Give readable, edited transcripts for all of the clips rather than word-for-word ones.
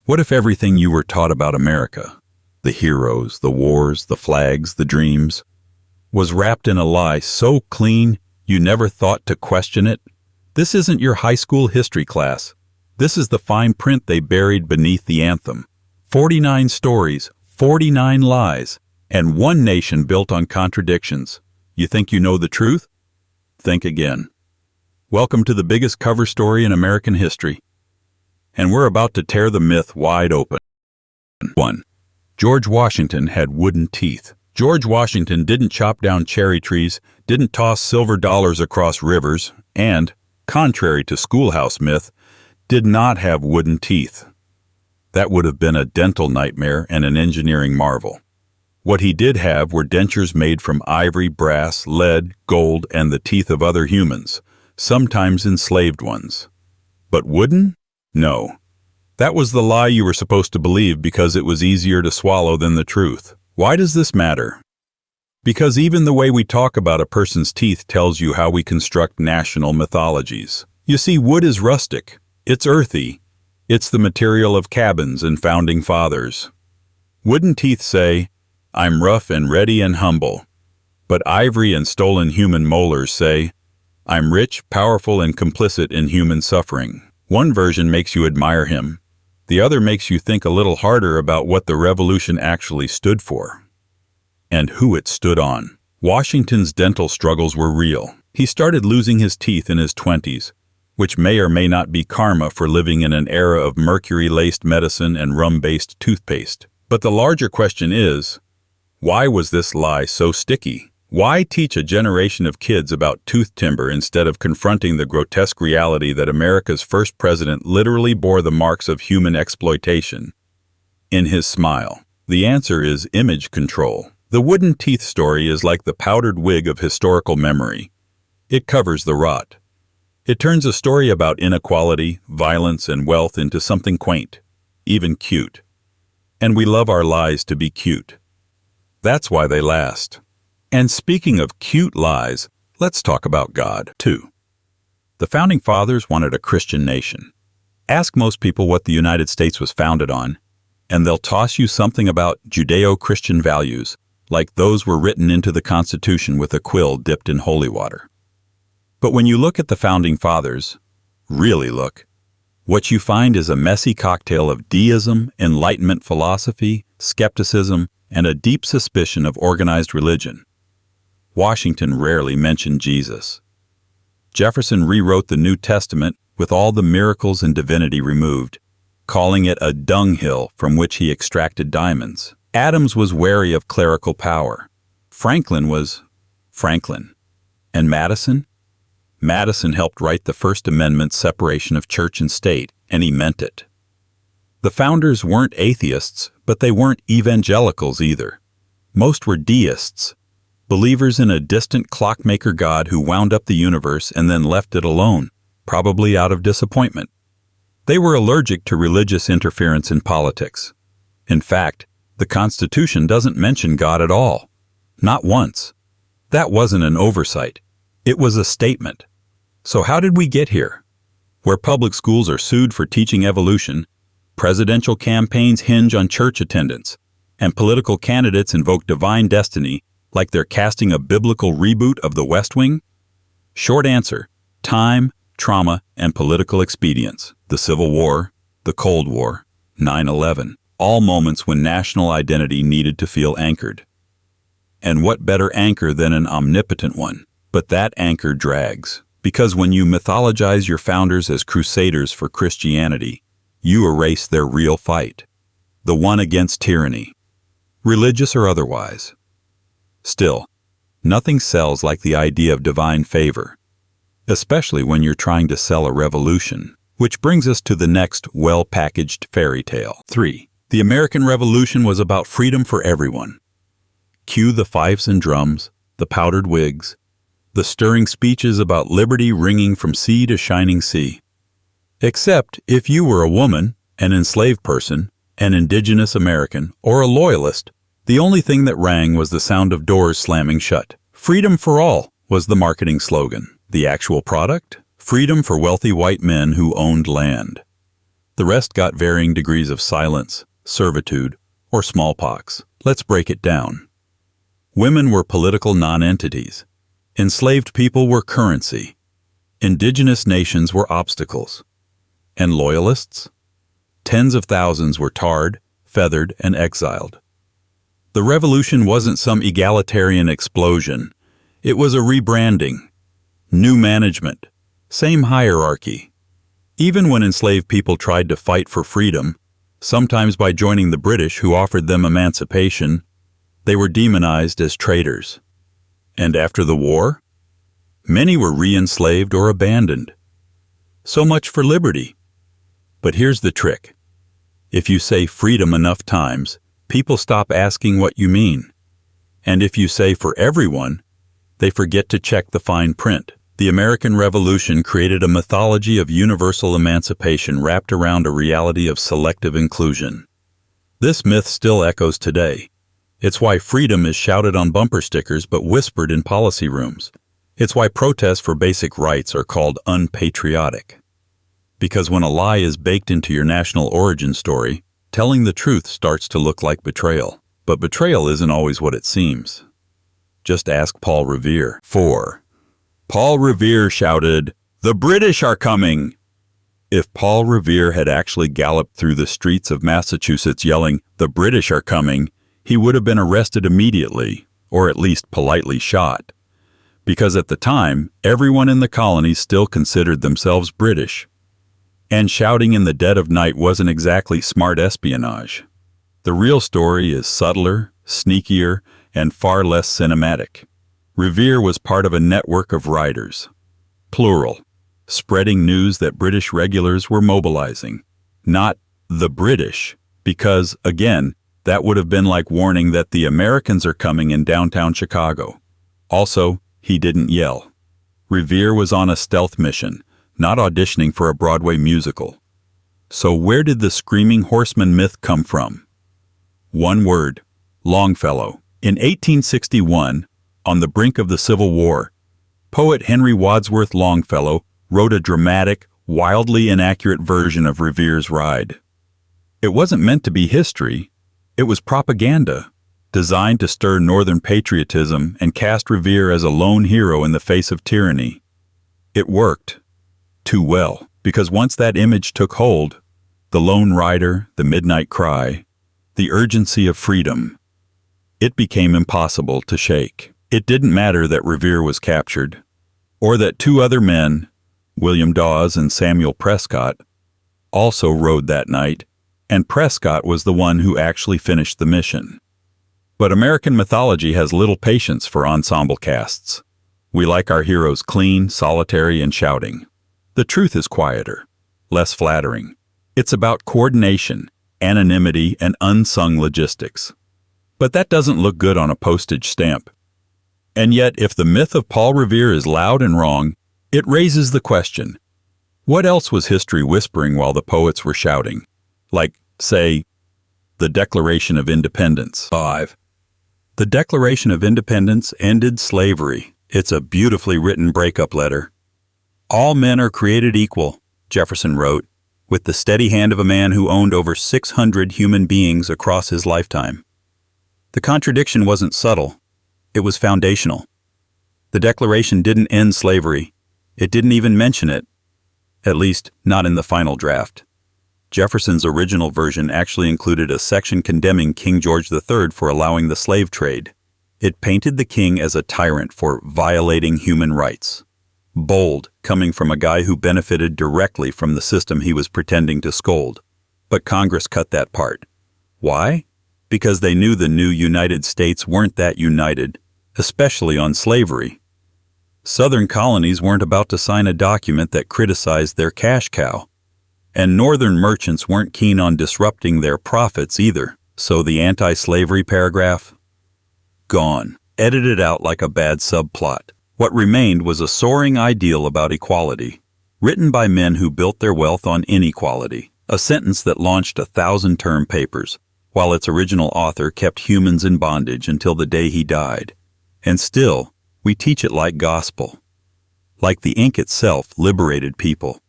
What if everything you were taught about America, the heroes, the wars, the flags, the dreams, was wrapped in a lie so clean you never thought to question it? This isn't your high school history class. This is the fine print they buried beneath the anthem. 49 stories, 49 lies, and one nation built on contradictions. You think you know the truth? Think again. Welcome to the biggest cover story in American history. And we're about to tear the myth wide open. 1. George Washington had wooden teeth. George Washington didn't chop down cherry trees, didn't toss silver dollars across rivers, and, contrary to schoolhouse myth, did not have wooden teeth. That would have been a dental nightmare and an engineering marvel. What he did have were dentures made from ivory, brass, lead, gold, and the teeth of other humans, sometimes enslaved ones. But wooden? No. That was the lie you were supposed to believe because it was easier to swallow than the truth. Why does this matter? Because even the way we talk about a person's teeth tells you how we construct national mythologies. You see, wood is rustic. It's earthy. It's the material of cabins and founding fathers. Wooden teeth say, "I'm rough and ready and humble." But ivory and stolen human molars say, "I'm rich, powerful, and complicit in human suffering." One version makes you admire him. The other makes you think a little harder about what the revolution actually stood for. And who it stood on. Washington's dental struggles were real. He started losing his teeth in his 20s, which may or may not be karma for living in an era of mercury-laced medicine and rum-based toothpaste. But the larger question is, why was this lie so sticky? Why teach a generation of kids about tooth timber instead of confronting the grotesque reality that America's first president literally bore the marks of human exploitation in his smile? The answer is image control. The wooden teeth story is like the powdered wig of historical memory. It covers the rot. It turns a story about inequality, violence, and wealth into something quaint, even cute. And we love our lies to be cute. That's why they last. And speaking of cute lies, let's talk about God. 2. The Founding Fathers wanted a Christian nation. Ask most people what the United States was founded on, and they'll toss you something about Judeo-Christian values, like those were written into the Constitution with a quill dipped in holy water. But when you look at the Founding Fathers, really look, what you find is a messy cocktail of deism, Enlightenment philosophy, skepticism, and a deep suspicion of organized religion. Washington rarely mentioned Jesus. Jefferson rewrote the New Testament with all the miracles and divinity removed, calling it a dunghill from which he extracted diamonds. Adams was wary of clerical power. Franklin was Franklin. And Madison? Madison helped write the First Amendment's separation of church and state, and he meant it. The founders weren't atheists, but they weren't evangelicals either. Most were deists, believers in a distant clockmaker God who wound up the universe and then left it alone, probably out of disappointment. They were allergic to religious interference in politics. In fact, the Constitution doesn't mention God at all. Not once. That wasn't an oversight. It was a statement. So how did we get here? Where public schools are sued for teaching evolution, presidential campaigns hinge on church attendance, and political candidates invoke divine destiny like they're casting a biblical reboot of the West Wing? Short answer, time, trauma, and political expedience. The Civil War, the Cold War, 9/11, all moments when national identity needed to feel anchored. And what better anchor than an omnipotent one? But that anchor drags, because when you mythologize your founders as crusaders for Christianity, you erase their real fight, the one against tyranny, religious or otherwise. Still, nothing sells like the idea of divine favor, especially when you're trying to sell a revolution. Which brings us to the next well-packaged fairy tale. 3. The American Revolution was about freedom for everyone. Cue the fifes and drums, the powdered wigs, the stirring speeches about liberty ringing from sea to shining sea. Except if you were a woman, an enslaved person, an indigenous American, or a loyalist, the only thing that rang was the sound of doors slamming shut. Freedom for all was the marketing slogan. The actual product? Freedom for wealthy white men who owned land. The rest got varying degrees of silence, servitude, or smallpox. Let's break it down. Women were political non-entities. Enslaved people were currency. Indigenous nations were obstacles. And loyalists? Tens of thousands were tarred, feathered, and exiled. The revolution wasn't some egalitarian explosion. It was a rebranding. New management. Same hierarchy. Even when enslaved people tried to fight for freedom, sometimes by joining the British who offered them emancipation, they were demonized as traitors. And after the war, many were re-enslaved or abandoned. So much for liberty. But here's the trick. If you say freedom enough times, people stop asking what you mean. And if you say for everyone, they forget to check the fine print. The American Revolution created a mythology of universal emancipation wrapped around a reality of selective inclusion. This myth still echoes today. It's why freedom is shouted on bumper stickers but whispered in policy rooms. It's why protests for basic rights are called unpatriotic. Because when a lie is baked into your national origin story, telling the truth starts to look like betrayal. But betrayal isn't always what it seems. Just ask Paul Revere. 4. Paul Revere shouted, "The British are coming!" If Paul Revere had actually galloped through the streets of Massachusetts yelling, "The British are coming," he would have been arrested immediately, or at least politely shot. Because at the time, everyone in the colonies still considered themselves British. And shouting in the dead of night wasn't exactly smart espionage. The real story is subtler, sneakier, and far less cinematic. Revere was part of a network of writers, plural, spreading news that British regulars were mobilizing, not the British, because, again, that would have been like warning that the Americans are coming in downtown Chicago. Also, he didn't yell. Revere was on a stealth mission, not auditioning for a Broadway musical. So where did the screaming horseman myth come from? One word, Longfellow. In 1861, on the brink of the Civil War, poet Henry Wadsworth Longfellow wrote a dramatic, wildly inaccurate version of Revere's ride. It wasn't meant to be history, it was propaganda, designed to stir Northern patriotism and cast Revere as a lone hero in the face of tyranny. It worked. Too well, because once that image took hold, the lone rider, the midnight cry, the urgency of freedom, it became impossible to shake. It didn't matter that Revere was captured, or that two other men, William Dawes and Samuel Prescott, also rode that night, and Prescott was the one who actually finished the mission. But American mythology has little patience for ensemble casts. We like our heroes clean, solitary, and shouting. The truth is quieter, less flattering. It's about coordination, anonymity, and unsung logistics. But that doesn't look good on a postage stamp. And yet, if the myth of Paul Revere is loud and wrong, it raises the question, what else was history whispering while the poets were shouting? Like, say, the Declaration of Independence. 5. The Declaration of Independence ended slavery. It's a beautifully written breakup letter. All men are created equal, Jefferson wrote, with the steady hand of a man who owned over 600 human beings across his lifetime. The contradiction wasn't subtle. It was foundational. The Declaration didn't end slavery. It didn't even mention it. At least, not in the final draft. Jefferson's original version actually included a section condemning King George III for allowing the slave trade. It painted the king as a tyrant for violating human rights. Bold, coming from a guy who benefited directly from the system he was pretending to scold. But Congress cut that part. Why? Because they knew the new United States weren't that united, especially on slavery. Southern colonies weren't about to sign a document that criticized their cash cow. And Northern merchants weren't keen on disrupting their profits either. So the anti-slavery paragraph? Gone. Edited out like a bad subplot. What remained was a soaring ideal about equality, written by men who built their wealth on inequality, a sentence that launched 1,000-term papers, while its original author kept humans in bondage until the day he died. And still, we teach it like gospel. Like the ink itself liberated people.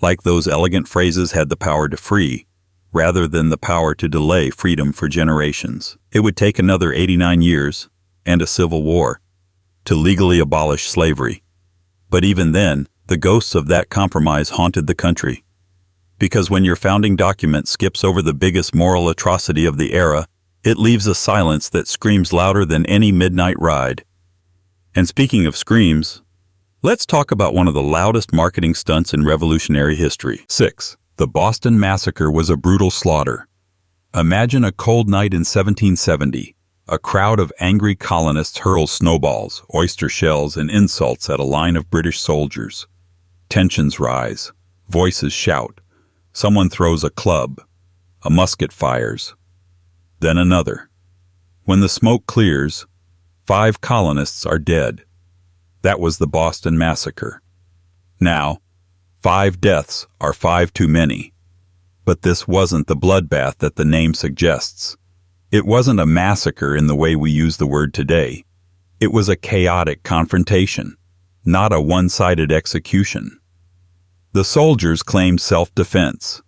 like those elegant phrases had the power to free, rather than the power to delay freedom for generations. It would take another 89 years, and a civil war, to legally abolish slavery. But even then, the ghosts of that compromise haunted the country. Because when your founding document skips over the biggest moral atrocity of the era, it leaves a silence that screams louder than any midnight ride. And speaking of screams, let's talk about one of the loudest marketing stunts in revolutionary history. 6. The Boston Massacre was a brutal slaughter. Imagine a cold night in 1770. A crowd of angry colonists hurls snowballs, oyster shells, and insults at a line of British soldiers. Tensions rise. Voices shout. Someone throws a club. A musket fires. Then another. When the smoke clears, 5 colonists are dead. That was the Boston Massacre. Now, 5 deaths are 5 too many. But this wasn't the bloodbath that the name suggests. It wasn't a massacre in the way we use the word today. It was a chaotic confrontation, not a one-sided execution. The soldiers claimed self-defense,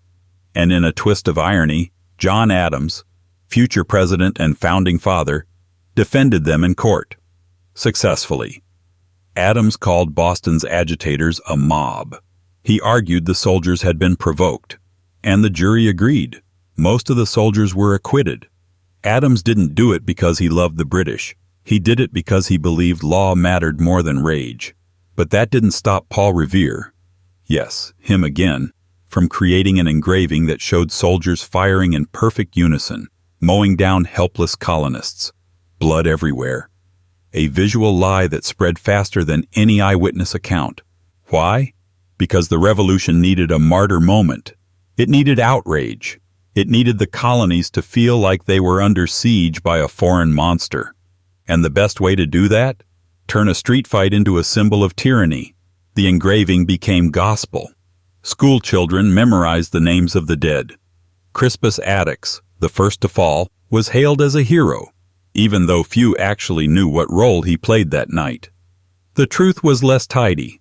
and in a twist of irony, John Adams, future president and founding father, defended them in court. Successfully. Adams called Boston's agitators a mob. He argued the soldiers had been provoked, and the jury agreed. Most of the soldiers were acquitted. Adams didn't do it because he loved the British. He did it because he believed law mattered more than rage. But that didn't stop Paul Revere, yes, him again, from creating an engraving that showed soldiers firing in perfect unison, mowing down helpless colonists. Blood everywhere. A visual lie that spread faster than any eyewitness account. Why? Because the revolution needed a martyr moment. It needed outrage. It needed the colonies to feel like they were under siege by a foreign monster. And the best way to do that? Turn a street fight into a symbol of tyranny. The engraving became gospel. School children memorized the names of the dead. Crispus Attucks, the first to fall, was hailed as a hero, even though few actually knew what role he played that night. The truth was less tidy.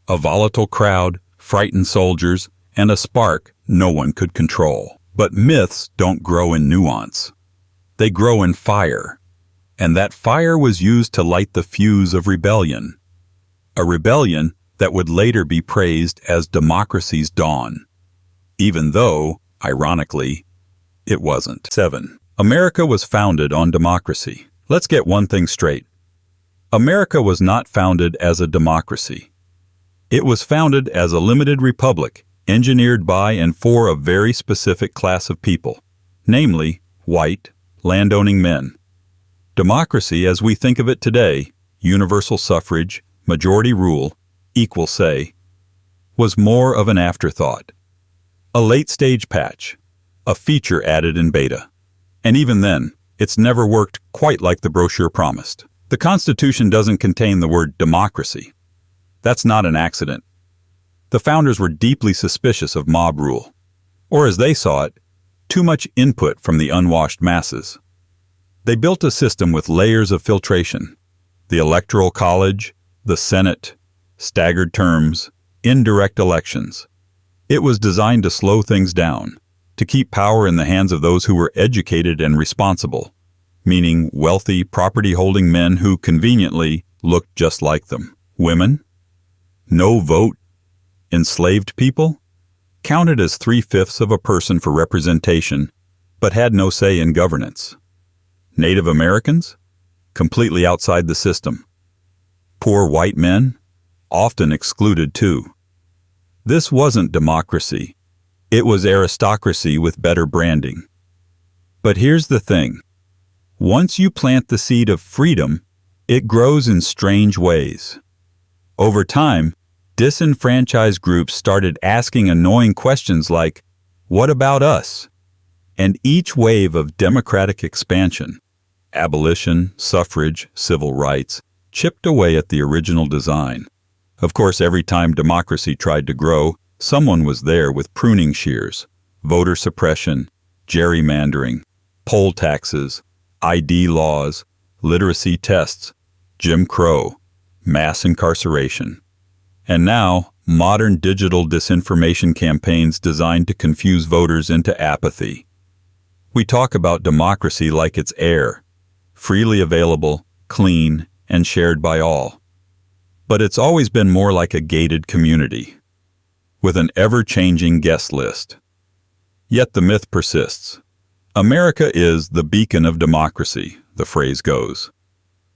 A volatile crowd, frightened soldiers, and a spark no one could control. But myths don't grow in nuance. They grow in fire. And that fire was used to light the fuse of rebellion. A rebellion that would later be praised as democracy's dawn. Even though, ironically, it wasn't. 7. America was founded on democracy. Let's get one thing straight. America was not founded as a democracy. It was founded as a limited republic, engineered by and for a very specific class of people, namely, white, landowning men. Democracy, as we think of it today, universal suffrage, majority rule, equal say, was more of an afterthought. A late-stage patch, a feature added in beta. And even then, it's never worked quite like the brochure promised. The Constitution doesn't contain the word democracy. That's not an accident. The founders were deeply suspicious of mob rule, or as they saw it, too much input from the unwashed masses. They built a system with layers of filtration: the Electoral College, the Senate, staggered terms, indirect elections. It was designed to slow things down, to keep power in the hands of those who were educated and responsible, meaning wealthy, property-holding men who conveniently looked just like them. Women? No vote? Enslaved people? Counted as 3/5 of a person for representation, but had no say in governance. Native Americans? Completely outside the system. Poor white men? Often excluded too. This wasn't democracy. It was aristocracy with better branding. But here's the thing. Once you plant the seed of freedom, it grows in strange ways. Over time, disenfranchised groups started asking annoying questions like, "What about us?" And each wave of democratic expansion, abolition, suffrage, civil rights, chipped away at the original design. Of course, every time democracy tried to grow, someone was there with pruning shears, voter suppression, gerrymandering, poll taxes, ID laws, literacy tests, Jim Crow, mass incarceration. And now, modern digital disinformation campaigns designed to confuse voters into apathy. We talk about democracy like it's air, freely available, clean, and shared by all. But it's always been more like a gated community, with an ever-changing guest list. Yet the myth persists. America is the beacon of democracy, the phrase goes.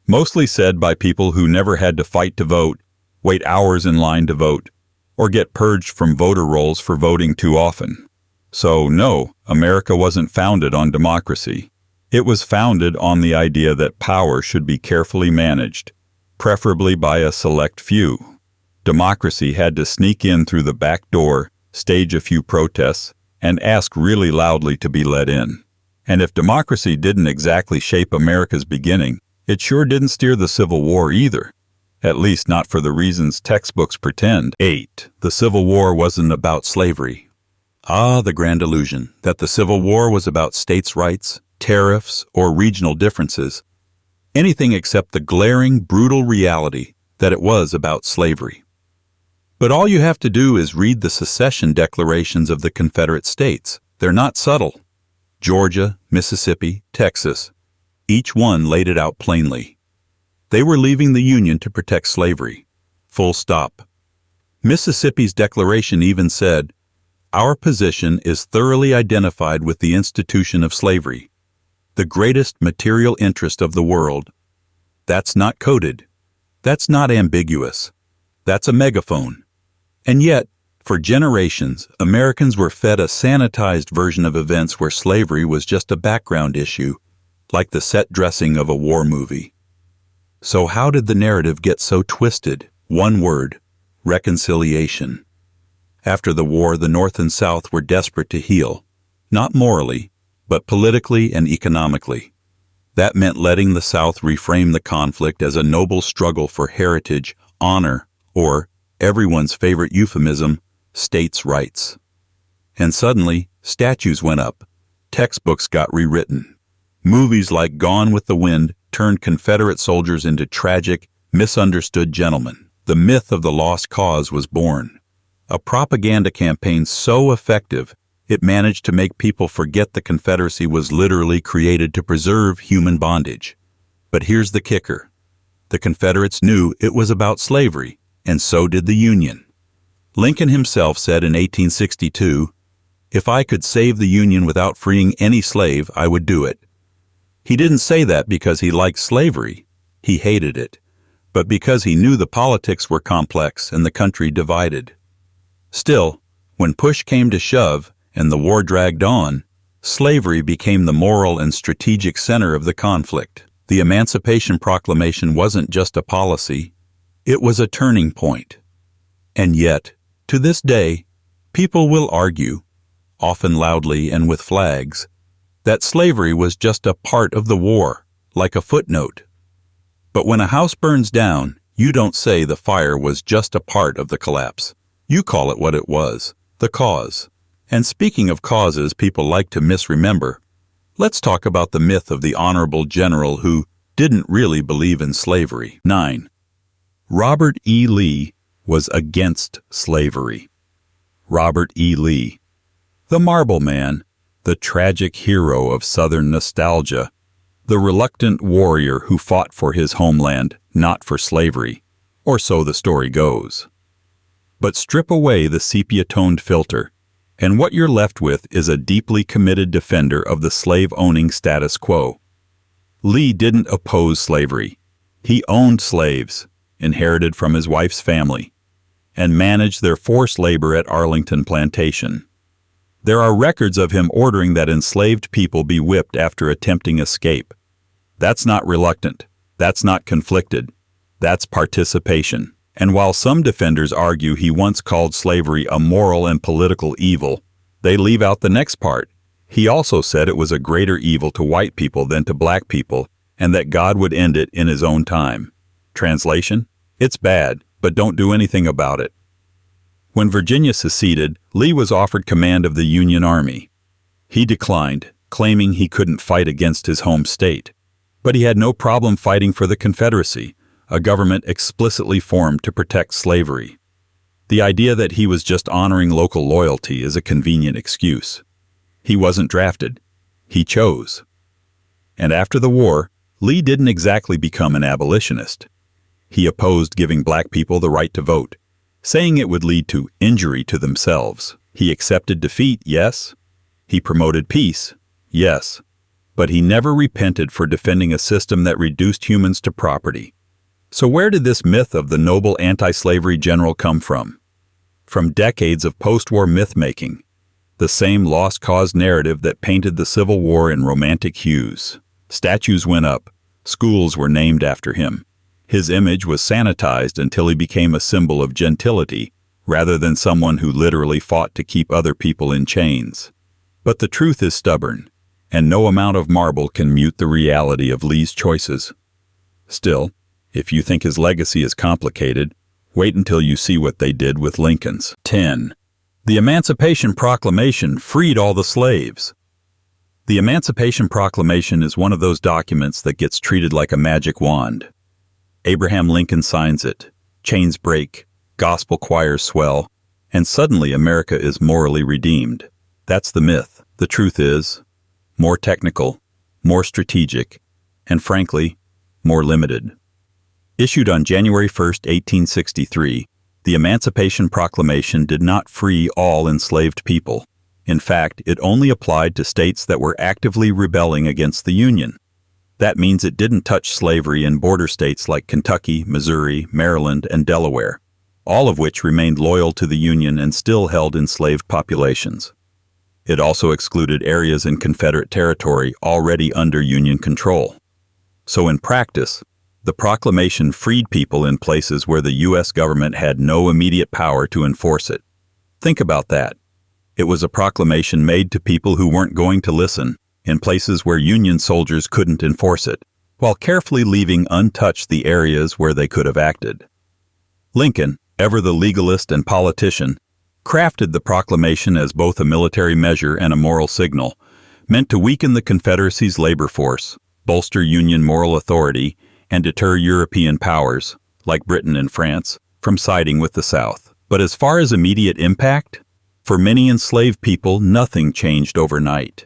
Mostly said by people who never had to fight to vote, wait hours in line to vote, or get purged from voter rolls for voting too often. So no, America wasn't founded on democracy. It was founded on the idea that power should be carefully managed, preferably by a select few. Democracy had to sneak in through the back door, stage a few protests, and ask really loudly to be let in. And if democracy didn't exactly shape America's beginning, it sure didn't steer the Civil War either. At least not for the reasons textbooks pretend. 8. The Civil War wasn't about slavery. Ah, the grand illusion that the Civil War was about states' rights, tariffs, or regional differences. Anything except the glaring, brutal reality that it was about slavery. But all you have to do is read the secession declarations of the Confederate states. They're not subtle. Georgia, Mississippi, Texas, each one laid it out plainly. They were leaving the Union to protect slavery. Full stop. Mississippi's declaration even said, "Our position is thoroughly identified with the institution of slavery, the greatest material interest of the world." That's not coded. That's not ambiguous. That's a megaphone. And yet, for generations, Americans were fed a sanitized version of events where slavery was just a background issue, like the set dressing of a war movie. So how did the narrative get so twisted? One word: reconciliation. After the war, the North and South were desperate to heal, not morally, but politically and economically. That meant letting the South reframe the conflict as a noble struggle for heritage, honor, or, everyone's favorite euphemism, states' rights. And suddenly, statues went up, textbooks got rewritten. Movies like Gone with the Wind turned Confederate soldiers into tragic, misunderstood gentlemen. The myth of the lost cause was born. A propaganda campaign so effective, it managed to make people forget the Confederacy was literally created to preserve human bondage. But here's the kicker. The Confederates knew it was about slavery, and so did the Union. Lincoln himself said in 1862, "If I could save the Union without freeing any slave, I would do it." He didn't say that because he liked slavery. He hated it. But because he knew the politics were complex and the country divided. Still, when push came to shove and the war dragged on, slavery became the moral and strategic center of the conflict. The Emancipation Proclamation wasn't just a policy. It was a turning point. And yet, to this day, people will argue, often loudly and with flags, that slavery was just a part of the war, like a footnote. But when a house burns down, you don't say the fire was just a part of the collapse. You call it what it was, the cause. And speaking of causes people like to misremember, let's talk about the myth of the honorable general who didn't really believe in slavery. 9. Robert E. Lee was against slavery. Robert E. Lee, the Marble Man, the tragic hero of Southern nostalgia, the reluctant warrior who fought for his homeland, not for slavery, or so the story goes. But strip away the sepia-toned filter, and what you're left with is a deeply committed defender of the slave-owning status quo. Lee didn't oppose slavery. He owned slaves, inherited from his wife's family, and managed their forced labor at Arlington Plantation. There are records of him ordering that enslaved people be whipped after attempting escape. That's not reluctant. That's not conflicted. That's participation. And while some defenders argue he once called slavery a moral and political evil, they leave out the next part. He also said it was a greater evil to white people than to black people, and that God would end it in his own time. Translation? It's bad, but don't do anything about it. When Virginia seceded, Lee was offered command of the Union Army. He declined, claiming he couldn't fight against his home state. But he had no problem fighting for the Confederacy, a government explicitly formed to protect slavery. The idea that he was just honoring local loyalty is a convenient excuse. He wasn't drafted. He chose. And after the war, Lee didn't exactly become an abolitionist. He opposed giving black people the right to vote, saying it would lead to injury to themselves. He accepted defeat, yes. He promoted peace, yes. But he never repented for defending a system that reduced humans to property. So where did this myth of the noble anti-slavery general come from? From decades of post-war myth-making, the same lost cause narrative that painted the Civil War in romantic hues. Statues went up, schools were named after him. His image was sanitized until he became a symbol of gentility, rather than someone who literally fought to keep other people in chains. But the truth is stubborn, and no amount of marble can mute the reality of Lee's choices. Still, if you think his legacy is complicated, wait until you see what they did with Lincoln's. 10. The Emancipation Proclamation freed all the slaves. The Emancipation Proclamation is one of those documents that gets treated like a magic wand. Abraham Lincoln signs it, chains break, gospel choirs swell, and suddenly America is morally redeemed. That's the myth. The truth is more technical, more strategic, and frankly, more limited. Issued on January 1, 1863, the Emancipation Proclamation did not free all enslaved people. In fact, it only applied to states that were actively rebelling against the Union. That means it didn't touch slavery in border states like Kentucky, Missouri, Maryland, and Delaware, all of which remained loyal to the Union and still held enslaved populations. It also excluded areas in Confederate territory already under Union control. So in practice, the proclamation freed people in places where the U.S. government had no immediate power to enforce it. Think about that. It was a proclamation made to people who weren't going to listen, in places where Union soldiers couldn't enforce it, while carefully leaving untouched the areas where they could have acted. Lincoln, ever the legalist and politician, crafted the proclamation as both a military measure and a moral signal, meant to weaken the Confederacy's labor force, bolster Union moral authority, and deter European powers, like Britain and France, from siding with the South. But as far as immediate impact, for many enslaved people, nothing changed overnight.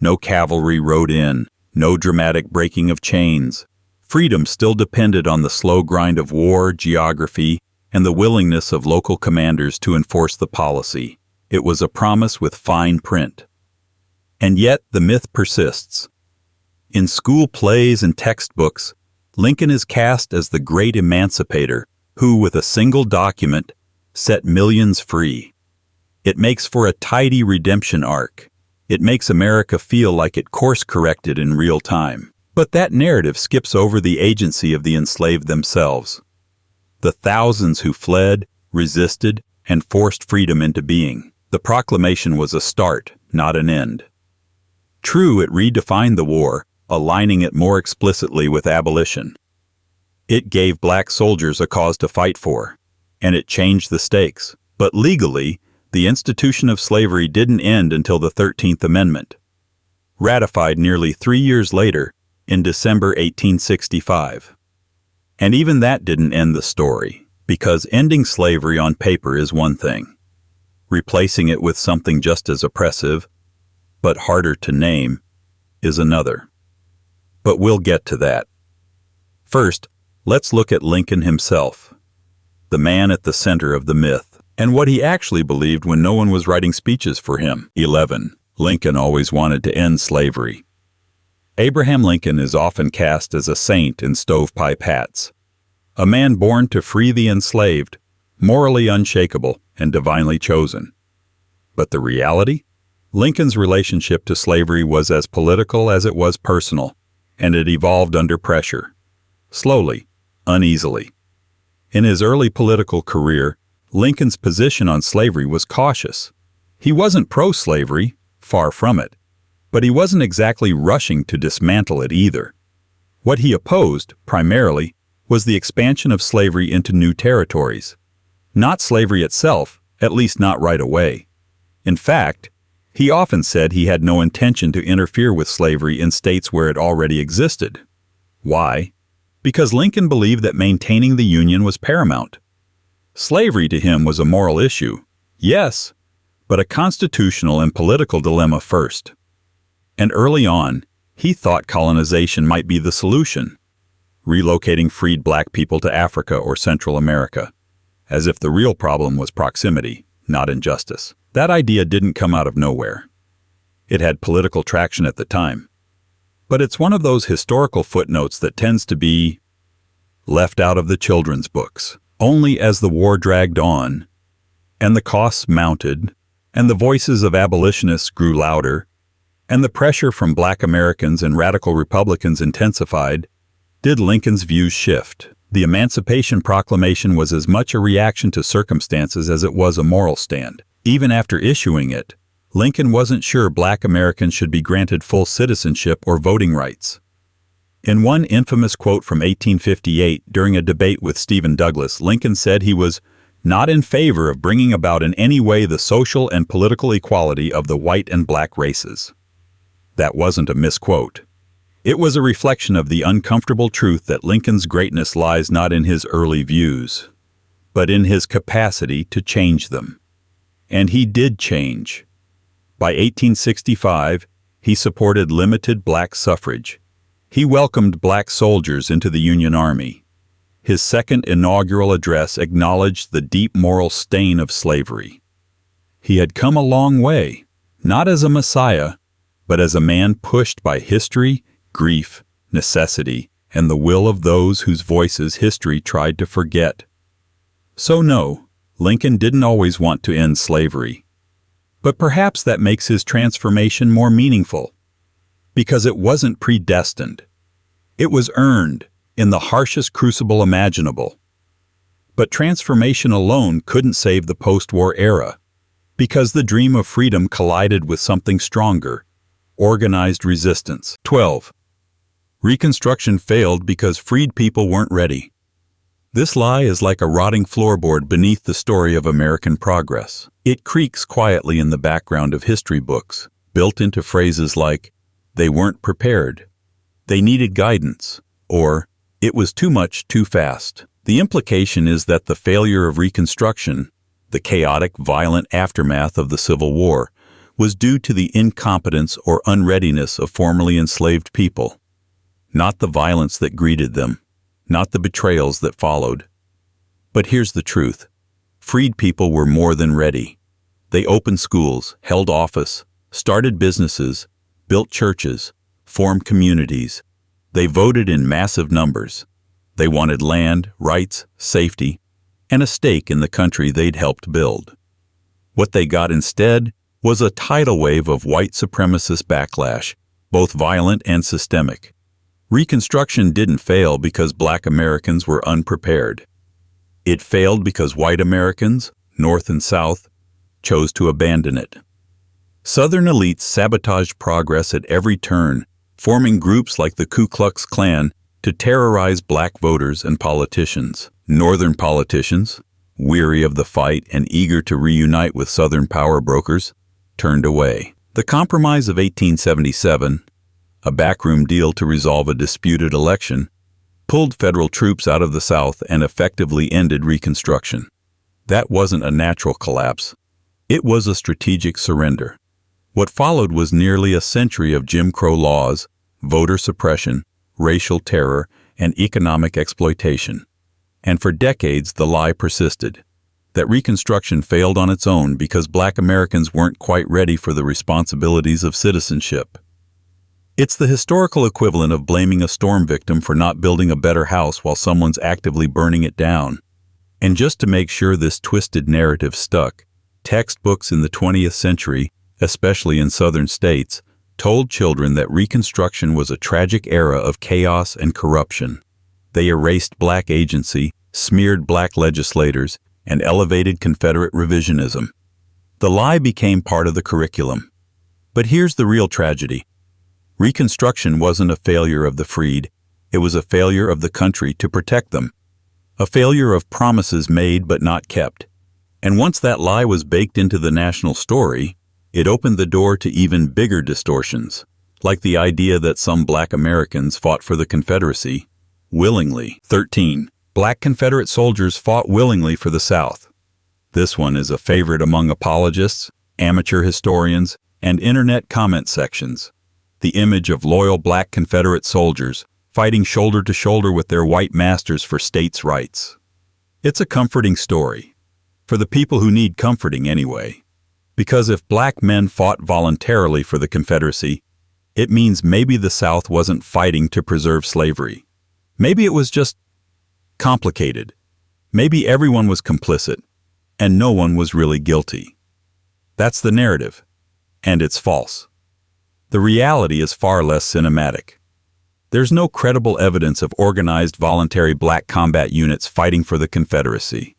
No cavalry rode in, no dramatic breaking of chains. Freedom still depended on the slow grind of war, geography, and the willingness of local commanders to enforce the policy. It was a promise with fine print. And yet the myth persists. In school plays and textbooks, Lincoln is cast as the great emancipator who, with a single document, set millions free. It makes for a tidy redemption arc. It makes America feel like it course-corrected in real time. But that narrative skips over the agency of the enslaved themselves. The thousands who fled, resisted, and forced freedom into being. The proclamation was a start, not an end. True, it redefined the war, aligning it more explicitly with abolition. It gave black soldiers a cause to fight for, and it changed the stakes. But legally, the institution of slavery didn't end until the 13th Amendment, ratified nearly 3 years later in December 1865. And even that didn't end the story, because ending slavery on paper is one thing. Replacing it with something just as oppressive, but harder to name, is another. But we'll get to that. First, let's look at Lincoln himself, the man at the center of the myth, and what he actually believed when no one was writing speeches for him. 11. Lincoln always wanted to end slavery. Abraham Lincoln is often cast as a saint in stovepipe hats, a man born to free the enslaved, morally unshakable and divinely chosen. But the reality? Lincoln's relationship to slavery was as political as it was personal, and it evolved under pressure. Slowly, uneasily. In his early political career, Lincoln's position on slavery was cautious. He wasn't pro-slavery, far from it, but he wasn't exactly rushing to dismantle it either. What he opposed, primarily, was the expansion of slavery into new territories. Not slavery itself, at least not right away. In fact, he often said he had no intention to interfere with slavery in states where it already existed. Why? Because Lincoln believed that maintaining the Union was paramount. Slavery to him was a moral issue, yes, but a constitutional and political dilemma first. And early on, he thought colonization might be the solution, relocating freed black people to Africa or Central America, as if the real problem was proximity, not injustice. That idea didn't come out of nowhere. It had political traction at the time. But it's one of those historical footnotes that tends to be left out of the children's books. Only as the war dragged on, and the costs mounted, and the voices of abolitionists grew louder, and the pressure from black Americans and radical Republicans intensified, did Lincoln's views shift. The Emancipation Proclamation was as much a reaction to circumstances as it was a moral stand. Even after issuing it, Lincoln wasn't sure black Americans should be granted full citizenship or voting rights. In one infamous quote from 1858 during a debate with Stephen Douglas, Lincoln said he was not in favor of bringing about in any way the social and political equality of the white and black races. That wasn't a misquote. It was a reflection of the uncomfortable truth that Lincoln's greatness lies not in his early views, but in his capacity to change them. And he did change. By 1865, he supported limited black suffrage. He welcomed black soldiers into the Union Army. His second inaugural address acknowledged the deep moral stain of slavery. He had come a long way, not as a messiah, but as a man pushed by history, grief, necessity, and the will of those whose voices history tried to forget. So no, Lincoln didn't always want to end slavery. But perhaps that makes his transformation more meaningful, because it wasn't predestined. It was earned in the harshest crucible imaginable. But transformation alone couldn't save the post-war era, because the dream of freedom collided with something stronger, organized resistance. 12. Reconstruction failed because freed people weren't ready. This lie is like a rotting floorboard beneath the story of American progress. It creaks quietly in the background of history books, built into phrases like, "They weren't prepared," "They needed guidance," or "It was too much too fast." The implication is that the failure of Reconstruction, the chaotic, violent aftermath of the Civil War, was due to the incompetence or unreadiness of formerly enslaved people, not the violence that greeted them, not the betrayals that followed. But here's the truth. Freed people were more than ready. They opened schools, held office, started businesses, built churches, formed communities. They voted in massive numbers. They wanted land, rights, safety, and a stake in the country they'd helped build. What they got instead was a tidal wave of white supremacist backlash, both violent and systemic. Reconstruction didn't fail because black Americans were unprepared. It failed because white Americans, North and South, chose to abandon it. Southern elites sabotaged progress at every turn, forming groups like the Ku Klux Klan to terrorize black voters and politicians. Northern politicians, weary of the fight and eager to reunite with Southern power brokers, turned away. The Compromise of 1877, a backroom deal to resolve a disputed election, pulled federal troops out of the South and effectively ended Reconstruction. That wasn't a natural collapse. It was a strategic surrender. What followed was nearly a century of Jim Crow laws, voter suppression, racial terror, and economic exploitation. And for decades, the lie persisted, that Reconstruction failed on its own because black Americans weren't quite ready for the responsibilities of citizenship. It's the historical equivalent of blaming a storm victim for not building a better house while someone's actively burning it down. And just to make sure this twisted narrative stuck, textbooks in the 20th century, especially in southern states, told children that Reconstruction was a tragic era of chaos and corruption. They erased black agency, smeared black legislators, and elevated Confederate revisionism. The lie became part of the curriculum. But here's the real tragedy. Reconstruction wasn't a failure of the freed, it was a failure of the country to protect them. A failure of promises made but not kept. And once that lie was baked into the national story, it opened the door to even bigger distortions, like the idea that some black Americans fought for the Confederacy willingly. 13. Black Confederate soldiers fought willingly for the South. This one is a favorite among apologists, amateur historians, and internet comment sections. The image of loyal Black Confederate soldiers fighting shoulder to shoulder with their white masters for states' rights. It's a comforting story. For the people who need comforting anyway. Because if Black men fought voluntarily for the Confederacy, it means maybe the South wasn't fighting to preserve slavery. Maybe it was just complicated. Maybe everyone was complicit, and no one was really guilty. That's the narrative, and it's false. The reality is far less cinematic. There's no credible evidence of organized voluntary Black combat units fighting for the Confederacy.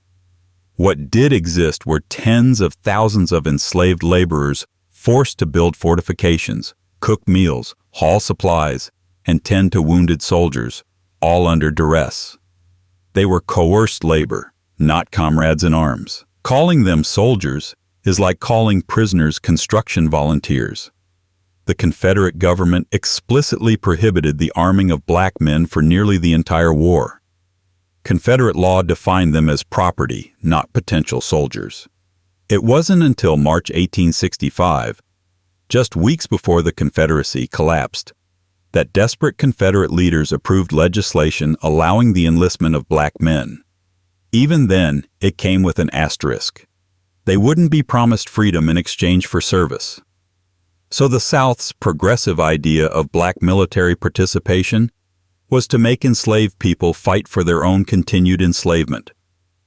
What did exist were tens of thousands of enslaved laborers forced to build fortifications, cook meals, haul supplies, and tend to wounded soldiers, all under duress. They were coerced labor, not comrades in arms. Calling them soldiers is like calling prisoners construction volunteers. The Confederate government explicitly prohibited the arming of Black men for nearly the entire war. Confederate law defined them as property, not potential soldiers. It wasn't until March 1865, just weeks before the Confederacy collapsed, that desperate Confederate leaders approved legislation allowing the enlistment of Black men. Even then, it came with an asterisk. They wouldn't be promised freedom in exchange for service. So the South's progressive idea of Black military participation was to make enslaved people fight for their own continued enslavement.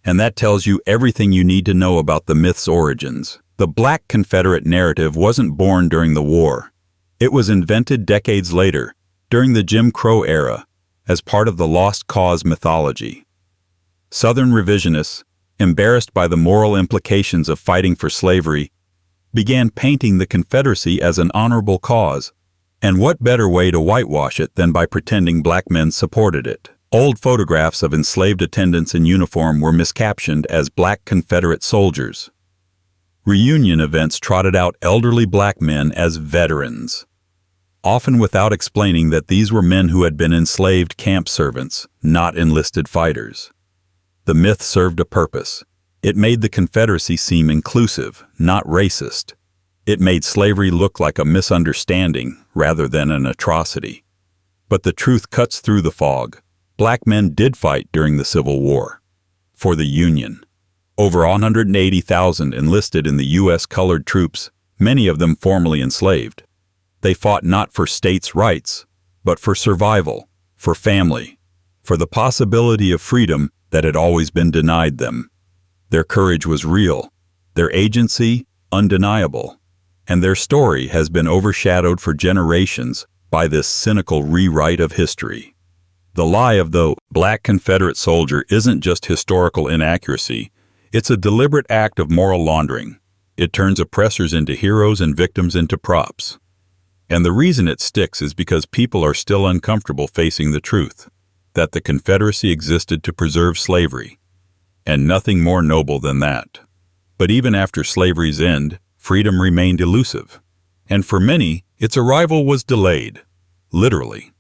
And that tells you everything you need to know about the myth's origins. The Black Confederate narrative wasn't born during the war. It was invented decades later, during the Jim Crow era, as part of the Lost Cause mythology. Southern revisionists, embarrassed by the moral implications of fighting for slavery, began painting the Confederacy as an honorable cause. And what better way to whitewash it than by pretending Black men supported it? Old photographs of enslaved attendants in uniform were miscaptioned as Black Confederate soldiers. Reunion events trotted out elderly Black men as veterans, often without explaining that these were men who had been enslaved camp servants, not enlisted fighters. The myth served a purpose. It made the Confederacy seem inclusive, not racist. It made slavery look like a misunderstanding rather than an atrocity. But the truth cuts through the fog. Black men did fight during the Civil War. For the Union. Over 180,000 enlisted in the U.S. colored troops, many of them formerly enslaved. They fought not for states' rights, but for survival, for family, for the possibility of freedom that had always been denied them. Their courage was real, their agency undeniable, and their story has been overshadowed for generations by this cynical rewrite of history. The lie of the Black Confederate soldier isn't just historical inaccuracy, it's a deliberate act of moral laundering. It turns oppressors into heroes and victims into props. And the reason it sticks is because people are still uncomfortable facing the truth, that the Confederacy existed to preserve slavery, and nothing more noble than that. But even after slavery's end, freedom remained elusive, and for many, its arrival was delayed, literally.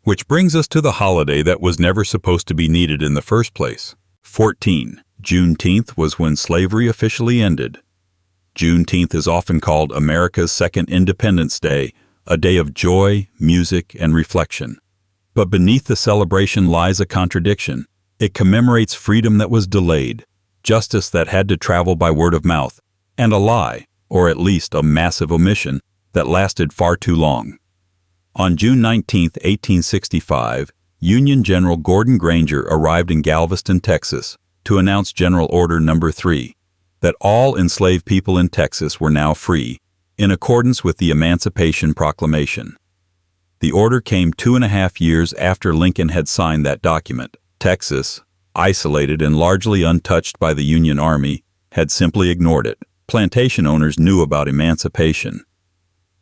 Which brings us to the holiday that was never supposed to be needed in the first place. 14. Juneteenth was when slavery officially ended. Juneteenth is often called America's Second Independence Day, a day of joy, music, and reflection. But beneath the celebration lies a contradiction. It commemorates freedom that was delayed, justice that had to travel by word of mouth, and a lie, or at least a massive omission, that lasted far too long. On June 19, 1865, Union General Gordon Granger arrived in Galveston, Texas, to announce General Order No. 3, that all enslaved people in Texas were now free, in accordance with the Emancipation Proclamation. The order came 2.5 years after Lincoln had signed that document. Texas, isolated and largely untouched by the Union Army, had simply ignored it. Plantation owners knew about emancipation.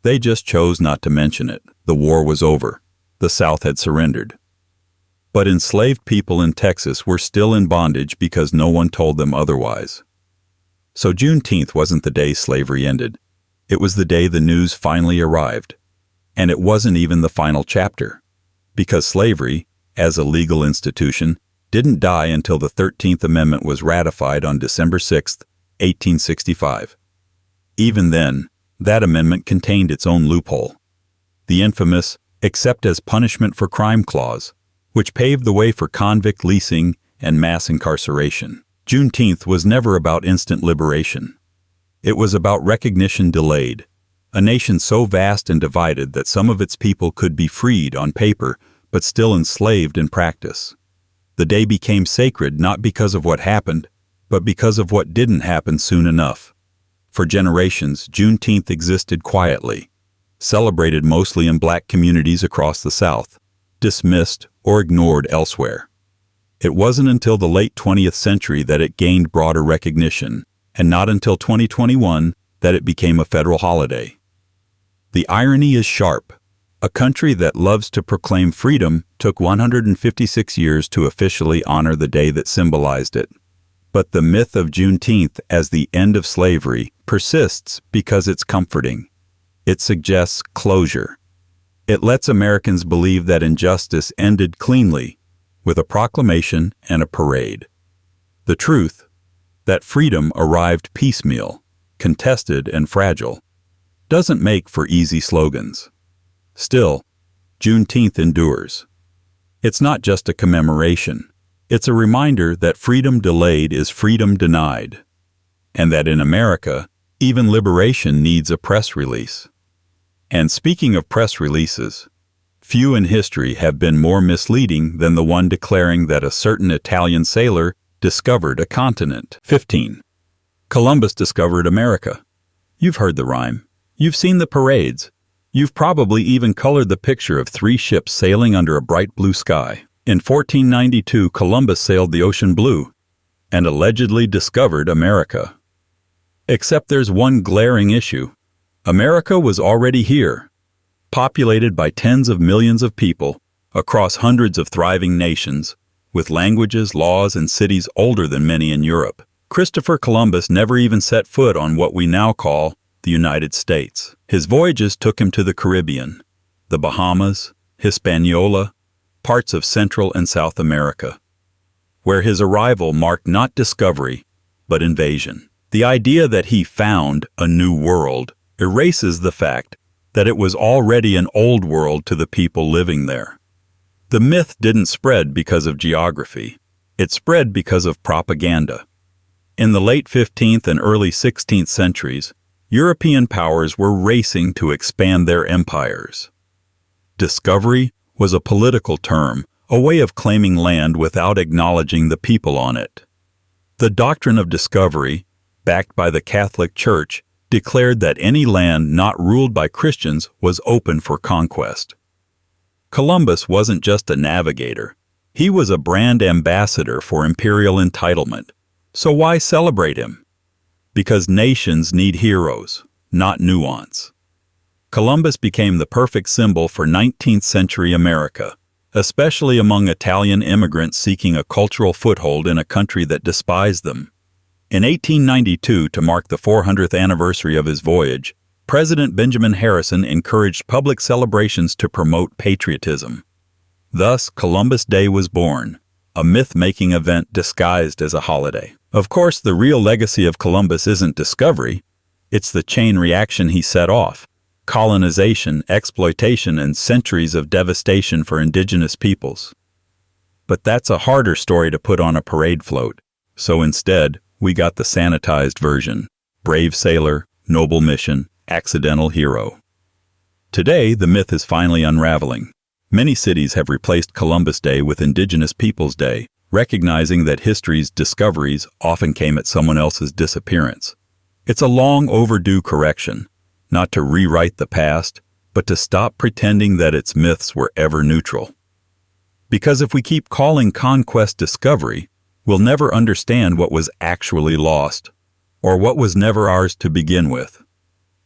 They just chose not to mention it. The war was over. The South had surrendered. But enslaved people in Texas were still in bondage because no one told them otherwise. So Juneteenth wasn't the day slavery ended. It was the day the news finally arrived. And it wasn't even the final chapter. Because slavery, as a legal institution, didn't die until the 13th Amendment was ratified on December 6, 1865. Even then, that amendment contained its own loophole, the infamous except as punishment for crime clause, which paved the way for convict leasing and mass incarceration. Juneteenth was never about instant liberation. It was about recognition delayed, a nation so vast and divided that some of its people could be freed on paper but still enslaved in practice. The day became sacred not because of what happened, but because of what didn't happen soon enough. For generations, Juneteenth existed quietly, celebrated mostly in black communities across the South, dismissed or ignored elsewhere. It wasn't until the late 20th century that it gained broader recognition, and not until 2021 that it became a federal holiday. The irony is sharp. A country that loves to proclaim freedom took 156 years to officially honor the day that symbolized it. But the myth of Juneteenth as the end of slavery persists because it's comforting. It suggests closure. It lets Americans believe that injustice ended cleanly, with a proclamation and a parade. The truth, that freedom arrived piecemeal, contested and fragile, doesn't make for easy slogans. Still, Juneteenth endures. It's not just a commemoration. It's a reminder that freedom delayed is freedom denied, and that in America, even liberation needs a press release. And speaking of press releases, few in history have been more misleading than the one declaring that a certain Italian sailor discovered a continent. 15. Columbus discovered America. You've heard the rhyme. You've seen the parades. You've probably even colored the picture of 3 ships sailing under a bright blue sky. In 1492, Columbus sailed the ocean blue and allegedly discovered America. Except there's one glaring issue. America was already here, populated by tens of millions of people across hundreds of thriving nations, with languages, laws, and cities older than many in Europe. Christopher Columbus never even set foot on what we now call the United States. His voyages took him to the Caribbean, the Bahamas, Hispaniola, parts of Central and South America, where his arrival marked not discovery, but invasion. The idea that he found a new world erases the fact that it was already an old world to the people living there. The myth didn't spread because of geography. It spread because of propaganda. In the late 15th and early 16th centuries, European powers were racing to expand their empires. Discovery was a political term, a way of claiming land without acknowledging the people on it. The doctrine of discovery, backed by the Catholic Church, declared that any land not ruled by Christians was open for conquest. Columbus wasn't just a navigator. He was a brand ambassador for imperial entitlement. So why celebrate him? Because nations need heroes, not nuance. Columbus became the perfect symbol for 19th century America, especially among Italian immigrants seeking a cultural foothold in a country that despised them. In 1892, to mark the 400th anniversary of his voyage, President Benjamin Harrison encouraged public celebrations to promote patriotism. Thus, Columbus Day was born, a myth-making event disguised as a holiday. Of course, the real legacy of Columbus isn't discovery. It's the chain reaction he set off: colonization, exploitation, and centuries of devastation for indigenous peoples. But that's a harder story to put on a parade float. So instead, we got the sanitized version: brave sailor, noble mission, accidental hero. Today, the myth is finally unraveling. Many cities have replaced Columbus Day with Indigenous Peoples Day, recognizing that history's discoveries often came at someone else's disappearance. It's a long overdue correction, not to rewrite the past, but to stop pretending that its myths were ever neutral. Because if we keep calling conquest discovery, we'll never understand what was actually lost, or what was never ours to begin with.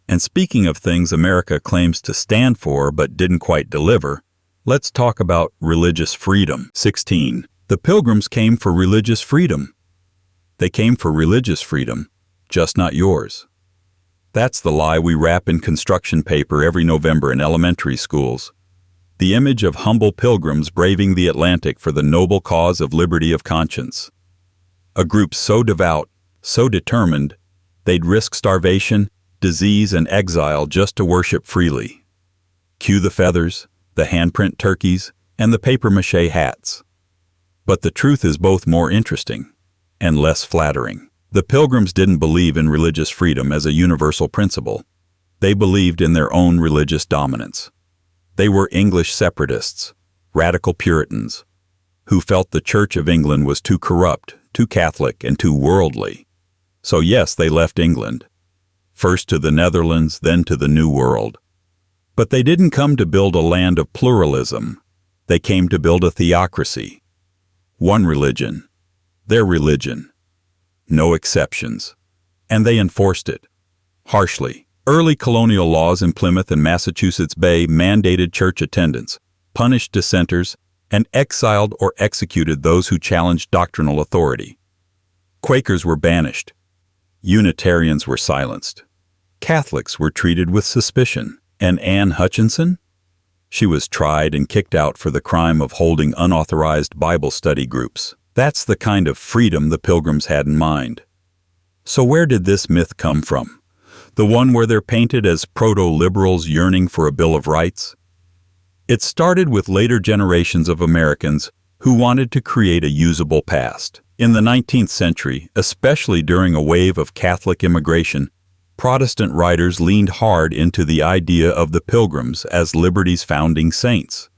And speaking of things America claims to stand for but didn't quite deliver, let's talk about religious freedom. 16. The Pilgrims came for religious freedom. They came for religious freedom, just not yours. That's the lie we wrap in construction paper every November in elementary schools. the image of humble pilgrims braving the Atlantic for the noble cause of liberty of conscience. A group so devout, so determined, they'd risk starvation, disease, and exile just to worship freely. Cue the feathers, the handprint turkeys, and the papier-mâché hats. But the truth is both more interesting and less flattering. The Pilgrims didn't believe in religious freedom as a universal principle. They believed in their own religious dominance. They were English separatists, radical Puritans, who felt the Church of England was too corrupt, too Catholic, and too worldly. So yes, they left England, first to the Netherlands, then to the New World. But they didn't come to build a land of pluralism. They came to build a theocracy. One religion, their religion. No exceptions. And they enforced it. Harshly. Early colonial laws in Plymouth and Massachusetts Bay mandated church attendance, punished dissenters, and exiled or executed those who challenged doctrinal authority. Quakers were banished. Unitarians were silenced. Catholics were treated with suspicion. And Anne Hutchinson? She was tried and kicked out for the crime of holding unauthorized Bible study groups. That's the kind of freedom the Pilgrims had in mind. So where did this myth come from? The one where they're painted as proto-liberals yearning for a Bill of Rights? It started with later generations of Americans who wanted to create a usable past. In the 19th century, especially during a wave of Catholic immigration, Protestant writers leaned hard into the idea of the Pilgrims as liberty's founding saints,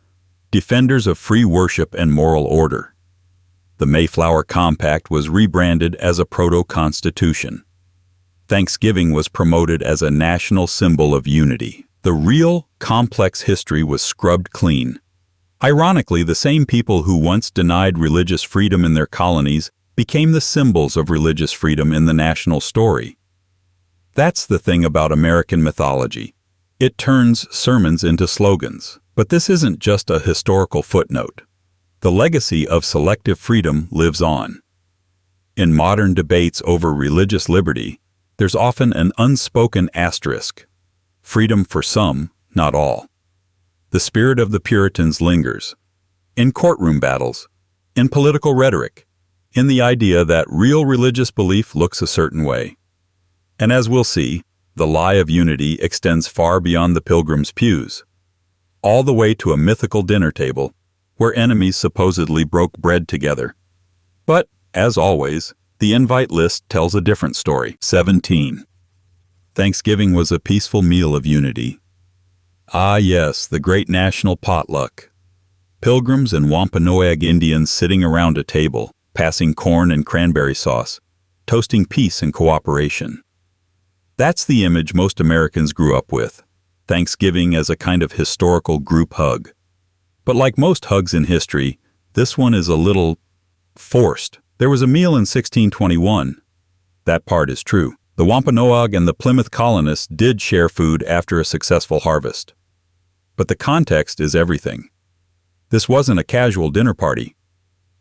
defenders of free worship and moral order. The Mayflower Compact was rebranded as a proto-constitution. Thanksgiving was promoted as a national symbol of unity. The real, complex history was scrubbed clean. Ironically, the same people who once denied religious freedom in their colonies became the symbols of religious freedom in the national story. That's the thing about American mythology. It turns sermons into slogans. But this isn't just a historical footnote. The legacy of selective freedom lives on. In modern debates over religious liberty, there's often an unspoken asterisk. Freedom for some, not all. The spirit of the Puritans lingers. In courtroom battles, in political rhetoric, in the idea that real religious belief looks a certain way. And as we'll see, the lie of unity extends far beyond the Pilgrims' pews, all the way to a mythical dinner table where enemies supposedly broke bread together. But, as always, the invite list tells a different story. 17. Thanksgiving was a peaceful meal of unity. Ah yes, the great national potluck. Pilgrims and Wampanoag Indians sitting around a table, passing corn and cranberry sauce, toasting peace and cooperation. That's the image most Americans grew up with, Thanksgiving as a kind of historical group hug. But like most hugs in history, this one is a little forced. There was a meal in 1621. That part is true. The Wampanoag and the Plymouth colonists did share food after a successful harvest. But the context is everything. This wasn't a casual dinner party.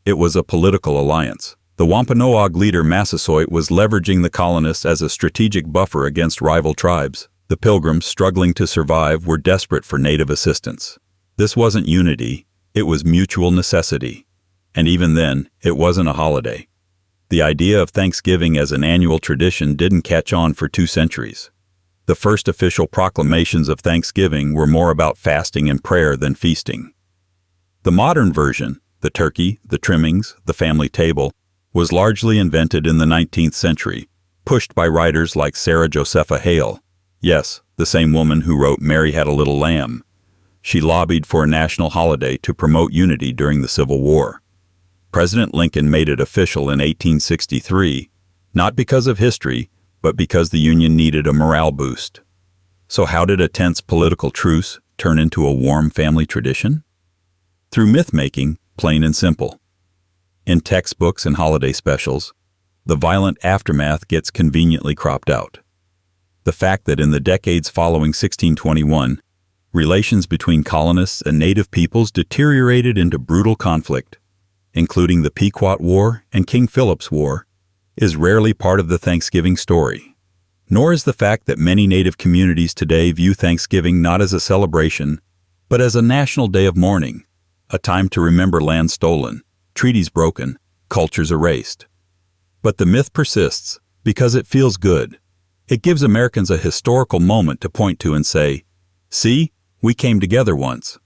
It was a political alliance. The Wampanoag leader Massasoit was leveraging the colonists as a strategic buffer against rival tribes. The Pilgrims, struggling to survive, were desperate for native assistance. This wasn't unity, it was mutual necessity. And even then, it wasn't a holiday. The idea of Thanksgiving as an annual tradition didn't catch on for 2 centuries. The first official proclamations of Thanksgiving were more about fasting and prayer than feasting. The modern version, the turkey, the trimmings, the family table, was largely invented in the 19th century, pushed by writers like Sarah Josepha Hale. Yes, the same woman who wrote Mary Had a Little Lamb. She lobbied for a national holiday to promote unity during the Civil War. President Lincoln made it official in 1863, not because of history, but because the Union needed a morale boost. So how did a tense political truce turn into a warm family tradition? Through myth-making, plain and simple. In textbooks and holiday specials, the violent aftermath gets conveniently cropped out. The fact that in the decades following 1621, relations between colonists and native peoples deteriorated into brutal conflict, including the Pequot War and King Philip's War, is rarely part of the Thanksgiving story. Nor is the fact that many native communities today view Thanksgiving not as a celebration, but as a national day of mourning, a time to remember land stolen, treaties broken, cultures erased. But the myth persists because it feels good. It gives Americans a historical moment to point to and say, "See, we came together once."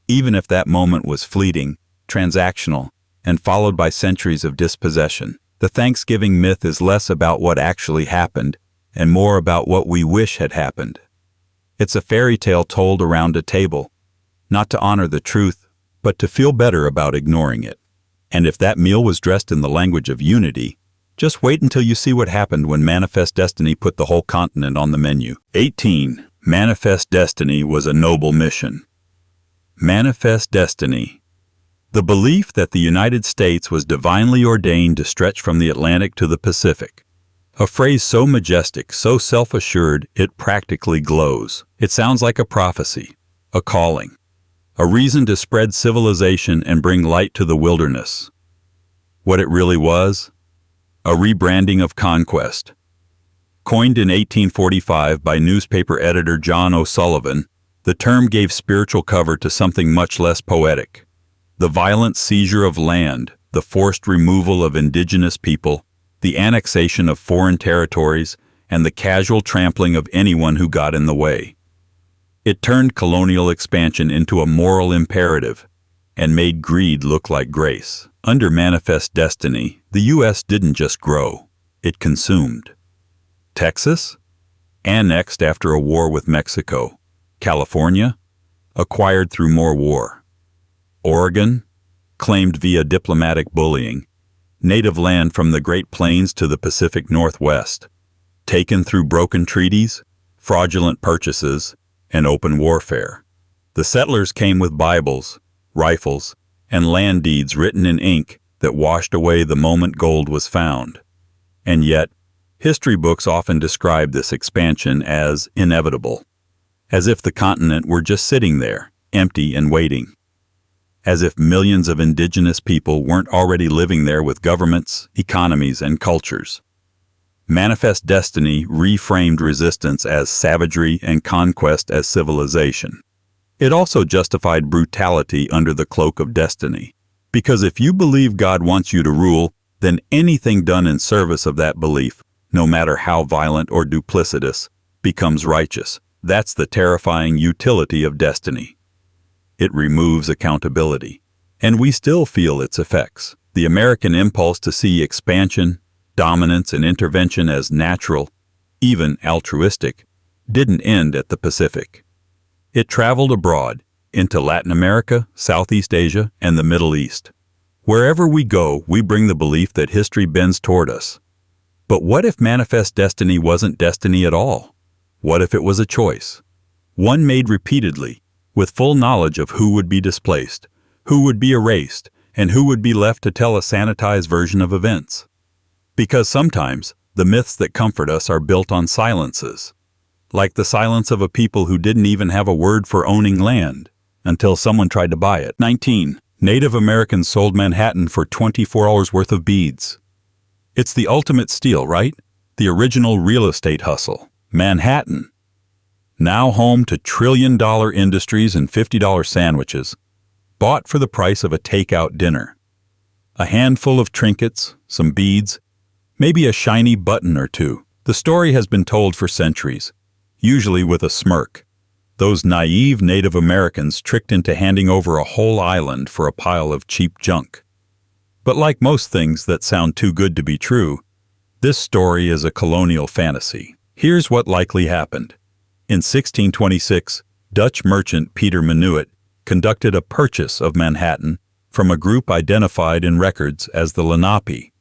Even if that moment was fleeting, transactional, and followed by centuries of dispossession, the Thanksgiving myth is less about what actually happened and more about what we wish had happened. It's a fairy tale told around a table, not to honor the truth, but to feel better about ignoring it. And if that meal was dressed in the language of unity, just wait until you see what happened when Manifest Destiny put the whole continent on the menu. 18. Manifest Destiny was a noble mission. Manifest Destiny. The belief that the United States was divinely ordained to stretch from the Atlantic to the Pacific. A phrase so majestic, so self-assured, it practically glows. It sounds like a prophecy, a calling, a reason to spread civilization and bring light to the wilderness. What it really was? A rebranding of conquest. Coined in 1845 by newspaper editor John O'Sullivan, the term gave spiritual cover to something much less poetic. The violent seizure of land, the forced removal of indigenous people, the annexation of foreign territories, and the casual trampling of anyone who got in the way. It turned colonial expansion into a moral imperative and made greed look like grace. Under Manifest Destiny, the U.S. didn't just grow, it consumed. Texas? Annexed after a war with Mexico. California? Acquired through more war. Oregon? Claimed via diplomatic bullying. Native land from the Great Plains to the Pacific Northwest. Taken through broken treaties, fraudulent purchases, and open warfare. The settlers came with Bibles, rifles, and land deeds written in ink that washed away the moment gold was found. And yet, history books often describe this expansion as inevitable, as if the continent were just sitting there, empty and waiting. As if millions of indigenous people weren't already living there with governments, economies, and cultures. Manifest Destiny reframed resistance as savagery and conquest as civilization. It also justified brutality under the cloak of destiny. Because if you believe God wants you to rule, then anything done in service of that belief, no matter how violent or duplicitous, becomes righteous. That's the terrifying utility of destiny. It removes accountability. And we still feel its effects. The American impulse to see expansion, dominance, and intervention as natural, even altruistic, didn't end at the Pacific. It traveled abroad, into Latin America, Southeast Asia, and the Middle East. Wherever we go, we bring the belief that history bends toward us. But what if Manifest Destiny wasn't destiny at all? What if it was a choice? One made repeatedly, with full knowledge of who would be displaced, who would be erased, and who would be left to tell a sanitized version of events. Because sometimes, the myths that comfort us are built on silences. Like the silence of a people who didn't even have a word for owning land, until someone tried to buy it. 19. Native Americans sold Manhattan for $24 worth of beads. It's the ultimate steal, right? The original real estate hustle. Manhattan. Now home to trillion-dollar industries and $50 sandwiches, bought for the price of a takeout dinner. A handful of trinkets, some beads, maybe a shiny button or two. The story has been told for centuries, usually with a smirk. Those naive Native Americans tricked into handing over a whole island for a pile of cheap junk. But like most things that sound too good to be true, this story is a colonial fantasy. Here's what likely happened. In 1626, Dutch merchant Peter Minuit conducted a purchase of Manhattan from a group identified in records as the Lenape.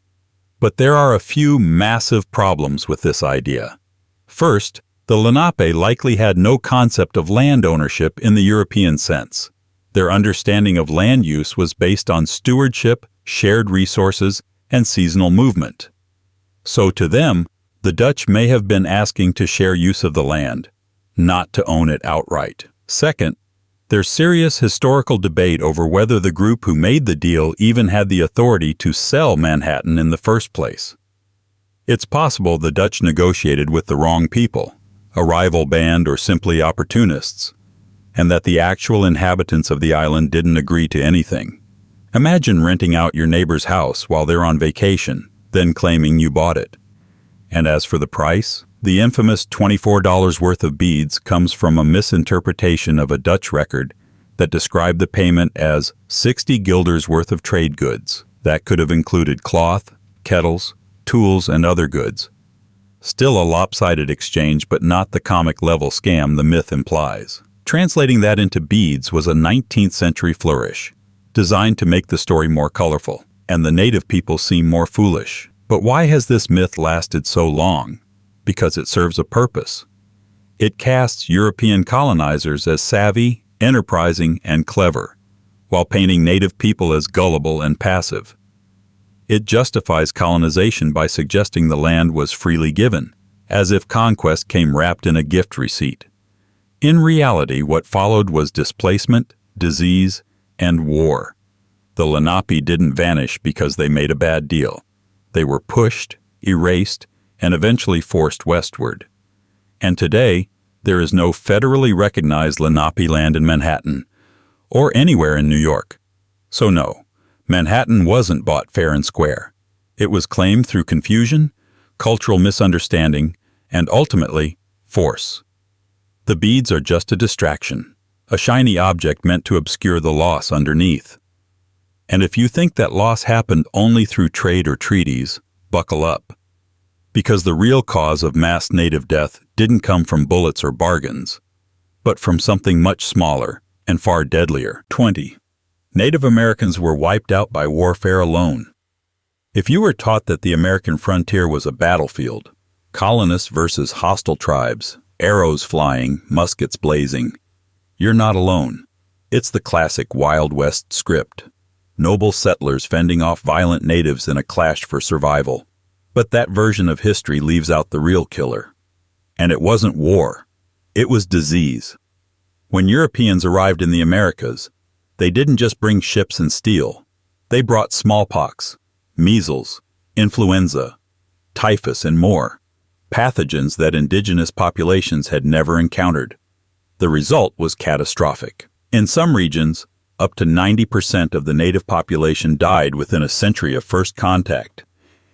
But there are a few massive problems with this idea. First, the Lenape likely had no concept of land ownership in the European sense. Their understanding of land use was based on stewardship, shared resources, and seasonal movement. So to them, the Dutch may have been asking to share use of the land, not to own it outright. Second, there's serious historical debate over whether the group who made the deal even had the authority to sell Manhattan in the first place. It's possible the Dutch negotiated with the wrong people, a rival band or simply opportunists. and that the actual inhabitants of the island didn't agree to anything. Imagine renting out your neighbor's house while they're on vacation, then claiming you bought it. And as for the price, the infamous $24 worth of beads comes from a misinterpretation of a Dutch record that described the payment as 60 guilders worth of trade goods. That could have included cloth, kettles, tools, and other goods. Still a lopsided exchange, but not the comic-level scam the myth implies. Translating that into beads was a 19th century flourish, designed to make the story more colorful, and the native people seem more foolish. But why has this myth lasted so long? Because it serves a purpose. It casts European colonizers as savvy, enterprising, and clever, while painting native people as gullible and passive. It justifies colonization by suggesting the land was freely given, as if conquest came wrapped in a gift receipt. In reality, what followed was displacement, disease, and war. The Lenape didn't vanish because they made a bad deal. They were pushed, erased, and eventually forced westward. And today, there is no federally recognized Lenape land in Manhattan, or anywhere in New York. So no, Manhattan wasn't bought fair and square. It was claimed through confusion, cultural misunderstanding, and ultimately, force. The beads are just a distraction, a shiny object meant to obscure the loss underneath. And if you think that loss happened only through trade or treaties, buckle up. Because the real cause of mass native death didn't come from bullets or bargains, but from something much smaller and far deadlier. 20. Native Americans were wiped out by warfare alone. If you were taught that the American frontier was a battlefield, colonists versus hostile tribes, arrows flying, muskets blazing, you're not alone. It's the classic Wild West script. Noble settlers fending off violent natives in a clash for survival. But that version of history leaves out the real killer. And it wasn't war. It was disease. When Europeans arrived in the Americas, they didn't just bring ships and steel. They brought smallpox, measles, influenza, typhus, and more, pathogens that indigenous populations had never encountered. The result was catastrophic. In some regions, up to 90% of the native population died within a century of first contact.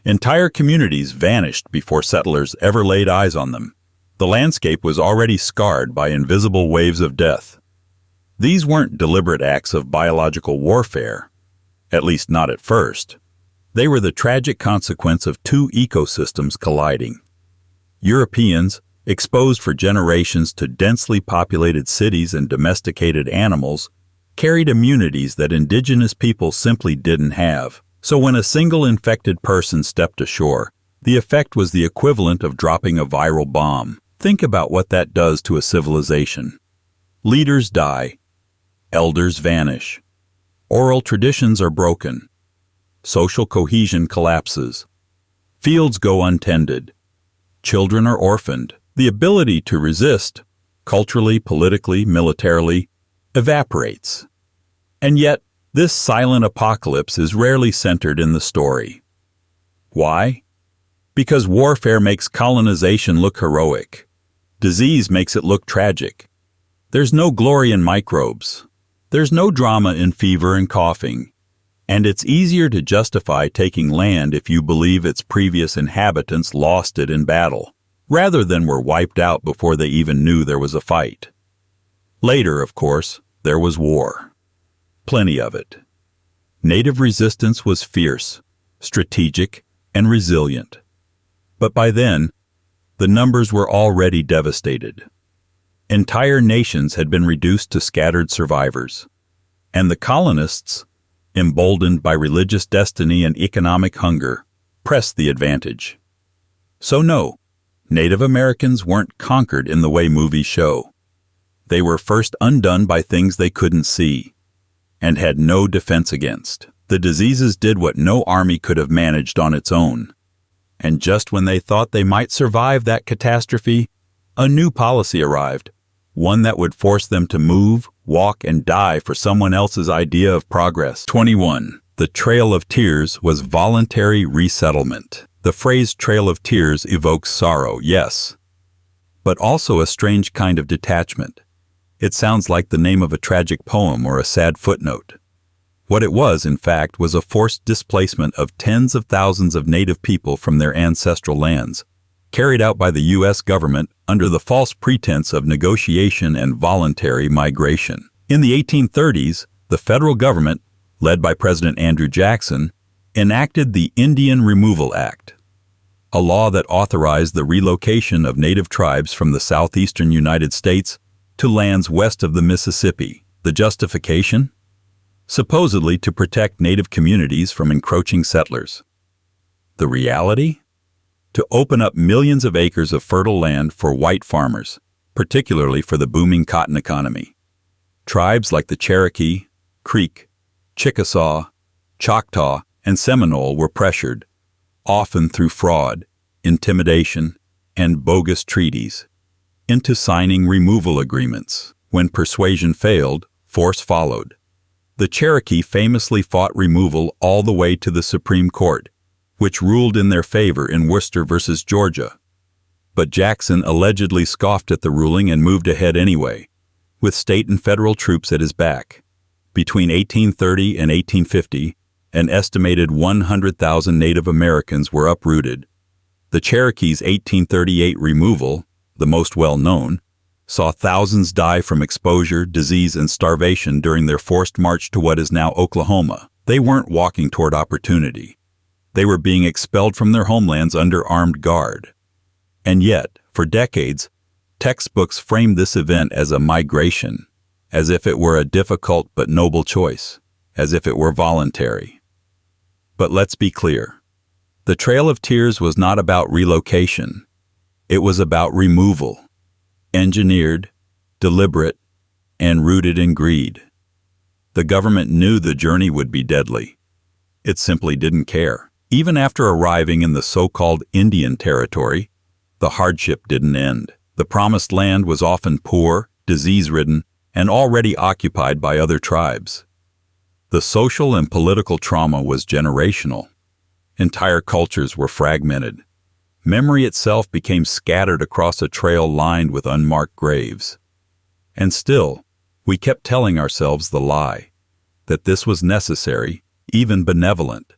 Entire communities vanished before settlers ever laid eyes on them. The landscape was already scarred by invisible waves of death. These weren't deliberate acts of biological warfare, at least not at first. They were the tragic consequence of two ecosystems colliding. Europeans, exposed for generations to densely populated cities and domesticated animals, carried immunities that indigenous people simply didn't have. So when a single infected person stepped ashore, the effect was the equivalent of dropping a viral bomb. Think about what that does to a civilization. Leaders die. Elders vanish. Oral traditions are broken. Social cohesion collapses. Fields go untended. Children are orphaned. The ability to resist, culturally, politically, militarily, evaporates. And yet, this silent apocalypse is rarely centered in the story. Why? Because warfare makes colonization look heroic. Disease makes it look tragic. There's no glory in microbes. There's no drama in fever and coughing. And it's easier to justify taking land if you believe its previous inhabitants lost it in battle, rather than were wiped out before they even knew there was a fight. Later, of course, there was war. Plenty of it. Native resistance was fierce, strategic, and resilient. But by then, the numbers were already devastated. Entire nations had been reduced to scattered survivors, and the colonists, emboldened by religious destiny and economic hunger, pressed the advantage. So no, Native Americans weren't conquered in the way movies show. They were first undone by things they couldn't see, and had no defense against. The diseases did what no army could have managed on its own. And just when they thought they might survive that catastrophe, a new policy arrived, one that would force them to move, walk, and die for someone else's idea of progress. 21. The Trail of Tears was voluntary resettlement. The phrase Trail of Tears evokes sorrow, yes, but also a strange kind of detachment. It sounds like the name of a tragic poem or a sad footnote. What it was, in fact, was a forced displacement of tens of thousands of native people from their ancestral lands, carried out by the U.S. government under the false pretense of negotiation and voluntary migration. In the 1830s, the federal government, led by President Andrew Jackson, enacted the Indian Removal Act, a law that authorized the relocation of native tribes from the southeastern United States to lands west of the Mississippi. The justification? Supposedly to protect native communities from encroaching settlers. The reality? To open up millions of acres of fertile land for white farmers, particularly for the booming cotton economy. Tribes like the Cherokee, Creek, Chickasaw, Choctaw, and Seminole were pressured, often through fraud, intimidation, and bogus treaties, into signing removal agreements. When persuasion failed, force followed. The Cherokee famously fought removal all the way to the Supreme Court, which ruled in their favor in Worcester versus Georgia. But Jackson allegedly scoffed at the ruling and moved ahead anyway, with state and federal troops at his back. Between 1830 and 1850, an estimated 100,000 Native Americans were uprooted. The Cherokee's 1838 removal, the most well-known, saw thousands die from exposure, disease, and starvation during their forced march to what is now Oklahoma. They weren't walking toward opportunity. They were being expelled from their homelands under armed guard. And yet, for decades, textbooks framed this event as a migration, as if it were a difficult but noble choice, as if it were voluntary. But let's be clear. The Trail of Tears was not about relocation. It was about removal. Engineered, deliberate, and rooted in greed. The government knew the journey would be deadly. It simply didn't care. Even after arriving in the so-called Indian Territory, the hardship didn't end. The promised land was often poor, disease-ridden, and already occupied by other tribes. The social and political trauma was generational. Entire cultures were fragmented. Memory itself became scattered across a trail lined with unmarked graves. And still, we kept telling ourselves the lie, that this was necessary, even benevolent,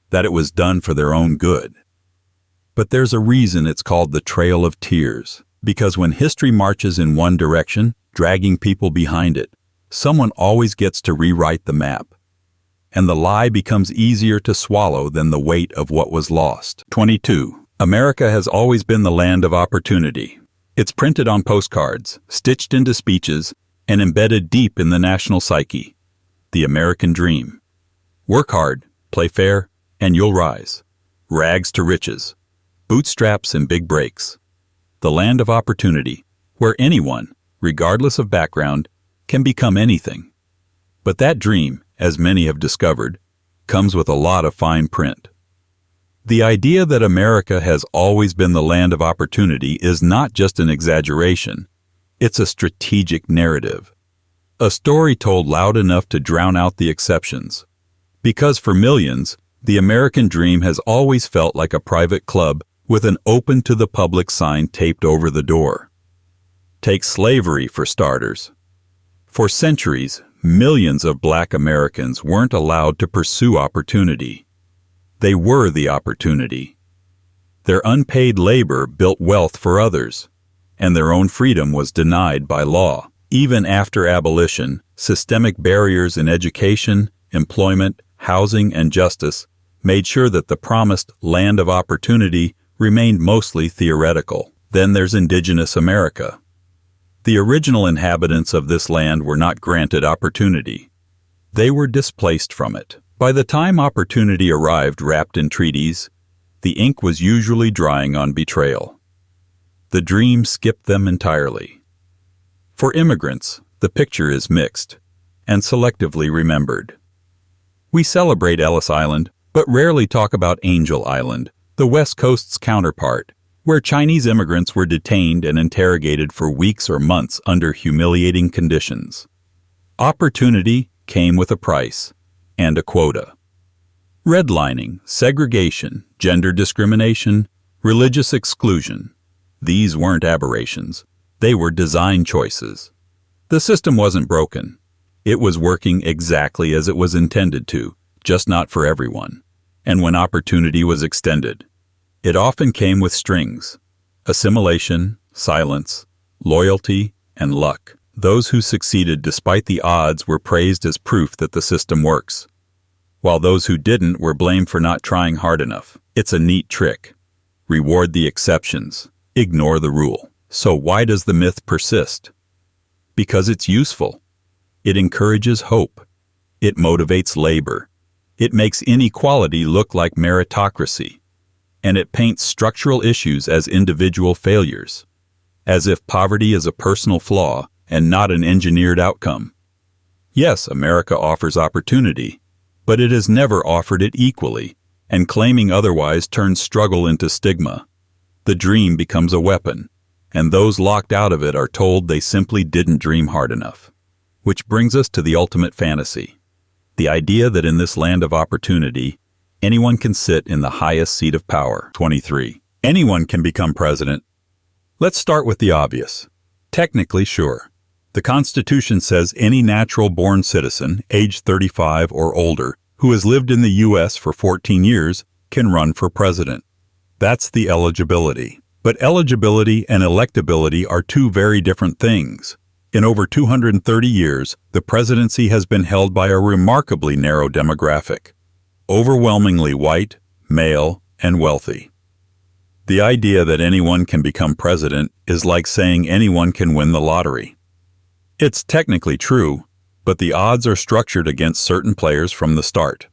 that it was done for their own good. But there's a reason it's called the Trail of Tears, because when history marches in one direction, dragging people behind it, someone always gets to rewrite the map. And the lie becomes easier to swallow than the weight of what was lost. 22. America has always been the land of opportunity. It's printed on postcards, stitched into speeches, and embedded deep in the national psyche. The American dream. Work hard, play fair, and you'll rise. Rags to riches. Bootstraps and big breaks. The land of opportunity, where anyone, regardless of background, can become anything. But that dream, as many have discovered, comes with a lot of fine print. The idea that America has always been the land of opportunity is not just an exaggeration. It's a strategic narrative. A story told loud enough to drown out the exceptions. Because for millions, the American dream has always felt like a private club with an open to the public sign taped over the door. Take slavery for starters. For centuries, millions of Black Americans weren't allowed to pursue opportunity. They were the opportunity. Their unpaid labor built wealth for others, and their own freedom was denied by law. Even after abolition, systemic barriers in education, employment, housing, and justice made sure that the promised land of opportunity remained mostly theoretical. Then there's indigenous America. The original inhabitants of this land were not granted opportunity. They were displaced from it. By the time opportunity arrived wrapped in treaties, the ink was usually drying on betrayal. The dream skipped them entirely. For immigrants, the picture is mixed and selectively remembered. We celebrate Ellis Island, but rarely talk about Angel Island, the West Coast's counterpart, where Chinese immigrants were detained and interrogated for weeks or months under humiliating conditions. Opportunity came with a price and a quota. Redlining, segregation, gender discrimination, religious exclusion. These weren't aberrations. They were design choices. The system wasn't broken. It was working exactly as it was intended to, just not for everyone. And when opportunity was extended, it often came with strings: assimilation, silence, loyalty, and luck. Those who succeeded despite the odds were praised as proof that the system works, while those who didn't were blamed for not trying hard enough. It's a neat trick. Reward the exceptions, ignore the rule. So why does the myth persist? Because it's useful. It encourages hope. It motivates labor. It makes inequality look like meritocracy. And it paints structural issues as individual failures, as if poverty is a personal flaw and not an engineered outcome. Yes, America offers opportunity, but it has never offered it equally, and claiming otherwise turns struggle into stigma. The dream becomes a weapon, and those locked out of it are told they simply didn't dream hard enough. Which brings us to the ultimate fantasy, the idea that in this land of opportunity, anyone can sit in the highest seat of power. 23. Anyone can become president. Let's start with the obvious. Technically, sure. The Constitution says any natural-born citizen, age 35 or older, who has lived in the U.S. for 14 years, can run for president. That's the eligibility. But eligibility and electability are two very different things. In over 230 years, the presidency has been held by a remarkably narrow demographic: overwhelmingly white, male, and wealthy. The idea that anyone can become president is like saying anyone can win the lottery. It's technically true, but the odds are structured against certain players from the start.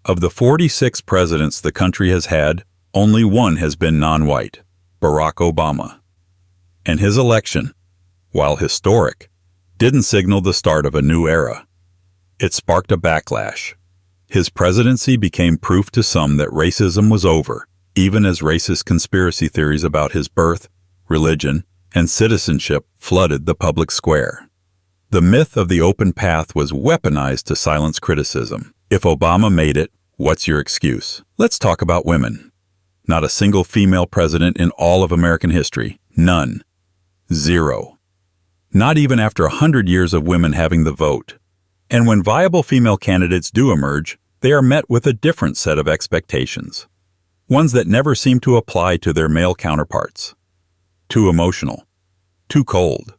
Of the 46 presidents the country has had, only one has been non-white: Barack Obama. And his election, while historic, didn't signal the start of a new era. It sparked a backlash. His presidency became proof to some that racism was over, even as racist conspiracy theories about his birth, religion, and citizenship flooded the public square. The myth of the open path was weaponized to silence criticism. If Obama made it, what's your excuse? Let's talk about women. Not a single female president in all of American history. None. Zero. Not even after 100 years of women having the vote. And when viable female candidates do emerge, they are met with a different set of expectations. Ones that never seem to apply to their male counterparts. Too emotional. Too cold.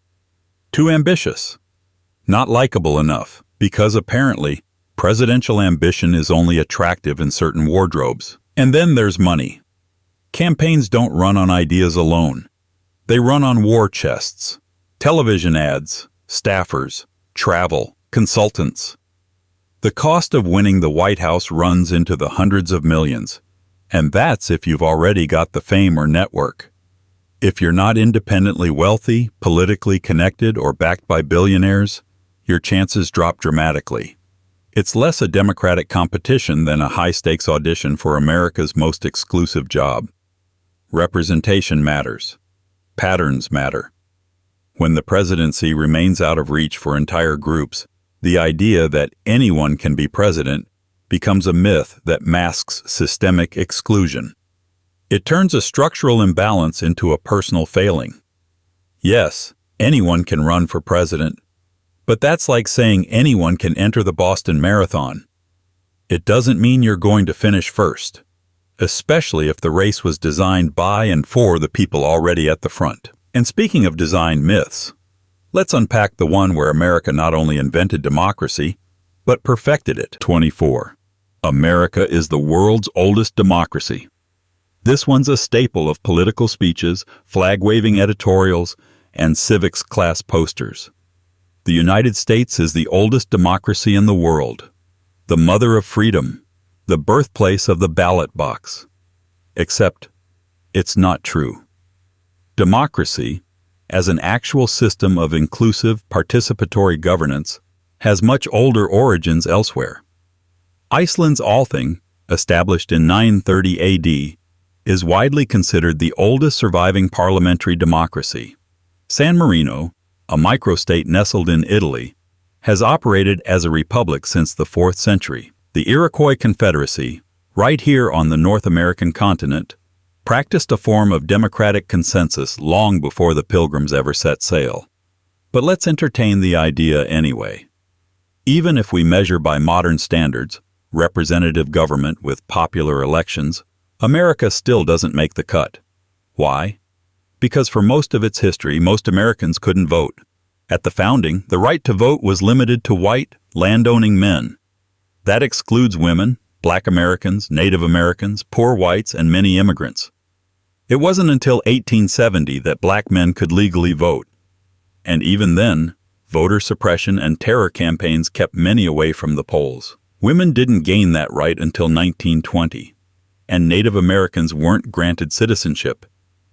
Too ambitious. Not likable enough, because apparently, presidential ambition is only attractive in certain wardrobes. And then there's money. Campaigns don't run on ideas alone. They run on war chests, television ads, staffers, travel, consultants. The cost of winning the White House runs into the hundreds of millions, and that's if you've already got the fame or network. If you're not independently wealthy, politically connected, or backed by billionaires, your chances drop dramatically. It's less a democratic competition than a high-stakes audition for America's most exclusive job. Representation matters. Patterns matter. When the presidency remains out of reach for entire groups, the idea that anyone can be president becomes a myth that masks systemic exclusion. It turns a structural imbalance into a personal failing. Yes, anyone can run for president, but that's like saying anyone can enter the Boston Marathon. It doesn't mean you're going to finish first, especially if the race was designed by and for the people already at the front. And speaking of design myths, let's unpack the one where America not only invented democracy, but perfected it. 24. America is the world's oldest democracy. This one's a staple of political speeches, flag-waving editorials, and civics class posters. The United States is the oldest democracy in the world, the mother of freedom, the birthplace of the ballot box. Except, it's not true. Democracy, as an actual system of inclusive, participatory governance, has much older origins elsewhere. Iceland's Althing, established in 930 AD, is widely considered the oldest surviving parliamentary democracy. San Marino, a microstate nestled in Italy, has operated as a republic since the 4th century. The Iroquois Confederacy, right here on the North American continent, practiced a form of democratic consensus long before the Pilgrims ever set sail. But let's entertain the idea anyway. Even if we measure by modern standards, representative government with popular elections, America still doesn't make the cut. Why? Because for most of its history, most Americans couldn't vote. At the founding, the right to vote was limited to white, landowning men. That excludes women, Black Americans, Native Americans, poor whites, and many immigrants. It wasn't until 1870 that Black men could legally vote. And even then, voter suppression and terror campaigns kept many away from the polls. Women didn't gain that right until 1920, and Native Americans weren't granted citizenship,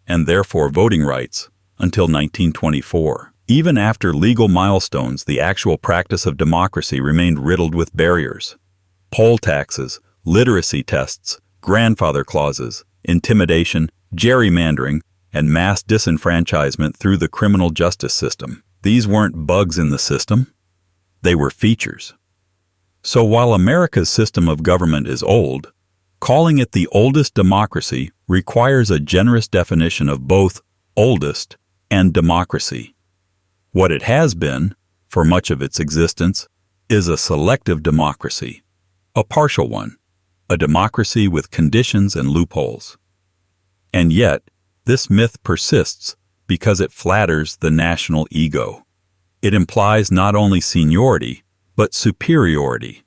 and therefore voting rights, until 1924. Even after legal milestones, the actual practice of democracy remained riddled with barriers. Poll taxes, literacy tests, grandfather clauses, intimidation, gerrymandering, and mass disenfranchisement through the criminal justice system. These weren't bugs in the system. They were features. So while America's system of government is old, calling it the oldest democracy requires a generous definition of both oldest and democracy. What it has been, for much of its existence, is a selective democracy, a partial one, a democracy with conditions and loopholes. And yet, this myth persists because it flatters the national ego. It implies not only seniority, but superiority,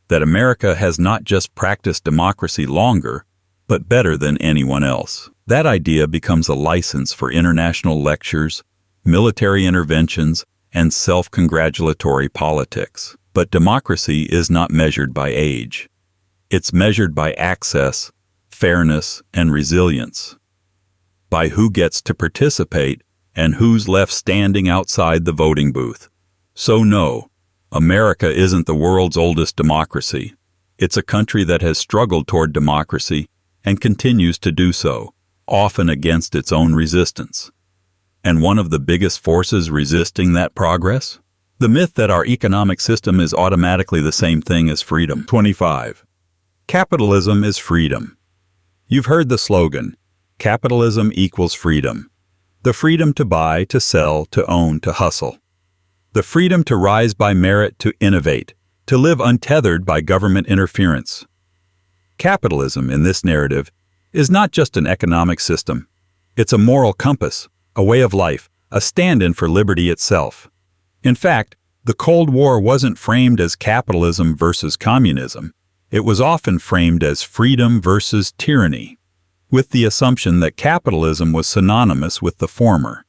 that America has not just practiced democracy longer, but better than anyone else. That idea becomes a license for international lectures, military interventions, and self-congratulatory politics. But democracy is not measured by age. It's measured by access, fairness, and resilience. By who gets to participate and who's left standing outside the voting booth. So no, America isn't the world's oldest democracy. It's a country that has struggled toward democracy and continues to do so, often against its own resistance. And one of the biggest forces resisting that progress? The myth that our economic system is automatically the same thing as freedom. 25. Capitalism is freedom. You've heard the slogan, capitalism equals freedom. The freedom to buy, to sell, to own, to hustle. The freedom to rise by merit, to innovate, to live untethered by government interference. Capitalism, in this narrative, is not just an economic system. It's a moral compass, a way of life, a stand-in for liberty itself. In fact, the Cold War wasn't framed as capitalism versus communism. It was often framed as freedom versus tyranny, with the assumption that capitalism was synonymous with the former.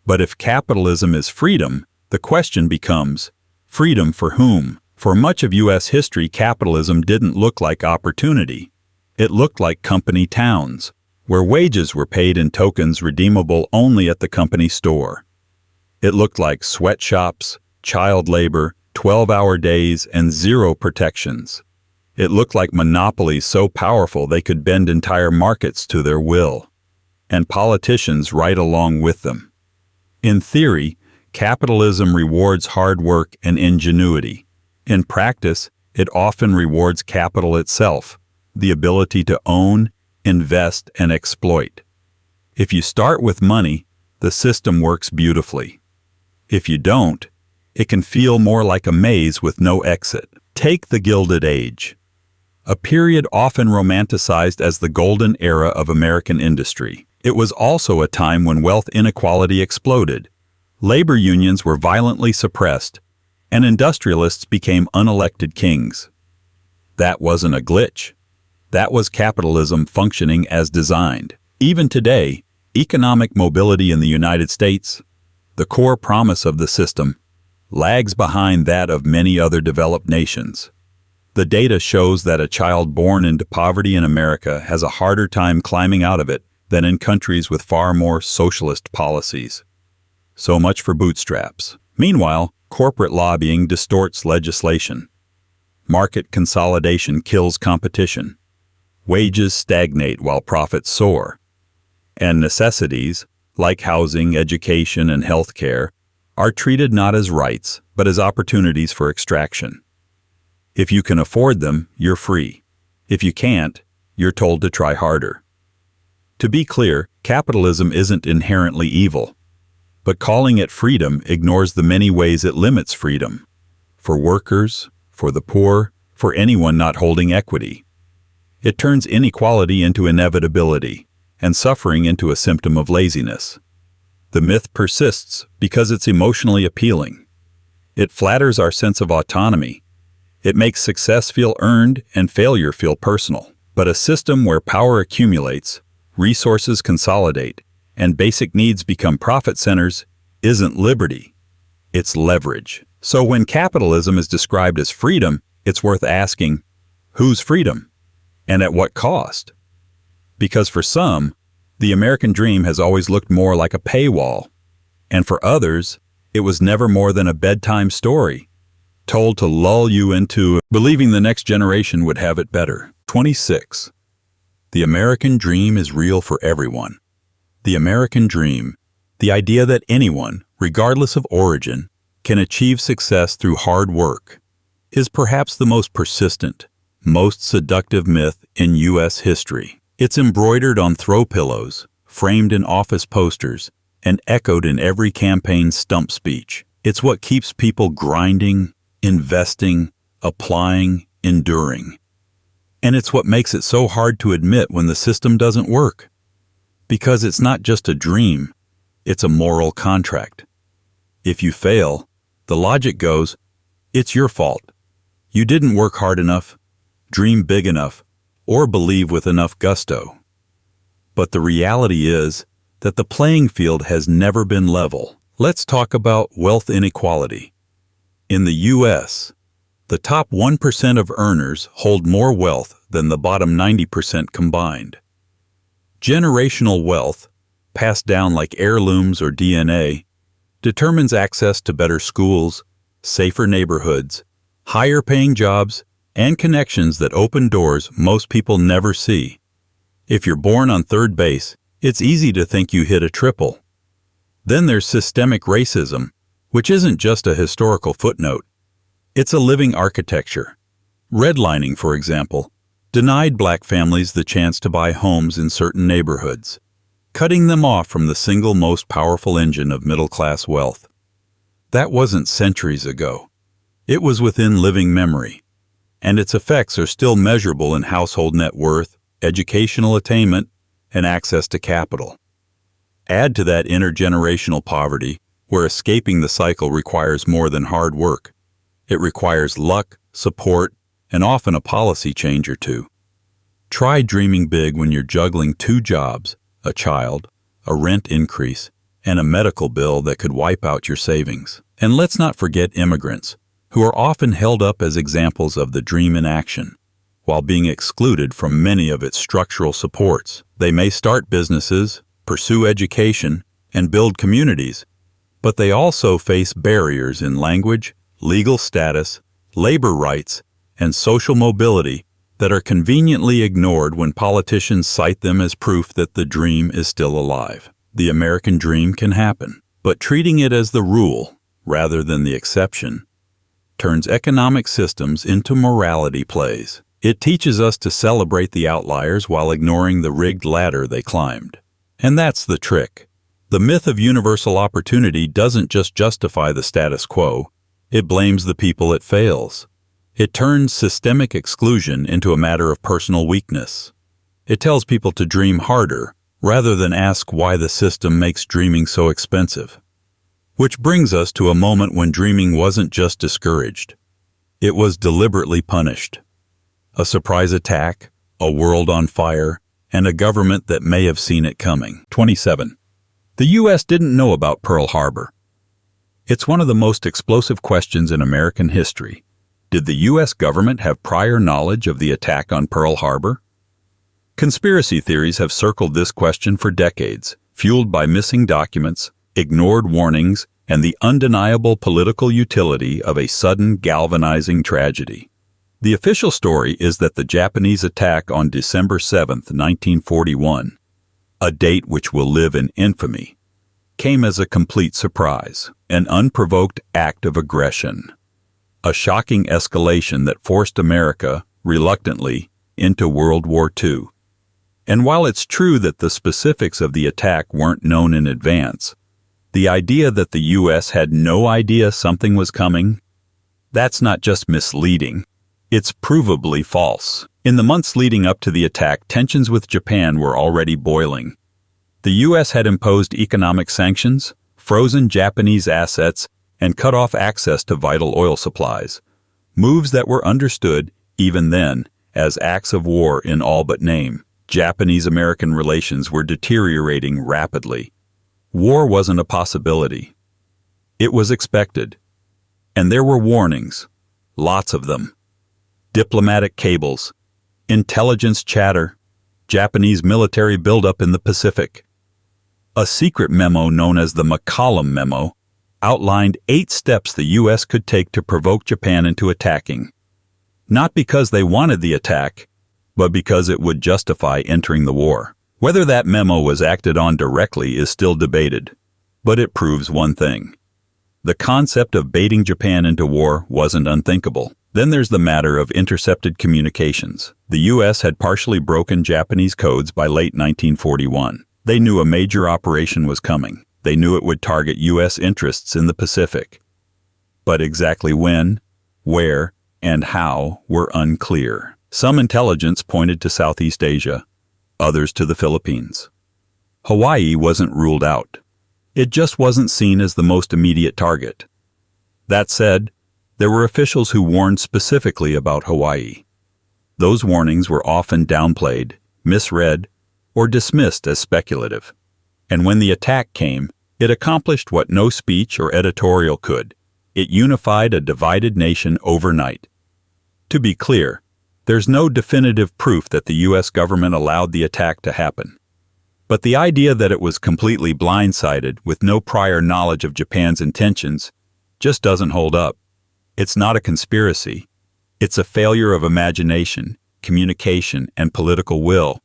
But if capitalism is freedom, the question becomes, freedom for whom? For much of U.S. history, capitalism didn't look like opportunity. It looked like company towns, where wages were paid in tokens redeemable only at the company store. It looked like sweatshops, child labor, 12-hour days, and zero protections. It looked like monopolies so powerful they could bend entire markets to their will, and politicians right along with them. In theory, capitalism rewards hard work and ingenuity. In practice, it often rewards capital itself, the ability to own, invest, and exploit. If you start with money, the system works beautifully. If you don't, it can feel more like a maze with no exit. Take the Gilded Age, a period often romanticized as the golden era of American industry. It was also a time when wealth inequality exploded. Labor unions were violently suppressed, and industrialists became unelected kings. That wasn't a glitch. That was capitalism functioning as designed. Even today, economic mobility in the United States, the core promise of the system, lags behind that of many other developed nations. The data shows that a child born into poverty in America has a harder time climbing out of it than in countries with far more socialist policies. So much for bootstraps. Meanwhile, corporate lobbying distorts legislation. Market consolidation kills competition. Wages stagnate while profits soar. And necessities, like housing, education, and health care, are treated not as rights, but as opportunities for extraction. If you can afford them, you're free. If you can't, you're told to try harder. To be clear, capitalism isn't inherently evil. But calling it freedom ignores the many ways it limits freedom. For workers, for the poor, for anyone not holding equity. It turns inequality into inevitability, and suffering into a symptom of laziness. The myth persists because it's emotionally appealing. It flatters our sense of autonomy. It makes success feel earned and failure feel personal. But a system where power accumulates, resources consolidate, and basic needs become profit centers isn't liberty. It's leverage. So when capitalism is described as freedom, it's worth asking, whose freedom? And at what cost? Because for some, the American dream has always looked more like a paywall. And for others, it was never more than a bedtime story, told to lull you into believing the next generation would have it better. 26. The American dream is real for everyone. The American dream, the idea that anyone, regardless of origin, can achieve success through hard work, is perhaps the most persistent, most seductive myth in U.S. history. It's embroidered on throw pillows, framed in office posters, and echoed in every campaign stump speech. It's what keeps people grinding, investing, applying, enduring. And it's what makes it so hard to admit when the system doesn't work. Because it's not just a dream, it's a moral contract. If you fail, the logic goes, it's your fault. You didn't work hard enough, dream big enough, or believe with enough gusto. But the reality is that the playing field has never been level. Let's talk about wealth inequality. In the U.S., the top 1% of earners hold more wealth than the bottom 90% combined. Generational wealth, passed down like heirlooms or DNA, determines access to better schools, safer neighborhoods, higher-paying jobs, and connections that open doors most people never see. If you're born on third base, it's easy to think you hit a triple. Then there's systemic racism, which isn't just a historical footnote. It's a living architecture. Redlining, for example, denied black families the chance to buy homes in certain neighborhoods, cutting them off from the single most powerful engine of middle-class wealth. That wasn't centuries ago. It was within living memory, and its effects are still measurable in household net worth, educational attainment, and access to capital. Add to that intergenerational poverty, where escaping the cycle requires more than hard work. It requires luck, support, and often a policy change or two. Try dreaming big when you're juggling 2 jobs, a child, a rent increase, and a medical bill that could wipe out your savings. And let's not forget immigrants, who are often held up as examples of the dream in action, while being excluded from many of its structural supports. They may start businesses, pursue education, and build communities, but they also face barriers in language, legal status, labor rights, and social mobility that are conveniently ignored when politicians cite them as proof that the dream is still alive. The American dream can happen, but treating it as the rule, rather than the exception, turns economic systems into morality plays. It teaches us to celebrate the outliers while ignoring the rigged ladder they climbed. And that's the trick. The myth of universal opportunity doesn't just justify the status quo, it blames the people it fails. It turns systemic exclusion into a matter of personal weakness. It tells people to dream harder, rather than ask why the system makes dreaming so expensive. Which brings us to a moment when dreaming wasn't just discouraged. It was deliberately punished. A surprise attack, a world on fire, and a government that may have seen it coming. 27. The U.S. didn't know about Pearl Harbor. It's one of the most explosive questions in American history. Did the U.S. government have prior knowledge of the attack on Pearl Harbor? Conspiracy theories have circled this question for decades, fueled by missing documents, ignored warnings, and the undeniable political utility of a sudden galvanizing tragedy. The official story is that the Japanese attack on December 7, 1941, a date which will live in infamy, came as a complete surprise, an unprovoked act of aggression, a shocking escalation that forced America, reluctantly, into World War II. And while it's true that the specifics of the attack weren't known in advance, The idea that the U.S. had no idea something was coming, that's not just misleading, it's provably false. In the months leading up to the attack, tensions with Japan were already boiling. The U.S. had imposed economic sanctions, frozen Japanese assets, and cut off access to vital oil supplies, moves that were understood, even then, as acts of war in all but name. Japanese-American relations were deteriorating rapidly. War wasn't a possibility. It was expected. And there were warnings, lots of them. Diplomatic cables, intelligence chatter, Japanese military buildup in the Pacific. A secret memo known as the McCollum Memo outlined 8 steps the U.S. could take to provoke Japan into attacking. Not because they wanted the attack, but because it would justify entering the war. Whether that memo was acted on directly is still debated, but it proves one thing. The concept of baiting Japan into war wasn't unthinkable. Then there's the matter of intercepted communications. The U.S. had partially broken Japanese codes by late 1941. They knew a major operation was coming. They knew it would target U.S. interests in the Pacific. But exactly when, where, and how were unclear. Some intelligence pointed to Southeast Asia, others to the Philippines. Hawaii wasn't ruled out. It just wasn't seen as the most immediate target. That said, there were officials who warned specifically about Hawaii. Those warnings were often downplayed, misread, or dismissed as speculative. And when the attack came, it accomplished what no speech or editorial could. It unified a divided nation overnight. To be clear, there's no definitive proof that the U.S. government allowed the attack to happen. But the idea that it was completely blindsided with no prior knowledge of Japan's intentions just doesn't hold up. It's not a conspiracy. It's a failure of imagination, communication, and political will.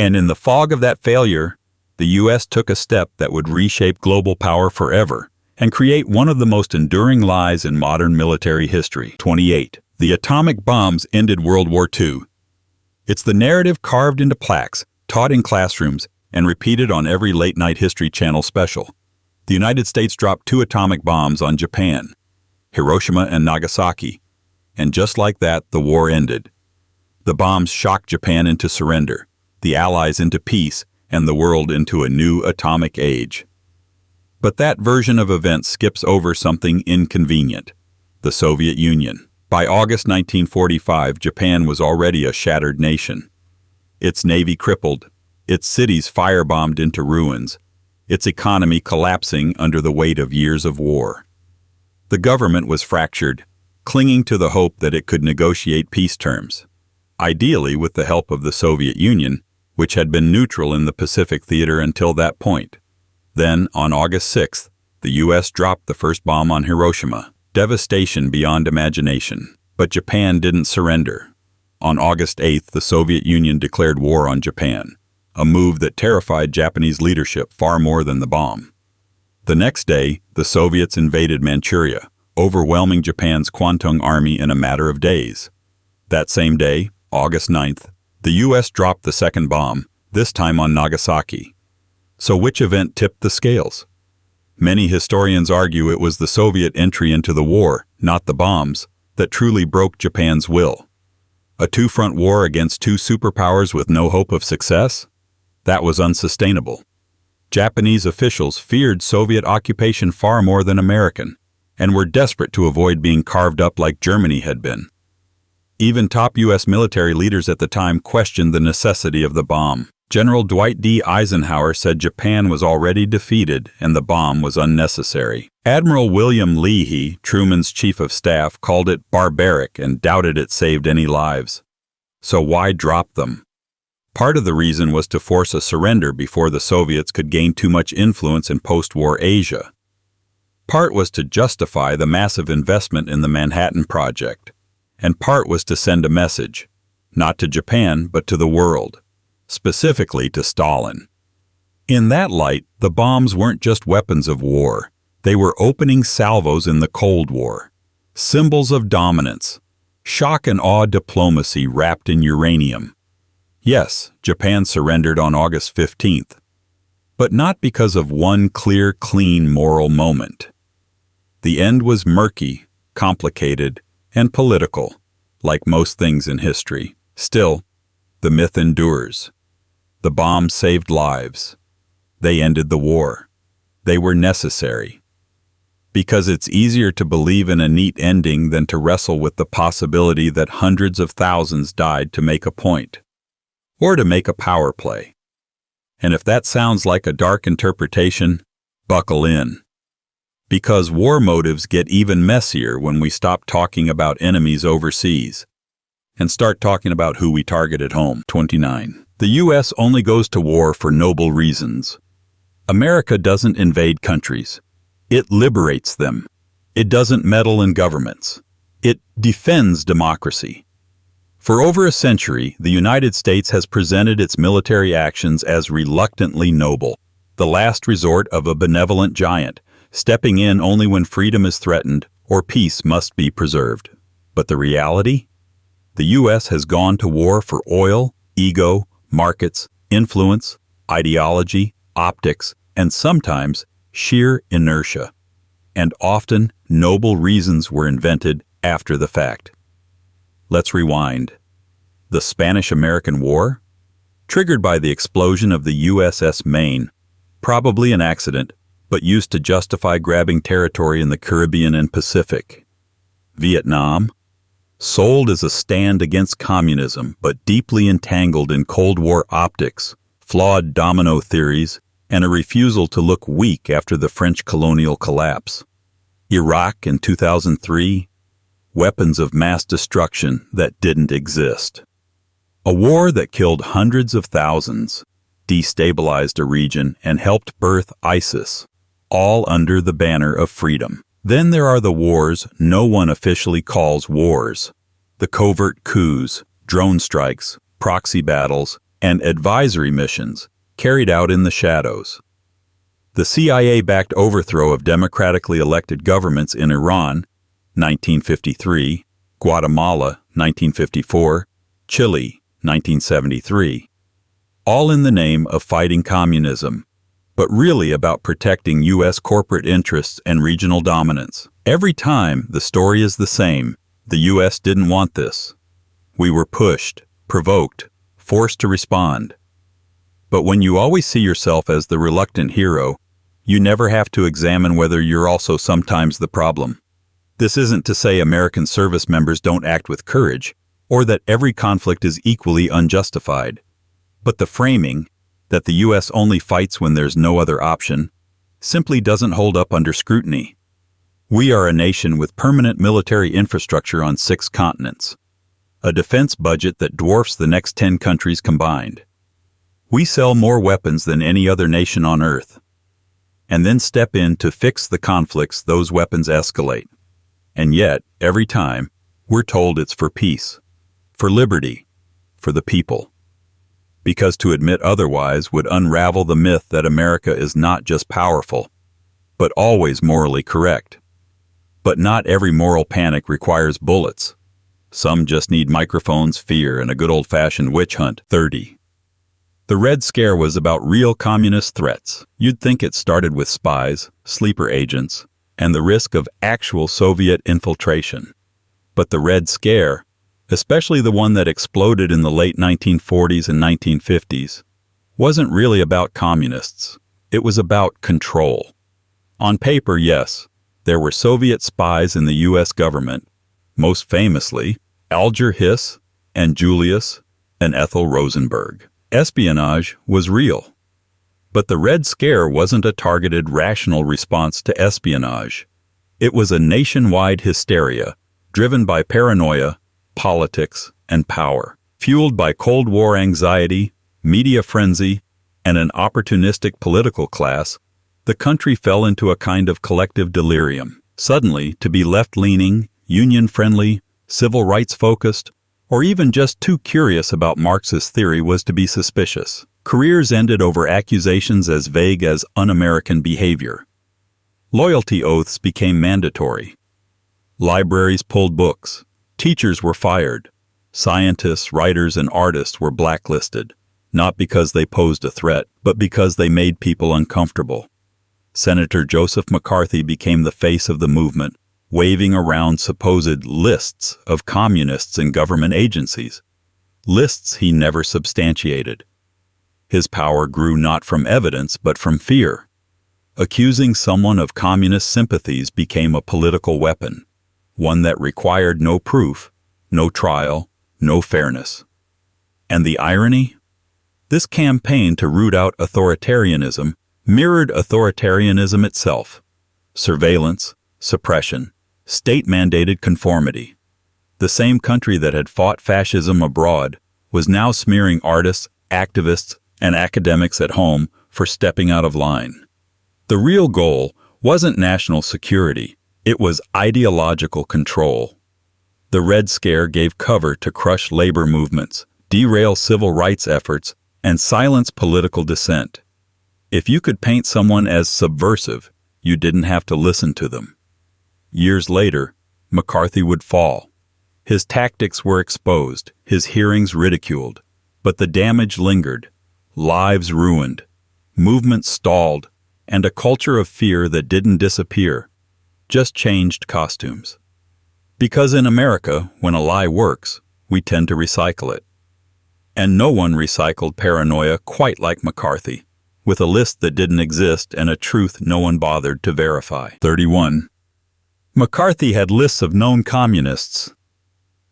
And in the fog of that failure, the U.S. took a step that would reshape global power forever and create one of the most enduring lies in modern military history. 28. The atomic bombs ended World War II. It's the narrative carved into plaques, taught in classrooms, and repeated on every late-night History Channel special. The United States dropped 2 atomic bombs on Japan, Hiroshima and Nagasaki, and just like that, the war ended. The bombs shocked Japan into surrender, the Allies into peace, and the world into a new atomic age. But that version of events skips over something inconvenient: the Soviet Union. By August 1945, Japan was already a shattered nation. Its navy crippled, its cities firebombed into ruins, its economy collapsing under the weight of years of war. The government was fractured, clinging to the hope that it could negotiate peace terms, ideally with the help of the Soviet Union, which had been neutral in the Pacific theater until that point. Then, on August 6th, the U.S. dropped the first bomb on Hiroshima. Devastation beyond imagination. But Japan didn't surrender. On August 8th, the Soviet Union declared war on Japan, a move that terrified Japanese leadership far more than the bomb. The next day, the Soviets invaded Manchuria, overwhelming Japan's Kwantung Army in a matter of days. That same day, August 9th, the U.S. dropped the second bomb, this time on Nagasaki. So which event tipped the scales? Many historians argue it was the Soviet entry into the war, not the bombs, that truly broke Japan's will. A two-front war against 2 superpowers with no hope of success? That was unsustainable. Japanese officials feared Soviet occupation far more than American, and were desperate to avoid being carved up like Germany had been. Even top U.S. military leaders at the time questioned the necessity of the bomb. General Dwight D. Eisenhower said Japan was already defeated and the bomb was unnecessary. Admiral William Leahy, Truman's chief of staff, called it barbaric and doubted it saved any lives. So why drop them? Part of the reason was to force a surrender before the Soviets could gain too much influence in post-war Asia. Part was to justify the massive investment in the Manhattan Project. And part was to send a message, not to Japan, but to the world. Specifically to Stalin. In that light, the bombs weren't just weapons of war. They were opening salvos in the Cold War. Symbols of dominance. Shock and awe diplomacy wrapped in uranium. Yes, Japan surrendered on August 15th. but not because of one clear, clean moral moment. The end was murky, complicated, and political, like most things in history. Still, the myth endures. The bombs saved lives. They ended the war. They were necessary. Because it's easier to believe in a neat ending than to wrestle with the possibility that hundreds of thousands died to make a point, or to make a power play. And if that sounds like a dark interpretation, buckle in. Because war motives get even messier when we stop talking about enemies overseas and start talking about who we target at home. 29. The U.S. only goes to war for noble reasons. America doesn't invade countries. It liberates them. It doesn't meddle in governments. It defends democracy. For over a century, the United States has presented its military actions as reluctantly noble, the last resort of a benevolent giant, stepping in only when freedom is threatened or peace must be preserved. But the reality? The U.S. has gone to war for oil, ego, markets, influence, ideology, optics, and sometimes sheer inertia. And often, noble reasons were invented after the fact. Let's rewind. The Spanish-American War? Triggered by the explosion of the USS Maine, probably an accident, but used to justify grabbing territory in the Caribbean and Pacific. Vietnam? Sold as a stand against communism, but deeply entangled in Cold War optics, flawed domino theories, and a refusal to look weak after the French colonial collapse. Iraq in 2003? Weapons of mass destruction that didn't exist. A war that killed hundreds of thousands, destabilized a region, and helped birth ISIS, all under the banner of freedom. Then there are the wars no one officially calls wars. The covert coups, drone strikes, proxy battles, and advisory missions carried out in the shadows. The CIA-backed overthrow of democratically elected governments in Iran, 1953, Guatemala, 1954, Chile, 1973. All in the name of fighting communism, but really about protecting U.S. corporate interests and regional dominance. Every time, the story is the same. The U.S. didn't want this. We were pushed, provoked, forced to respond. But when you always see yourself as the reluctant hero, you never have to examine whether you're also sometimes the problem. This isn't to say American service members don't act with courage, or that every conflict is equally unjustified. But the framing, that the U.S. only fights when there's no other option, simply doesn't hold up under scrutiny. We are a nation with permanent military infrastructure on 6 continents, a defense budget that dwarfs the next 10 countries combined. We sell more weapons than any other nation on Earth, and then step in to fix the conflicts those weapons escalate. And yet, every time, we're told it's for peace, for liberty, for the people. Because to admit otherwise would unravel the myth that America is not just powerful, but always morally correct. But not every moral panic requires bullets. Some just need microphones, fear, and a good old-fashioned witch hunt. 30. The Red Scare was about real communist threats. You'd think it started with spies, sleeper agents, and the risk of actual Soviet infiltration. But the Red Scare, especially the one that exploded in the late 1940s and 1950s, wasn't really about communists. It was about control. On paper, yes, there were Soviet spies in the U.S. government, most famously Alger Hiss and Julius and Ethel Rosenberg. Espionage was real. But the Red Scare wasn't a targeted, rational response to espionage. It was a nationwide hysteria, driven by paranoia, politics, and power. Fueled by Cold War anxiety, media frenzy, and an opportunistic political class, the country fell into a kind of collective delirium. Suddenly, to be left-leaning, union-friendly, civil rights-focused, or even just too curious about Marxist theory was to be suspicious. Careers ended over accusations as vague as un-American behavior. Loyalty oaths became mandatory. Libraries pulled books. Teachers were fired. Scientists, writers, and artists were blacklisted. not because they posed a threat, but because they made people uncomfortable. Senator Joseph McCarthy became the face of the movement, waving around supposed lists of communists in government agencies, lists he never substantiated. His power grew not from evidence, but from fear. Accusing someone of communist sympathies became a political weapon, one that required no proof, no trial, no fairness. And the irony? This campaign to root out authoritarianism mirrored authoritarianism itself. Surveillance, suppression, state-mandated conformity. The same country that had fought fascism abroad was now smearing artists, activists, and academics at home for stepping out of line. The real goal wasn't national security, it was ideological control. The Red Scare gave cover to crush labor movements, derail civil rights efforts, and silence political dissent. If you could paint someone as subversive, you didn't have to listen to them. Years later, McCarthy would fall. His tactics were exposed, his hearings ridiculed, but the damage lingered, lives ruined, movements stalled, and a culture of fear that didn't disappear, just changed costumes. Because in America, when a lie works, we tend to recycle it. And no one recycled paranoia quite like McCarthy, with a list that didn't exist and a truth no one bothered to verify. 31. McCarthy had lists of known communists.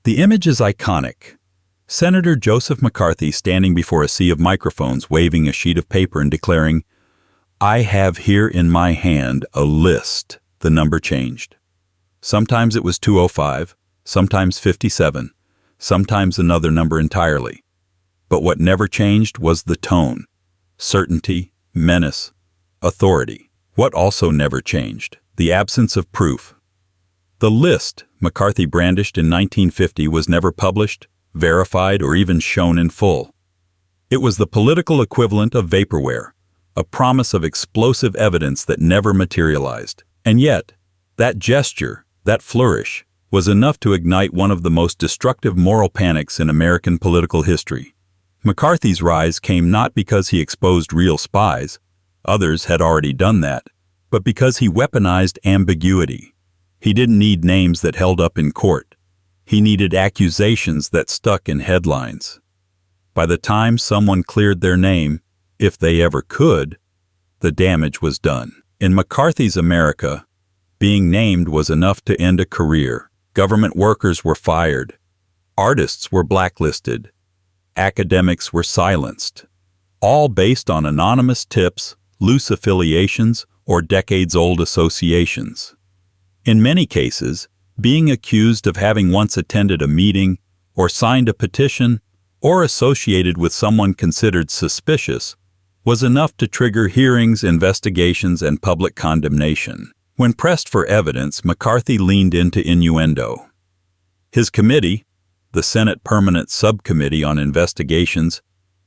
The image is iconic. Senator Joseph McCarthy standing before a sea of microphones, waving a sheet of paper and declaring, "I have here in my hand a list." The number changed. Sometimes it was 205, sometimes 57, sometimes another number entirely. But what never changed was the tone. Certainty, menace, authority. What also never changed? The absence of proof. The list McCarthy brandished in 1950 was never published, verified, or even shown in full. It was the political equivalent of vaporware, a promise of explosive evidence that never materialized. And yet, that gesture, that flourish, was enough to ignite one of the most destructive moral panics in American political history. McCarthy's rise came not because he exposed real spies, others had already done that, but because he weaponized ambiguity. He didn't need names that held up in court. He needed accusations that stuck in headlines. By the time someone cleared their name, if they ever could, the damage was done. In McCarthy's America, being named was enough to end a career. Government workers were fired. Artists were blacklisted. Academics were silenced. All based on anonymous tips, loose affiliations, or decades-old associations. In many cases, being accused of having once attended a meeting, or signed a petition, or associated with someone considered suspicious was enough to trigger hearings, investigations, and public condemnation. When pressed for evidence, McCarthy leaned into innuendo. His committee, the Senate Permanent Subcommittee on Investigations,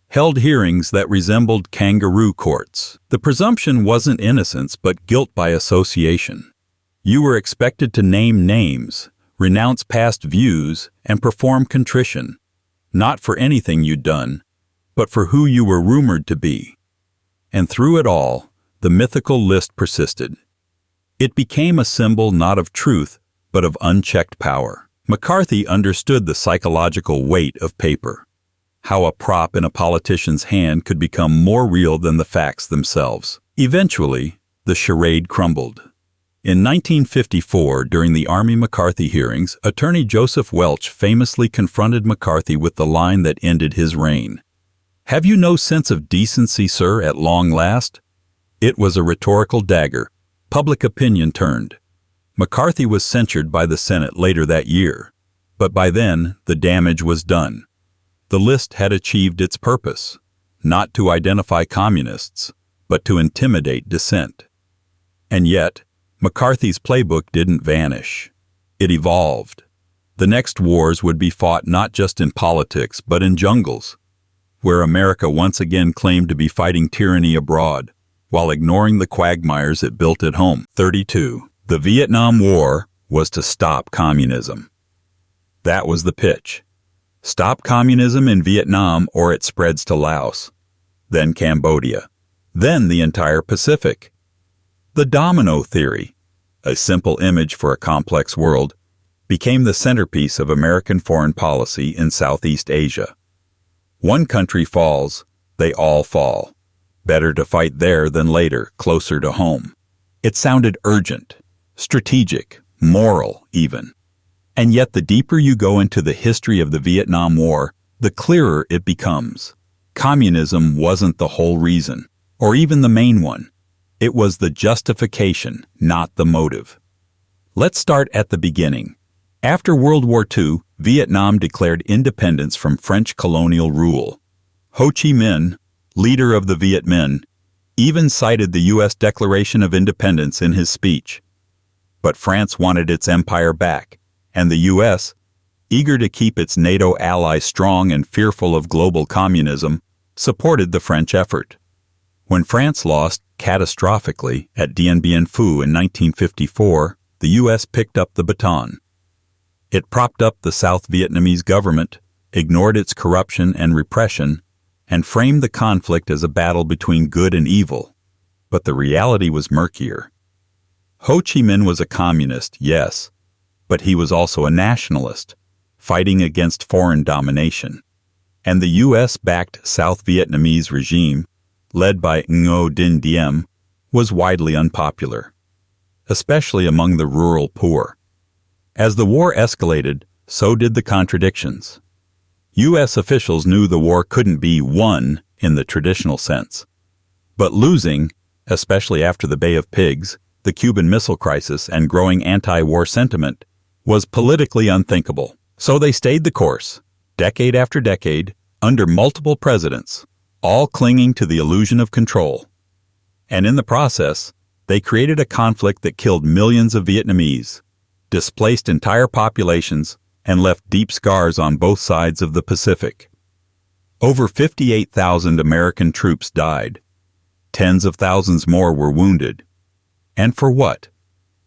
held hearings that resembled kangaroo courts. The presumption wasn't innocence but guilt by association. You were expected to name names, renounce past views, and perform contrition, not for anything you'd done, but for who you were rumored to be. And through it all, the mythical list persisted. It became a symbol not of truth, but of unchecked power. McCarthy understood the psychological weight of paper, how a prop in a politician's hand could become more real than the facts themselves. Eventually, the charade crumbled. In 1954, during the Army McCarthy hearings, Attorney Joseph Welch famously confronted McCarthy with the line that ended his reign. "Have you no sense of decency, sir, at long last?" It was a rhetorical dagger. Public opinion turned. McCarthy was censured by the Senate later that year, but by then the damage was done. The list had achieved its purpose, not to identify communists, but to intimidate dissent. And yet, McCarthy's playbook didn't vanish. It evolved. The next wars would be fought not just in politics, but in jungles, where America once again claimed to be fighting tyranny abroad, while ignoring the quagmires it built at home. 32. The Vietnam War was to stop communism. That was the pitch. Stop communism in Vietnam or it spreads to Laos, then Cambodia, then the entire Pacific. The domino theory, a simple image for a complex world, became the centerpiece of American foreign policy in Southeast Asia. One country falls, they all fall. Better to fight there than later, closer to home. It sounded urgent, strategic, moral even. And yet the deeper you go into the history of the Vietnam War, the clearer it becomes. Communism wasn't the whole reason, or even the main one. It was the justification, not the motive. Let's start at the beginning. After World War II, Vietnam declared independence from French colonial rule. Ho Chi Minh, leader of the Viet Minh, even cited the U.S. Declaration of Independence in his speech. But France wanted its empire back, and the U.S., eager to keep its NATO ally strong and fearful of global communism, supported the French effort. When France lost, catastrophically, at Dien Bien Phu in 1954, the U.S. picked up the baton. It propped up the South Vietnamese government, ignored its corruption and repression, and framed the conflict as a battle between good and evil. But the reality was murkier. Ho Chi Minh was a communist, yes, but he was also a nationalist, fighting against foreign domination. And the U.S.-backed South Vietnamese regime, led by Ngo Dinh Diem, was widely unpopular, especially among the rural poor. As the war escalated, so did the contradictions. U.S. officials knew the war couldn't be won in the traditional sense. But losing, especially after the Bay of Pigs, the Cuban Missile Crisis, and growing anti-war sentiment, was politically unthinkable. So they stayed the course, decade after decade, under multiple presidents, all clinging to the illusion of control. And in the process, they created a conflict that killed millions of Vietnamese, displaced entire populations, and left deep scars on both sides of the Pacific. Over 58,000 American troops died. Tens of thousands more were wounded. And for what?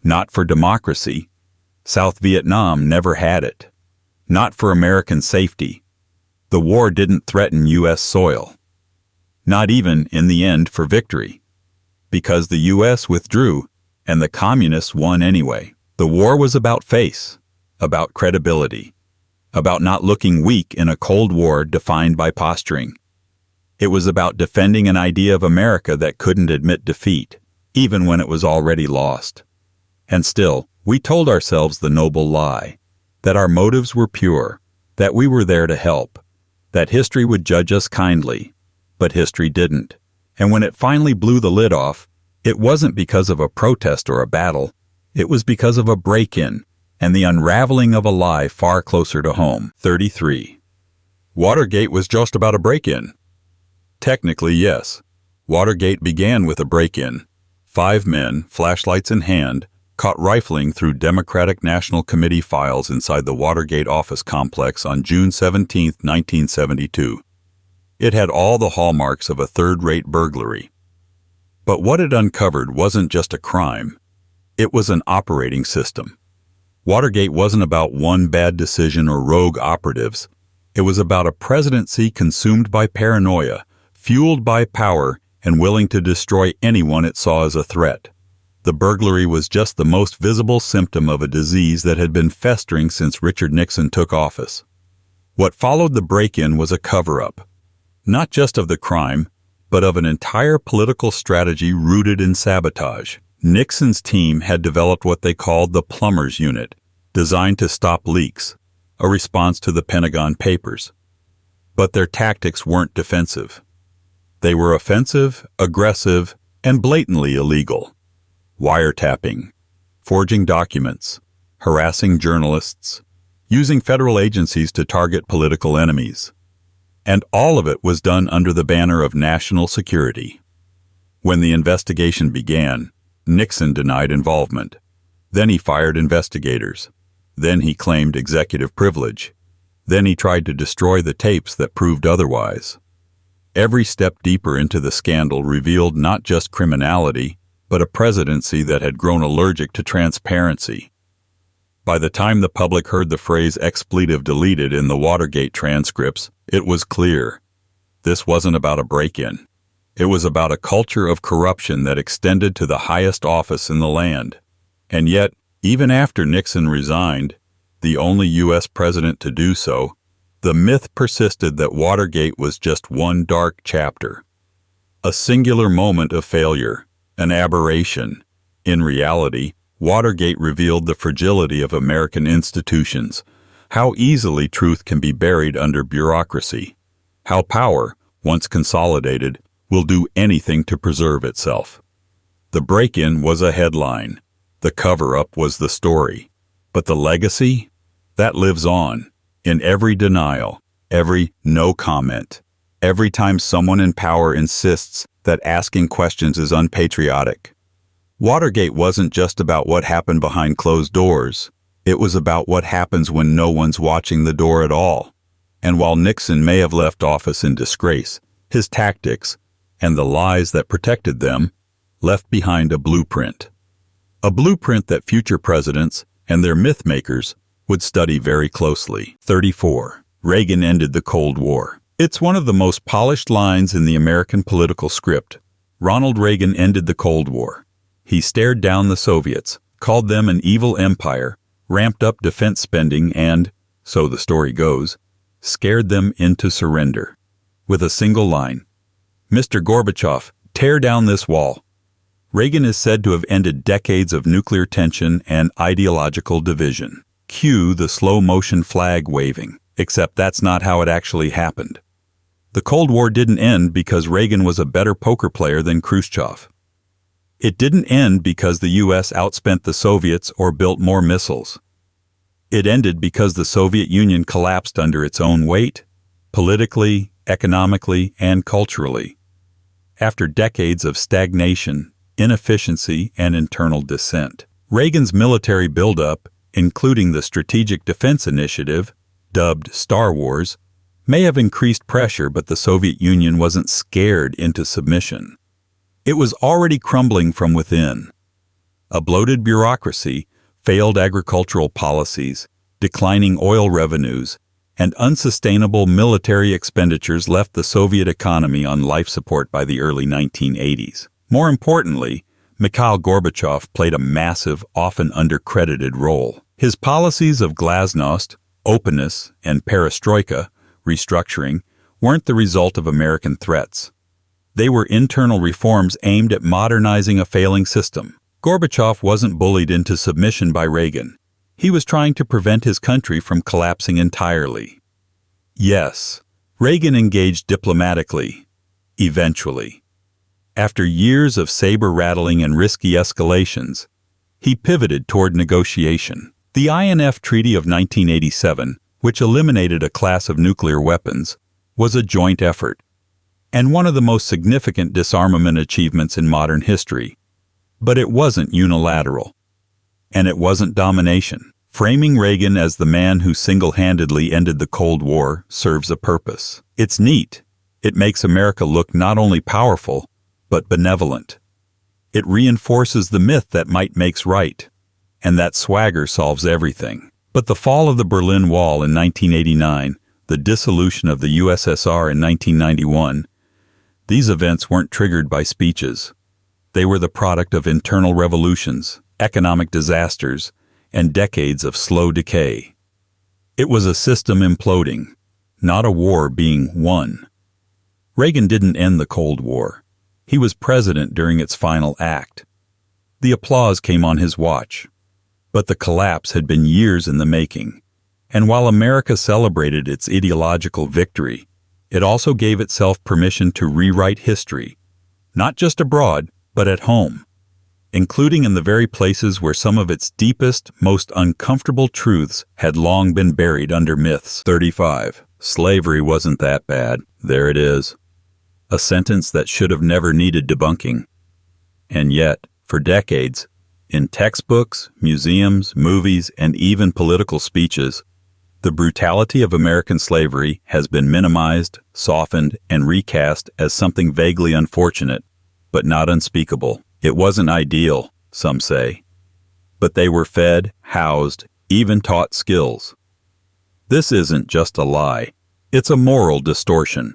Not for democracy. South Vietnam never had it. Not for American safety. The war didn't threaten U.S. soil. Not even, in the end, for victory. Because the U.S. withdrew, and the communists won anyway. The war was about face, about credibility, about not looking weak in a Cold War defined by posturing. It was about defending an idea of America that couldn't admit defeat, even when it was already lost. And still, we told ourselves the noble lie, that our motives were pure, that we were there to help, that history would judge us kindly. But history didn't. And when it finally blew the lid off, it wasn't because of a protest or a battle. It was because of a break-in and the unraveling of a lie far closer to home. 33. Watergate was just about a break-in. Technically, yes. Watergate began with a break-in. 5 men, flashlights in hand, caught rifling through Democratic National Committee files inside the Watergate office complex on June 17, 1972. It had all the hallmarks of a third-rate burglary. But what it uncovered wasn't just a crime. It was an operating system. Watergate wasn't about one bad decision or rogue operatives. It was about a presidency consumed by paranoia, fueled by power, and willing to destroy anyone it saw as a threat. The burglary was just the most visible symptom of a disease that had been festering since Richard Nixon took office. What followed the break-in was a cover-up. Not just of the crime, but of an entire political strategy rooted in sabotage. Nixon's team had developed what they called the Plumbers Unit, designed to stop leaks, a response to the Pentagon Papers. But their tactics weren't defensive. They were offensive, aggressive, and blatantly illegal. Wiretapping, forging documents, harassing journalists, using federal agencies to target political enemies. And all of it was done under the banner of national security. When the investigation began, Nixon denied involvement. Then he fired investigators. Then he claimed executive privilege. Then he tried to destroy the tapes that proved otherwise. Every step deeper into the scandal revealed not just criminality, but a presidency that had grown allergic to transparency. By the time the public heard the phrase expletive deleted in the Watergate transcripts, it was clear. This wasn't about a break-in. It was about a culture of corruption that extended to the highest office in the land. And yet, even after Nixon resigned, the only U.S. president to do so, the myth persisted that Watergate was just one dark chapter. A singular moment of failure, an aberration. In reality, Watergate revealed the fragility of American institutions, how easily truth can be buried under bureaucracy, how power, once consolidated, will do anything to preserve itself. The break-in was a headline. The cover-up was the story. But the legacy? That lives on, in every denial, every no comment, every time someone in power insists that asking questions is unpatriotic. Watergate wasn't just about what happened behind closed doors. It was about what happens when no one's watching the door at all. And while Nixon may have left office in disgrace, his tactics, and the lies that protected them, left behind a blueprint. A blueprint that future presidents and their myth-makers would study very closely. 34. Reagan ended the Cold War. It's one of the most polished lines in the American political script. Ronald Reagan ended the Cold War. He stared down the Soviets, called them an evil empire, ramped up defense spending and, so the story goes, scared them into surrender. With a single line, "Mr. Gorbachev, tear down this wall." Reagan is said to have ended decades of nuclear tension and ideological division. Cue the slow-motion flag waving, except that's not how it actually happened. The Cold War didn't end because Reagan was a better poker player than Khrushchev. It didn't end because the U.S. outspent the Soviets or built more missiles. It ended because the Soviet Union collapsed under its own weight, politically, economically, and culturally. After decades of stagnation, inefficiency, and internal dissent, Reagan's military buildup, including the Strategic Defense Initiative, dubbed Star Wars, may have increased pressure, but the Soviet Union wasn't scared into submission. It was already crumbling from within. A bloated bureaucracy, failed agricultural policies, declining oil revenues, and unsustainable military expenditures left the Soviet economy on life support by the early 1980s. More importantly, Mikhail Gorbachev played a massive, often undercredited role. His policies of glasnost, openness, and perestroika, restructuring, weren't the result of American threats. They were internal reforms aimed at modernizing a failing system. Gorbachev wasn't bullied into submission by Reagan. He was trying to prevent his country from collapsing entirely. Yes, Reagan engaged diplomatically, eventually. After years of saber-rattling and risky escalations, he pivoted toward negotiation. The INF Treaty of 1987, which eliminated a class of nuclear weapons, was a joint effort, and one of the most significant disarmament achievements in modern history. But it wasn't unilateral. And it wasn't domination. Framing Reagan as the man who single-handedly ended the Cold War serves a purpose. It's neat. It makes America look not only powerful, but benevolent. It reinforces the myth that might makes right, and that swagger solves everything. But the fall of the Berlin Wall in 1989, the dissolution of the USSR in 1991, these events weren't triggered by speeches. They were the product of internal revolutions, economic disasters, and decades of slow decay. It was a system imploding, not a war being won. Reagan didn't end the Cold War. He was president during its final act. The applause came on his watch. But the collapse had been years in the making. And while America celebrated its ideological victory, it also gave itself permission to rewrite history, not just abroad, but at home, including in the very places where some of its deepest, most uncomfortable truths had long been buried under myths. 35. Slavery wasn't that bad. There it is. A sentence that should have never needed debunking. And yet, for decades, in textbooks, museums, movies, and even political speeches, the brutality of American slavery has been minimized, softened, and recast as something vaguely unfortunate, but not unspeakable. It wasn't ideal, some say. But they were fed, housed, even taught skills. This isn't just a lie. It's a moral distortion.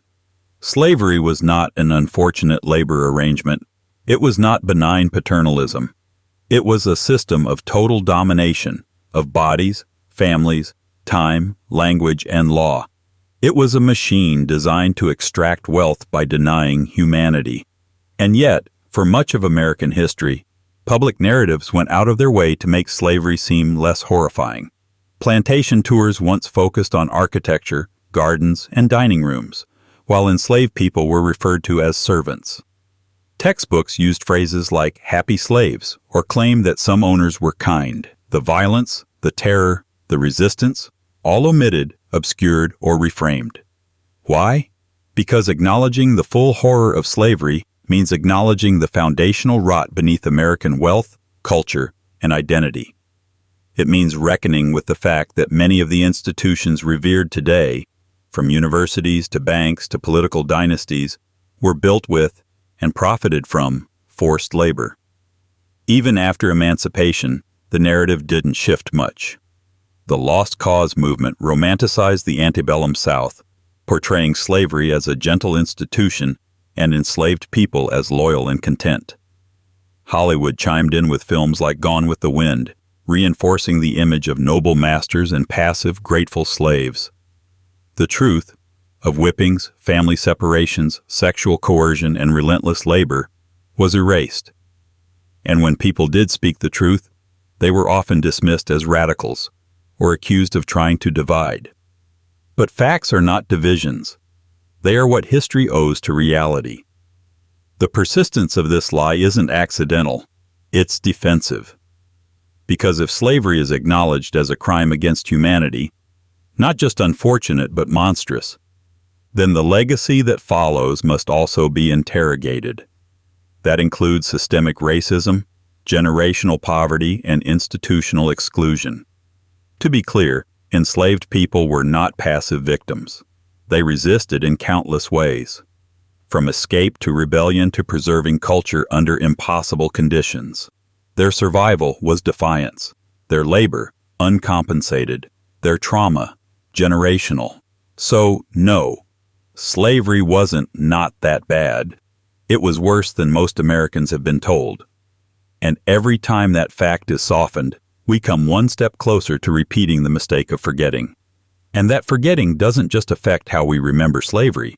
Slavery was not an unfortunate labor arrangement. It was not benign paternalism. It was a system of total domination of bodies, families, time, language, and law. It was a machine designed to extract wealth by denying humanity. And yet, for much of American history, public narratives went out of their way to make slavery seem less horrifying. Plantation tours once focused on architecture, gardens, and dining rooms, while enslaved people were referred to as servants. Textbooks used phrases like happy slaves or claimed that some owners were kind. The violence, the terror, the resistance, all omitted, obscured, or reframed. Why? Because acknowledging the full horror of slavery means acknowledging the foundational rot beneath American wealth, culture, and identity. It means reckoning with the fact that many of the institutions revered today, from universities to banks to political dynasties, were built with and profited from forced labor. Even after emancipation, the narrative didn't shift much. The Lost Cause movement romanticized the antebellum South, portraying slavery as a gentle institution and enslaved people as loyal and content. Hollywood chimed in with films like Gone with the Wind, reinforcing the image of noble masters and passive, grateful slaves. The truth of whippings, family separations, sexual coercion, and relentless labor was erased. And when people did speak the truth, they were often dismissed as radicals or accused of trying to divide. But facts are not divisions. They are what history owes to reality. The persistence of this lie isn't accidental, it's defensive. Because if slavery is acknowledged as a crime against humanity, not just unfortunate but monstrous, then the legacy that follows must also be interrogated. That includes systemic racism, generational poverty, and institutional exclusion. To be clear, enslaved people were not passive victims. They resisted in countless ways, from escape to rebellion to preserving culture under impossible conditions. Their survival was defiance, their labor uncompensated, their trauma generational. So, no, slavery wasn't not that bad. It was worse than most Americans have been told. And every time that fact is softened, we come one step closer to repeating the mistake of forgetting. And that forgetting doesn't just affect how we remember slavery.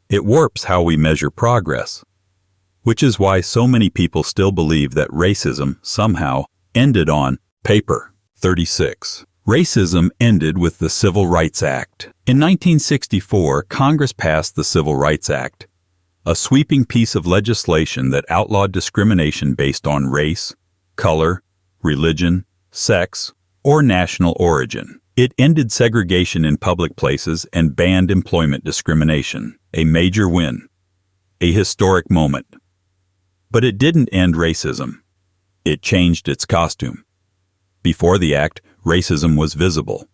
It warps how we measure progress. Which is why so many people still believe that racism somehow ended on paper. 36. Racism ended with the Civil Rights Act. In 1964, Congress passed the Civil Rights Act, a sweeping piece of legislation that outlawed discrimination based on race, color, religion, sex, or national origin. It ended segregation in public places and banned employment discrimination, a major win, a historic moment. But it didn't end racism. It changed its costume. Before the act, racism was visible,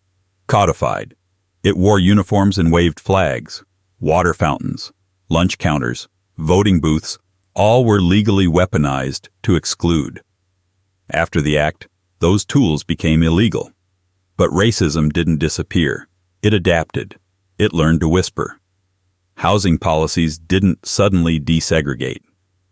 codified. It wore uniforms and waved flags, water fountains, lunch counters, voting booths, all were legally weaponized to exclude. After the act, those tools became illegal. But racism didn't disappear. It adapted. It learned to whisper. Housing policies didn't suddenly desegregate.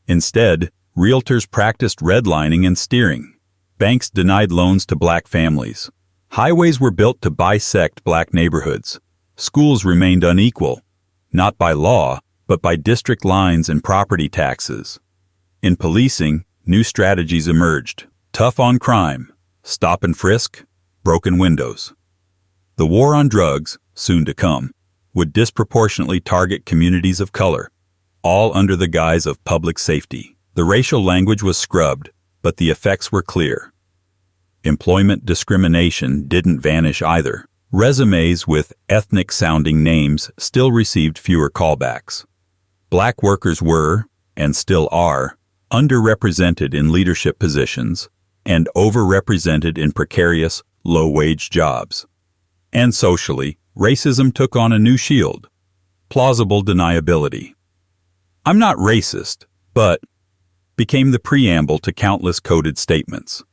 Instead, realtors practiced redlining and steering. Banks denied loans to black families. Highways were built to bisect black neighborhoods. Schools remained unequal, not by law, but by district lines and property taxes. In policing, new strategies emerged. Tough on crime, stop and frisk, broken windows. The war on drugs, soon to come, would disproportionately target communities of color, all under the guise of public safety. The racial language was scrubbed, but the effects were clear. Employment discrimination didn't vanish either. Resumes with ethnic-sounding names still received fewer callbacks. Black workers were, and still are, underrepresented in leadership positions and overrepresented in precarious, low-wage jobs. And socially, racism took on a new shield: plausible deniability. "I'm not racist, but," became the preamble to countless coded statements.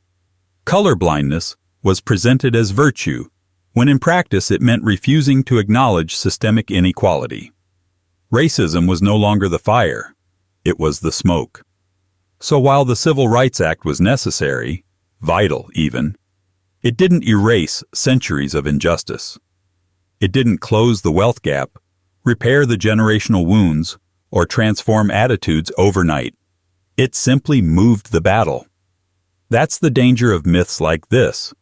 Color blindness, was presented as virtue, when in practice it meant refusing to acknowledge systemic inequality. Racism was no longer the fire, it was the smoke. So while the Civil Rights Act was necessary, vital even, it didn't erase centuries of injustice. It didn't close the wealth gap, repair the generational wounds, or transform attitudes overnight. It simply moved the battle. That's the danger of myths like this.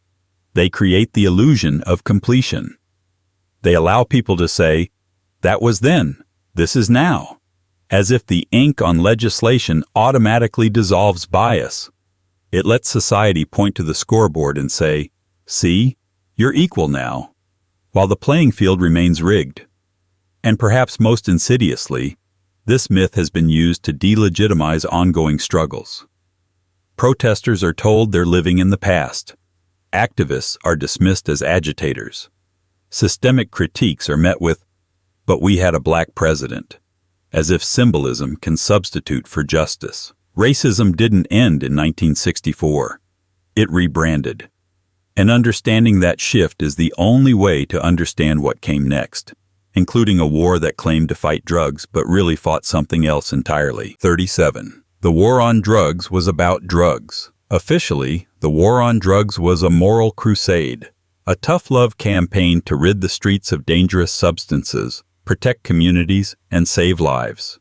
They create the illusion of completion. They allow people to say, "That was then, this is now," as if the ink on legislation automatically dissolves bias. It lets society point to the scoreboard and say, "See, you're equal now," while the playing field remains rigged. And perhaps most insidiously, this myth has been used to delegitimize ongoing struggles. Protesters are told they're living in the past. Activists are dismissed as agitators. Systemic critiques are met with, "But we had a black president," as if symbolism can substitute for justice. Racism didn't end in 1964. It rebranded. And understanding that shift is the only way to understand what came next, including a war that claimed to fight drugs but really fought something else entirely. 37. The war on drugs was about drugs. Officially, the war on drugs was a moral crusade, a tough love campaign to rid the streets of dangerous substances, protect communities, and save lives.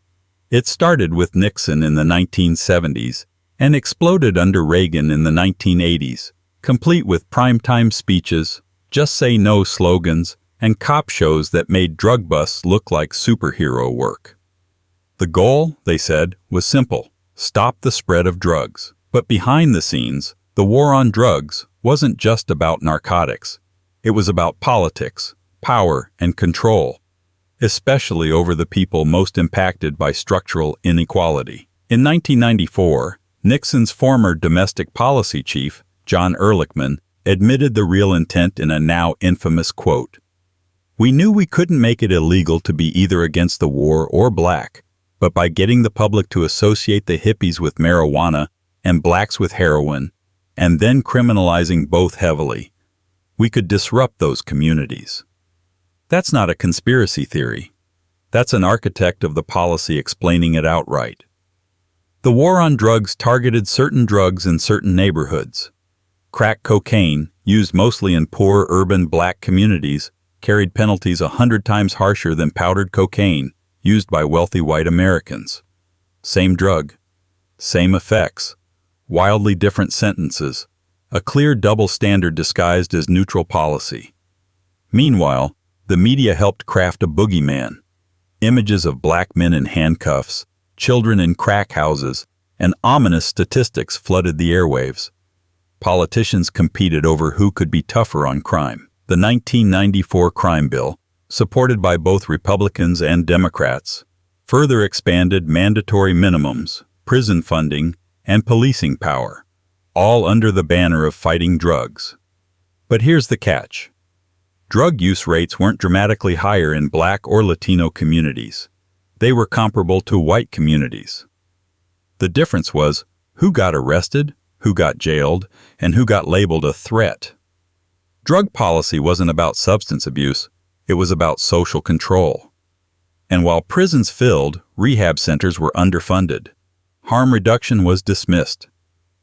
It started with Nixon in the 1970s and exploded under Reagan in the 1980s, complete with primetime speeches, just say no slogans, and cop shows that made drug busts look like superhero work. The goal, they said, was simple: stop the spread of drugs. But behind the scenes, the war on drugs wasn't just about narcotics. It was about politics, power, and control, especially over the people most impacted by structural inequality. In 1994, Nixon's former domestic policy chief, John Ehrlichman, admitted the real intent in a now infamous quote. "We knew we couldn't make it illegal to be either against the war or black, but by getting the public to associate the hippies with marijuana and blacks with heroin, and then criminalizing both heavily, we could disrupt those communities." That's not a conspiracy theory. That's an architect of the policy explaining it outright. The war on drugs targeted certain drugs in certain neighborhoods. Crack cocaine, used mostly in poor urban black communities, carried penalties 100 times harsher than powdered cocaine used by wealthy white Americans. Same drug, same effects, wildly different sentences, a clear double standard disguised as neutral policy. Meanwhile, the media helped craft a boogeyman. Images of black men in handcuffs, children in crack houses, and ominous statistics flooded the airwaves. Politicians competed over who could be tougher on crime. The 1994 crime bill, supported by both Republicans and Democrats, further expanded mandatory minimums, prison funding, and policing power, all under the banner of fighting drugs. But here's the catch. Drug use rates weren't dramatically higher in black or Latino communities. They were comparable to white communities. The difference was who got arrested, who got jailed, and who got labeled a threat. Drug policy wasn't about substance abuse, it was about social control. And while prisons filled, rehab centers were underfunded. Harm reduction was dismissed.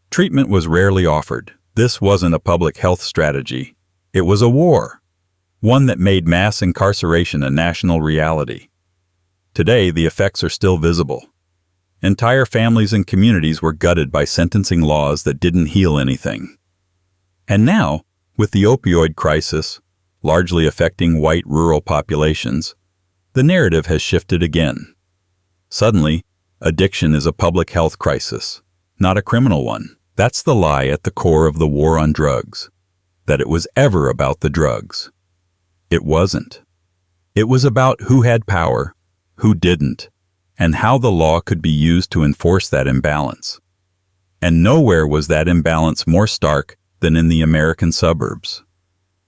Treatment was rarely offered. This wasn't a public health strategy. It was a war, one that made mass incarceration a national reality. Today, the effects are still visible. Entire families and communities were gutted by sentencing laws that didn't heal anything. And now, with the opioid crisis, largely affecting white rural populations, the narrative has shifted again. Suddenly, addiction is a public health crisis, not a criminal one. That's the lie at the core of the war on drugs, that it was ever about the drugs. It wasn't. It was about who had power, who didn't, and how the law could be used to enforce that imbalance. And nowhere was that imbalance more stark than in the American suburbs,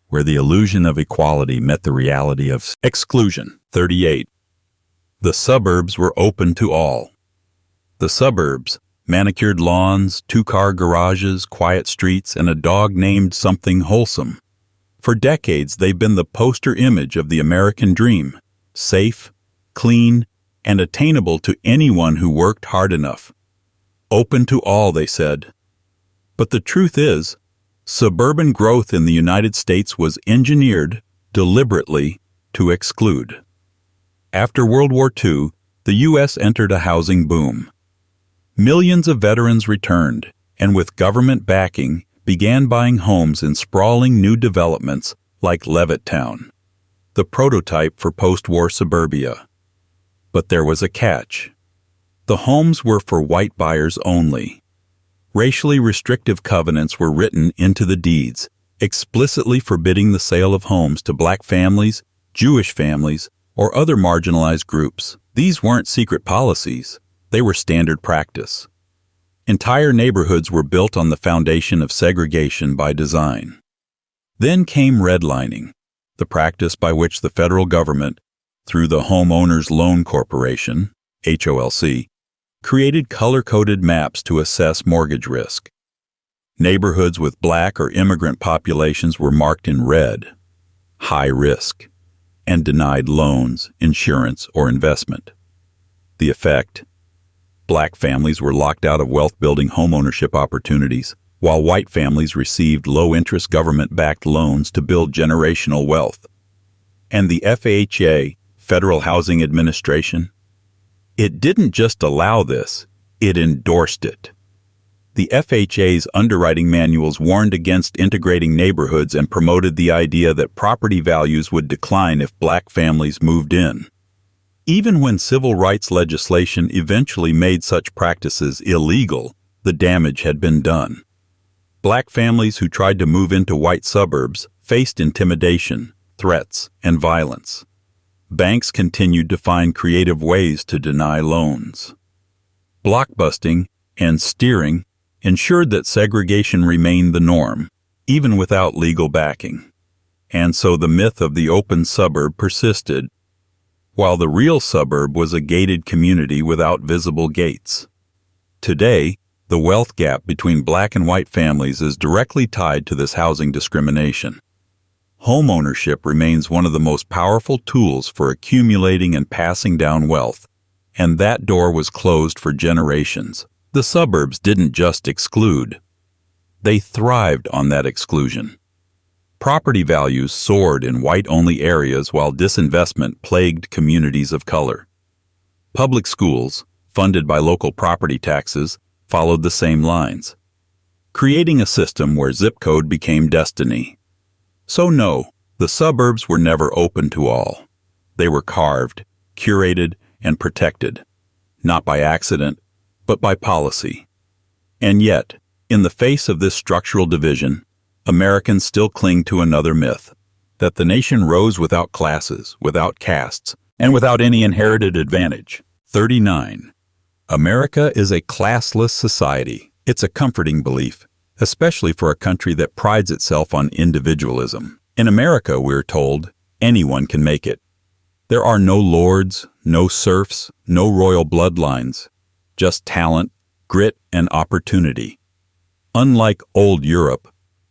where the illusion of equality met the reality of exclusion. 38. The suburbs were open to all. The suburbs, Manicured lawns, two-car garages, quiet streets, and a dog named something wholesome. For decades, they've been the poster image of the American dream, safe, clean, and attainable to anyone who worked hard enough. Open to all, they said. But the truth is, suburban growth in the United States was engineered, deliberately, to exclude. After World War II, the U.S. entered a housing boom. Millions of veterans returned, and with government backing, began buying homes in sprawling new developments like Levittown, the prototype for post-war suburbia. But there was a catch. The homes were for white buyers only. Racially restrictive covenants were written into the deeds, explicitly forbidding the sale of homes to black families, Jewish families, or other marginalized groups. These weren't secret policies. They were standard practice. Entire neighborhoods were built on the foundation of segregation by design. Then came redlining, the practice by which the federal government, through the Homeowners Loan Corporation, HOLC, created color-coded maps to assess mortgage risk. Neighborhoods with black or immigrant populations were marked in red, high risk, and denied loans, insurance, or investment. The effect: black families were locked out of wealth-building homeownership opportunities, while white families received low-interest government-backed loans to build generational wealth. And the FHA, Federal Housing Administration, it didn't just allow this, it endorsed it. The FHA's underwriting manuals warned against integrating neighborhoods and promoted the idea that property values would decline if black families moved in. Even when civil rights legislation eventually made such practices illegal, the damage had been done. Black families who tried to move into white suburbs faced intimidation, threats, and violence. Banks continued to find creative ways to deny loans. Blockbusting and steering ensured that segregation remained the norm, even without legal backing. And so the myth of the open suburb persisted, while the real suburb was a gated community without visible gates. Today, the wealth gap between black and white families is directly tied to this housing discrimination. Homeownership remains one of the most powerful tools for accumulating and passing down wealth, and that door was closed for generations. The suburbs didn't just exclude. They thrived on that exclusion. Property values soared in white-only areas while disinvestment plagued communities of color. Public schools, funded by local property taxes, followed the same lines, creating a system where zip code became destiny. So no, the suburbs were never open to all. They were carved, curated, and protected, not by accident, but by policy. And yet, in the face of this structural division, Americans still cling to another myth, that the nation rose without classes, without castes, and without any inherited advantage. 39. America is a classless society. It's a comforting belief, especially for a country that prides itself on individualism. In America, we're told, anyone can make it. There are no lords, no serfs, no royal bloodlines. Just talent, grit, and opportunity. Unlike old Europe,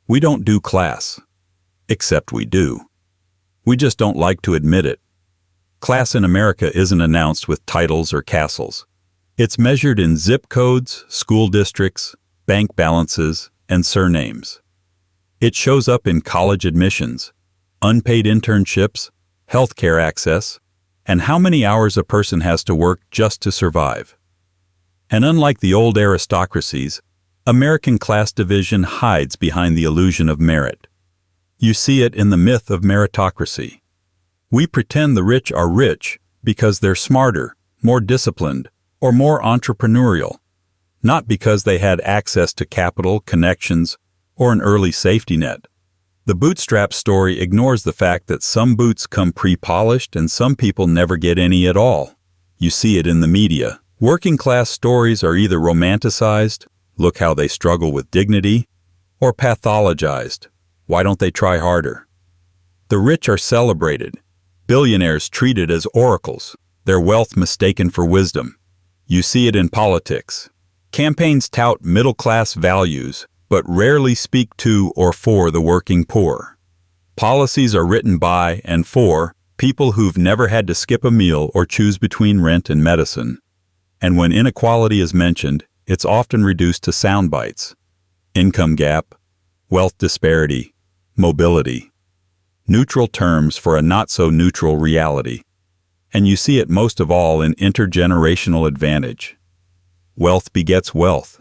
we don't do class. Except we do. We just don't like to admit it. Class in America isn't announced with titles or castles. It's measured in zip codes, school districts, bank balances, and surnames. It shows up in college admissions, unpaid internships, healthcare access, and how many hours a person has to work just to survive. And unlike the old aristocracies, American class division hides behind the illusion of merit. You see it in the myth of meritocracy. We pretend the rich are rich because they're smarter, more disciplined, or more entrepreneurial, not because they had access to capital, connections, or an early safety net. The bootstrap story ignores the fact that some boots come pre-polished and some people never get any at all. You see it in the media. Working-class stories are either romanticized, look how they struggle with dignity, or pathologized, why don't they try harder? The rich are celebrated, billionaires treated as oracles, their wealth mistaken for wisdom. You see it in politics. Campaigns tout middle-class values, but rarely speak to or for the working poor. Policies are written by and for people who've never had to skip a meal or choose between rent and medicine. And when inequality is mentioned, it's often reduced to sound bites. Income gap, wealth disparity, mobility. Neutral terms for a not-so-neutral reality. And you see it most of all in intergenerational advantage. Wealth begets wealth.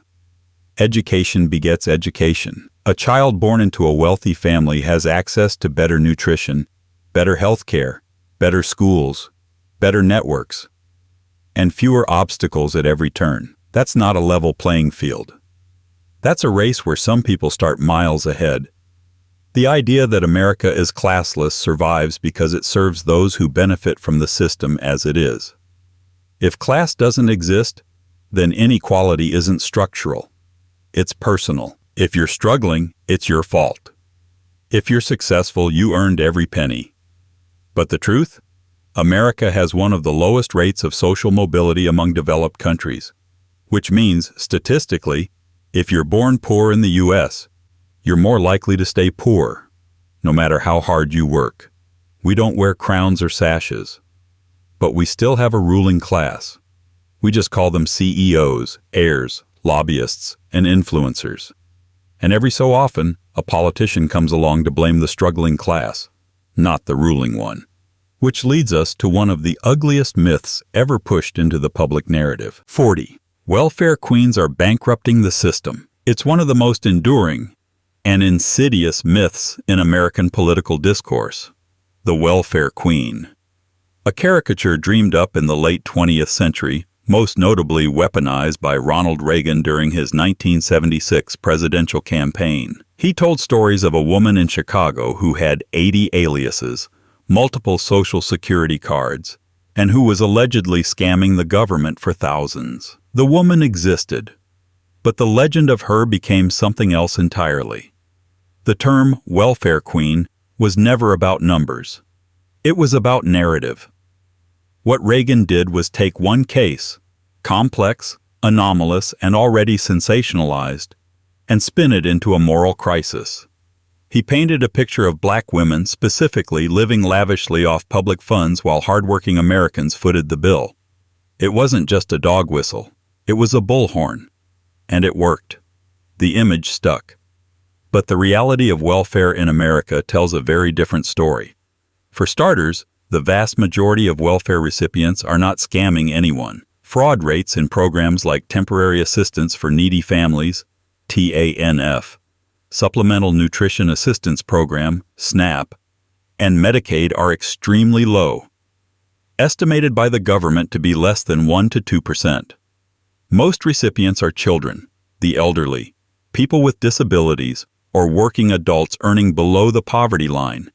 Education begets education. A child born into a wealthy family has access to better nutrition, better health care, better schools, better networks, and fewer obstacles at every turn. That's not a level playing field. That's a race where some people start miles ahead. The idea that America is classless survives because it serves those who benefit from the system as it is. If class doesn't exist, then inequality isn't structural. It's personal. If you're struggling, it's your fault. If you're successful, you earned every penny. But the truth? America has one of the lowest rates of social mobility among developed countries, which means, statistically, if you're born poor in the U.S., you're more likely to stay poor, no matter how hard you work. We don't wear crowns or sashes, but we still have a ruling class. We just call them CEOs, heirs, lobbyists, and influencers. And every so often, a politician comes along to blame the struggling class, not the ruling one. Which leads us to one of the ugliest myths ever pushed into the public narrative. 40. Welfare queens are bankrupting the system. It's one of the most enduring and insidious myths in American political discourse. The welfare queen. A caricature dreamed up in the late 20th century, most notably weaponized by Ronald Reagan during his 1976 presidential campaign. He told stories of a woman in Chicago who had 80 aliases, multiple Social Security cards, and who was allegedly scamming the government for thousands. The woman existed, but the legend of her became something else entirely. The term welfare queen was never about numbers. It was about narrative. What Reagan did was take one case, complex, anomalous, and already sensationalized, and spin it into a moral crisis. He painted a picture of black women specifically living lavishly off public funds while hardworking Americans footed the bill. It wasn't just a dog whistle. It was a bullhorn. And it worked. The image stuck. But the reality of welfare in America tells a very different story. For starters, the vast majority of welfare recipients are not scamming anyone. Fraud rates in programs like Temporary Assistance for Needy Families, TANF, Supplemental Nutrition Assistance Program, SNAP, and Medicaid are extremely low, estimated by the government to be less than 1 to 2%. Most recipients are children, the elderly, people with disabilities, or working adults earning below the poverty line.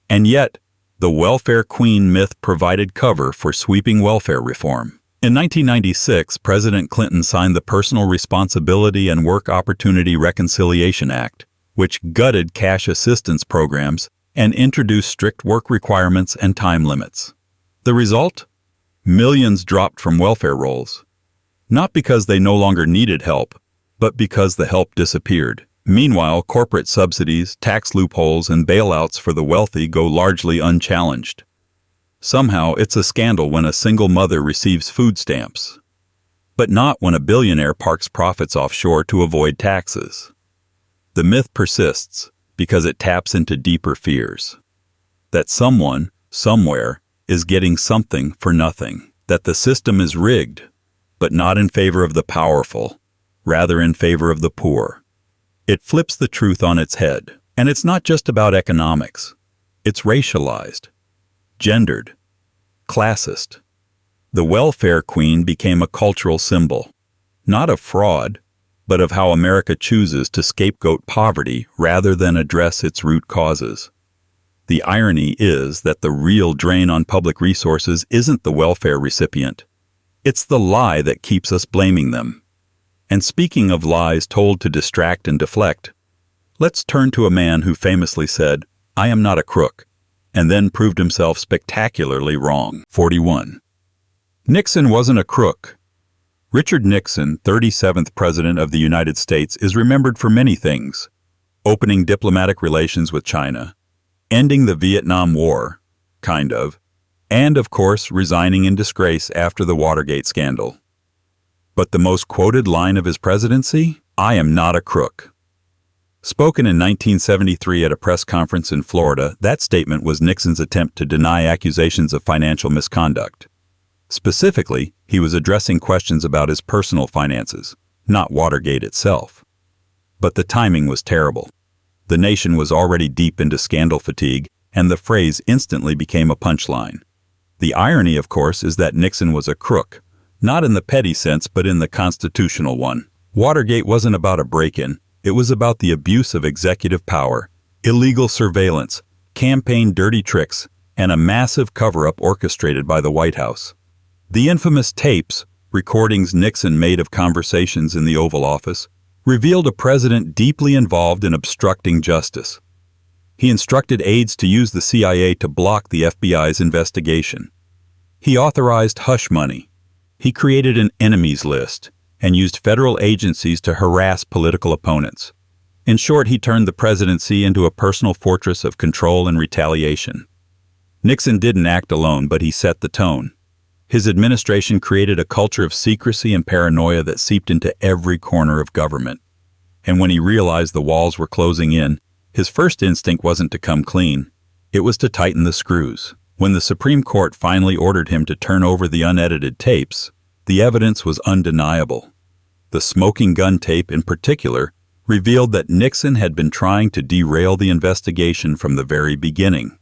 And yet, the welfare queen myth provided cover for sweeping welfare reform. In 1996, President Clinton signed the Personal Responsibility and Work Opportunity Reconciliation Act, which gutted cash assistance programs and introduced strict work requirements and time limits. The result? Millions dropped from welfare rolls. Not because they no longer needed help, but because the help disappeared. Meanwhile, corporate subsidies, tax loopholes, and bailouts for the wealthy go largely unchallenged. Somehow, it's a scandal when a single mother receives food stamps, but not when a billionaire parks profits offshore to avoid taxes. The myth persists because it taps into deeper fears. That someone, somewhere, is getting something for nothing. That the system is rigged, but not in favor of the powerful, rather in favor of the poor. It flips the truth on its head. And it's not just about economics. It's racialized, gendered, classist. The welfare queen became a cultural symbol, not of fraud, but of how America chooses to scapegoat poverty rather than address its root causes. The irony is that the real drain on public resources isn't the welfare recipient. It's the lie that keeps us blaming them. And speaking of lies told to distract and deflect, let's turn to a man who famously said, "I am not a crook," and then proved himself spectacularly wrong. 41. Nixon wasn't a crook. Richard Nixon, 37th President of the United States, is remembered for many things: opening diplomatic relations with China, ending the Vietnam War, kind of, and, of course, resigning in disgrace after the Watergate scandal. But the most quoted line of his presidency? "I am not a crook." Spoken in 1973 at a press conference in Florida, that statement was Nixon's attempt to deny accusations of financial misconduct. Specifically, he was addressing questions about his personal finances, not Watergate itself. But the timing was terrible. The nation was already deep into scandal fatigue, and the phrase instantly became a punchline. The irony, of course, is that Nixon was a crook, not in the petty sense but in the constitutional one. Watergate wasn't about a break-in. It was about the abuse of executive power, illegal surveillance, campaign dirty tricks, and a massive cover-up orchestrated by the White House. The infamous tapes, recordings Nixon made of conversations in the Oval Office, revealed a president deeply involved in obstructing justice. He instructed aides to use the CIA to block the FBI's investigation. He authorized hush money. He created an enemies list and used federal agencies to harass political opponents. In short, he turned the presidency into a personal fortress of control and retaliation. Nixon didn't act alone, but he set the tone. His administration created a culture of secrecy and paranoia that seeped into every corner of government. And when he realized the walls were closing in, his first instinct wasn't to come clean. It was to tighten the screws. When the Supreme Court finally ordered him to turn over the unedited tapes, the evidence was undeniable. The smoking gun tape, in particular, revealed that Nixon had been trying to derail the investigation from the very beginning.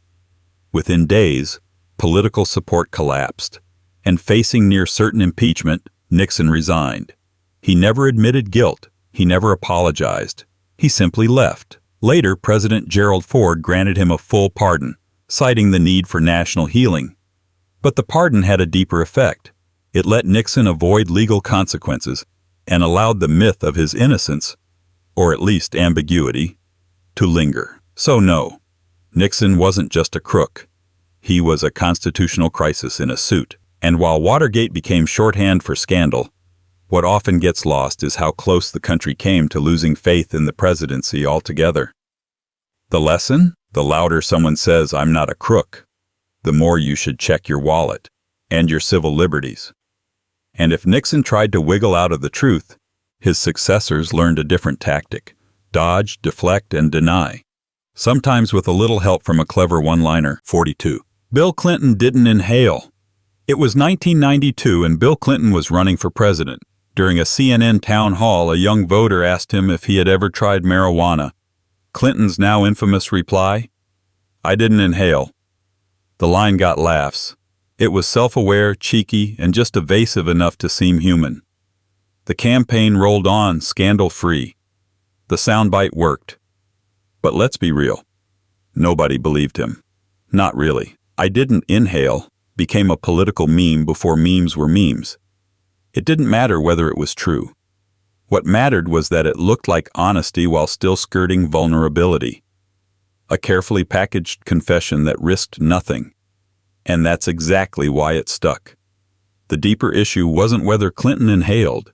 Within days, political support collapsed, and facing near certain impeachment, Nixon resigned. He never admitted guilt. He never apologized. He simply left. Later, President Gerald Ford granted him a full pardon, citing the need for national healing. But the pardon had a deeper effect. It let Nixon avoid legal consequences and allowed the myth of his innocence, or at least ambiguity, to linger. So no, Nixon wasn't just a crook. He was a constitutional crisis in a suit. And while Watergate became shorthand for scandal, what often gets lost is how close the country came to losing faith in the presidency altogether. The lesson? The louder someone says, "I'm not a crook," the more you should check your wallet and your civil liberties. And if Nixon tried to wiggle out of the truth, his successors learned a different tactic: dodge, deflect, and deny. Sometimes with a little help from a clever one-liner. 42. Bill Clinton didn't inhale. It was 1992 and Bill Clinton was running for president. During a CNN town hall, a young voter asked him if he had ever tried marijuana. Clinton's now infamous reply: "I didn't inhale." The line got laughs. It was self-aware, cheeky, and just evasive enough to seem human. The campaign rolled on, scandal-free. The soundbite worked. But let's be real. Nobody believed him. Not really. "I didn't inhale" became a political meme before memes were memes. It didn't matter whether it was true. What mattered was that it looked like honesty while still skirting vulnerability. A carefully packaged confession that risked nothing. And that's exactly why it stuck. The deeper issue wasn't whether Clinton inhaled.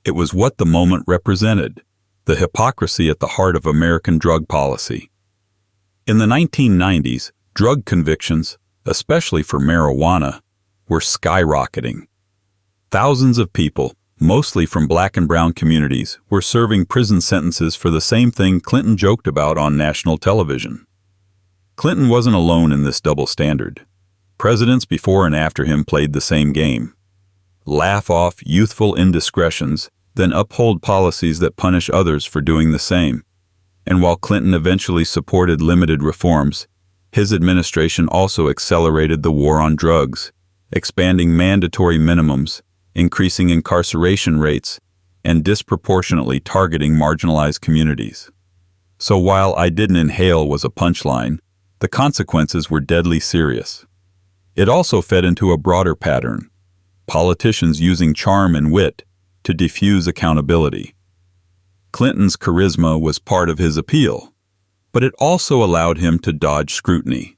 It was what the moment represented, the hypocrisy at the heart of American drug policy. In the 1990s, drug convictions, especially for marijuana, were skyrocketing. Thousands of people, mostly from black and brown communities, were serving prison sentences for the same thing Clinton joked about on national television. Clinton wasn't alone in this double standard. Presidents before and after him played the same game. Laugh off youthful indiscretions, then uphold policies that punish others for doing the same. And while Clinton eventually supported limited reforms, his administration also accelerated the war on drugs, expanding mandatory minimums, increasing incarceration rates, and disproportionately targeting marginalized communities. So while "I didn't inhale" was a punchline, the consequences were deadly serious. It also fed into a broader pattern: politicians using charm and wit to diffuse accountability. Clinton's charisma was part of his appeal, but it also allowed him to dodge scrutiny.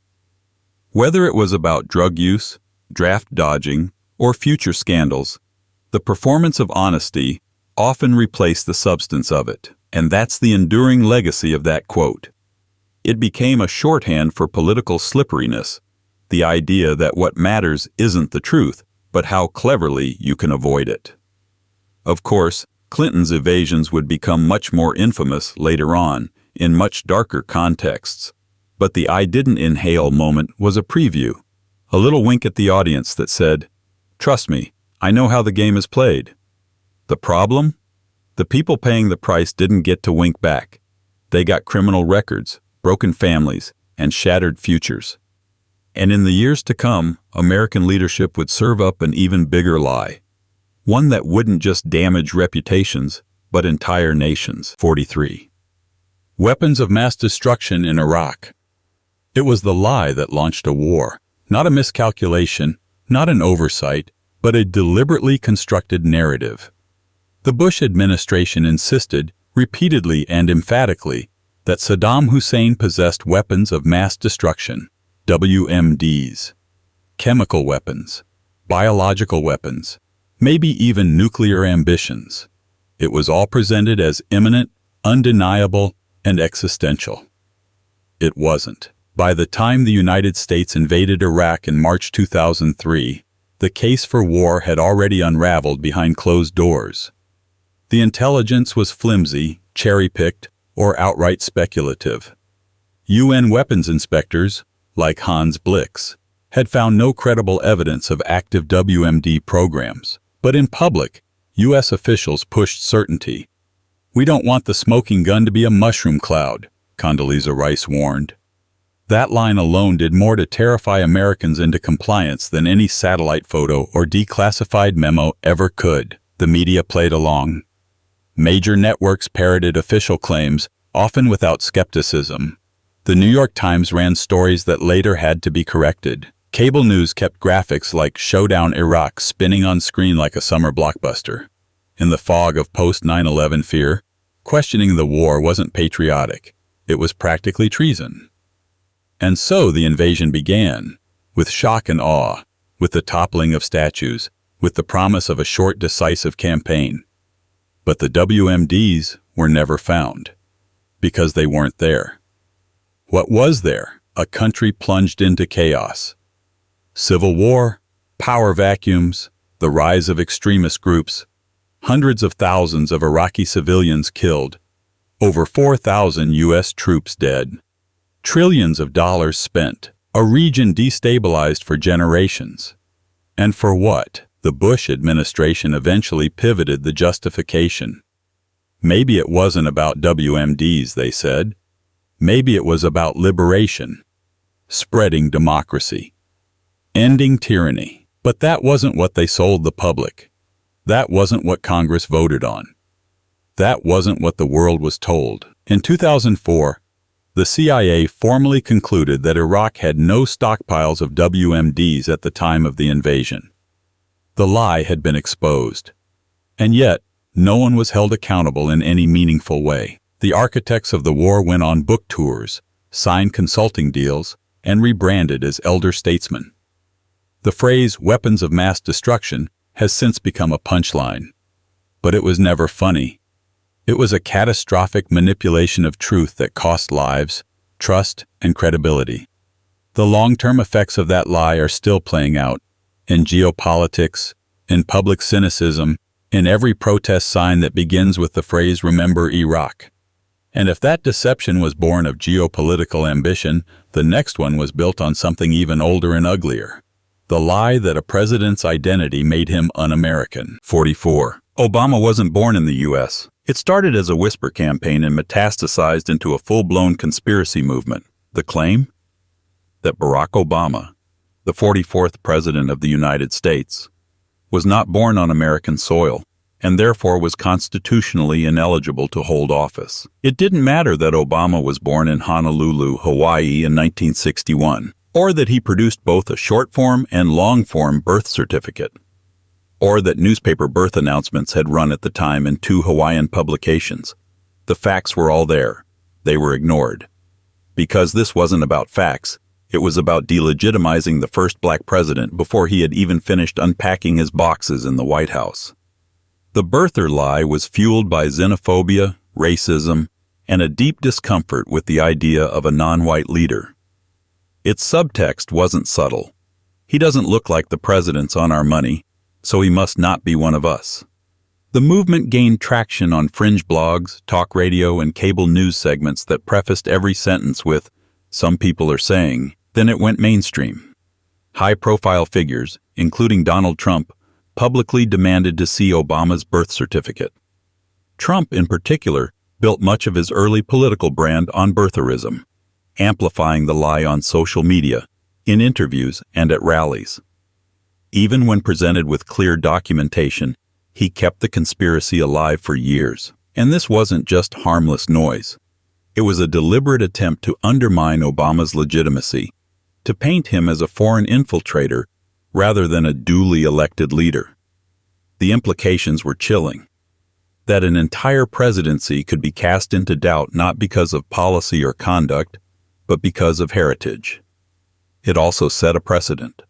Whether it was about drug use, draft dodging, or future scandals, The performance of honesty often replaced the substance of it, and that's the enduring legacy of that quote. It became a shorthand for political slipperiness, the idea that what matters isn't the truth, but how cleverly you can avoid it. Of course, Clinton's evasions would become much more infamous later on, in much darker contexts. But the "I didn't inhale" moment was a preview, a little wink at the audience that said, "Trust me, I know how the game is played." The problem? The people paying the price didn't get to wink back. They got criminal records, broken families, and shattered futures. And in the years to come, American leadership would serve up an even bigger lie. One that wouldn't just damage reputations, but entire nations. 43. Weapons of mass destruction in Iraq. It was the lie that launched a war, not a miscalculation, not an oversight, but a deliberately constructed narrative. The Bush administration insisted, repeatedly and emphatically, that Saddam Hussein possessed weapons of mass destruction, WMDs, chemical weapons, biological weapons, maybe even nuclear ambitions. It was all presented as imminent, undeniable, and existential. It wasn't. By the time the United States invaded Iraq in March 2003, the case for war had already unraveled behind closed doors. The intelligence was flimsy, cherry-picked, or outright speculative. UN weapons inspectors, like Hans Blix, had found no credible evidence of active WMD programs. But in public, U.S. officials pushed certainty. "We don't want the smoking gun to be a mushroom cloud," Condoleezza Rice warned. That line alone did more to terrify Americans into compliance than any satellite photo or declassified memo ever could. The media played along. Major networks parroted official claims, often without skepticism. The New York Times ran stories that later had to be corrected. Cable news kept graphics like Showdown Iraq spinning on screen like a summer blockbuster. In the fog of post-9/11 fear, questioning the war wasn't patriotic. It was practically treason. And so the invasion began, with shock and awe, with the toppling of statues, with the promise of a short, decisive campaign. But the WMDs were never found, because they weren't there. What was there? A country plunged into chaos. Civil war, power vacuums, the rise of extremist groups, hundreds of thousands of Iraqi civilians killed, over 4,000 U.S. troops dead, trillions of dollars spent, a region destabilized for generations. And for what? The Bush administration eventually pivoted the justification. Maybe it wasn't about WMDs, they said. Maybe it was about liberation, spreading democracy, ending tyranny. But that wasn't what they sold the public. That wasn't what Congress voted on. That wasn't what the world was told. In 2004, the CIA formally concluded that Iraq had no stockpiles of WMDs at the time of the invasion. The lie had been exposed. And yet, no one was held accountable in any meaningful way. The architects of the war went on book tours, signed consulting deals, and rebranded as elder statesmen. The phrase "weapons of mass destruction" has since become a punchline. But it was never funny. It was a catastrophic manipulation of truth that cost lives, trust, and credibility. The long-term effects of that lie are still playing out, in geopolitics, in public cynicism, in every protest sign that begins with the phrase "Remember Iraq." And if that deception was born of geopolitical ambition, the next one was built on something even older and uglier. The lie that a president's identity made him un-American. 44. Obama wasn't born in the U.S. It started as a whisper campaign and metastasized into a full-blown conspiracy movement. The claim? That Barack Obama, the 44th President of the United States, was not born on American soil, and therefore was constitutionally ineligible to hold office. It didn't matter that Obama was born in Honolulu, Hawaii in 1961, or that he produced both a short-form and long-form birth certificate, or that newspaper birth announcements had run at the time in 2 Hawaiian publications. The facts were all there. They were ignored. Because this wasn't about facts, it was about delegitimizing the first black president before he had even finished unpacking his boxes in the White House. The birther lie was fueled by xenophobia, racism, and a deep discomfort with the idea of a non-white leader. Its subtext wasn't subtle. He doesn't look like the presidents on our money, so he must not be one of us. The movement gained traction on fringe blogs, talk radio, and cable news segments that prefaced every sentence with, "Some people are saying," then it went mainstream. High-profile figures, including Donald Trump, publicly demanded to see Obama's birth certificate. Trump, in particular, built much of his early political brand on birtherism, amplifying the lie on social media, in interviews, and at rallies. Even when presented with clear documentation, he kept the conspiracy alive for years. And this wasn't just harmless noise. It was a deliberate attempt to undermine Obama's legitimacy, to paint him as a foreign infiltrator rather than a duly elected leader. The implications were chilling. That an entire presidency could be cast into doubt not because of policy or conduct, but because of heritage. It also set a precedent.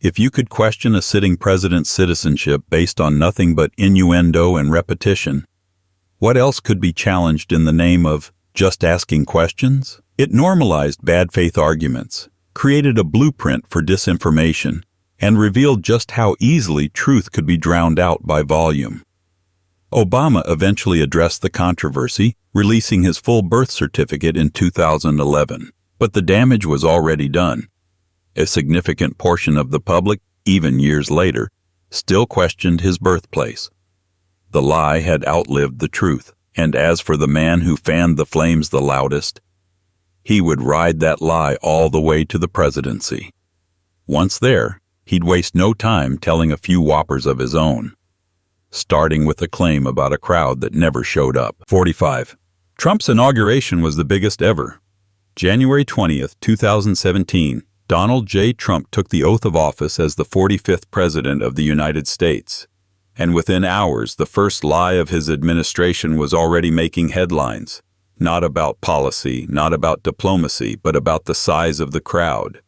If you could question a sitting president's citizenship based on nothing but innuendo and repetition, what else could be challenged in the name of just asking questions? It normalized bad faith arguments, created a blueprint for disinformation, and revealed just how easily truth could be drowned out by volume. Obama eventually addressed the controversy, releasing his full birth certificate in 2011. But the damage was already done. A significant portion of the public, even years later, still questioned his birthplace. The lie had outlived the truth, and as for the man who fanned the flames the loudest, he would ride that lie all the way to the presidency. Once there, he'd waste no time telling a few whoppers of his own, starting with a claim about a crowd that never showed up. 45. Trump's inauguration was the biggest ever. January 20th, 2017, Donald J. Trump took the oath of office as the 45th President of the United States. And within hours, the first lie of his administration was already making headlines. Not about policy, not about diplomacy, but about the size of the crowd.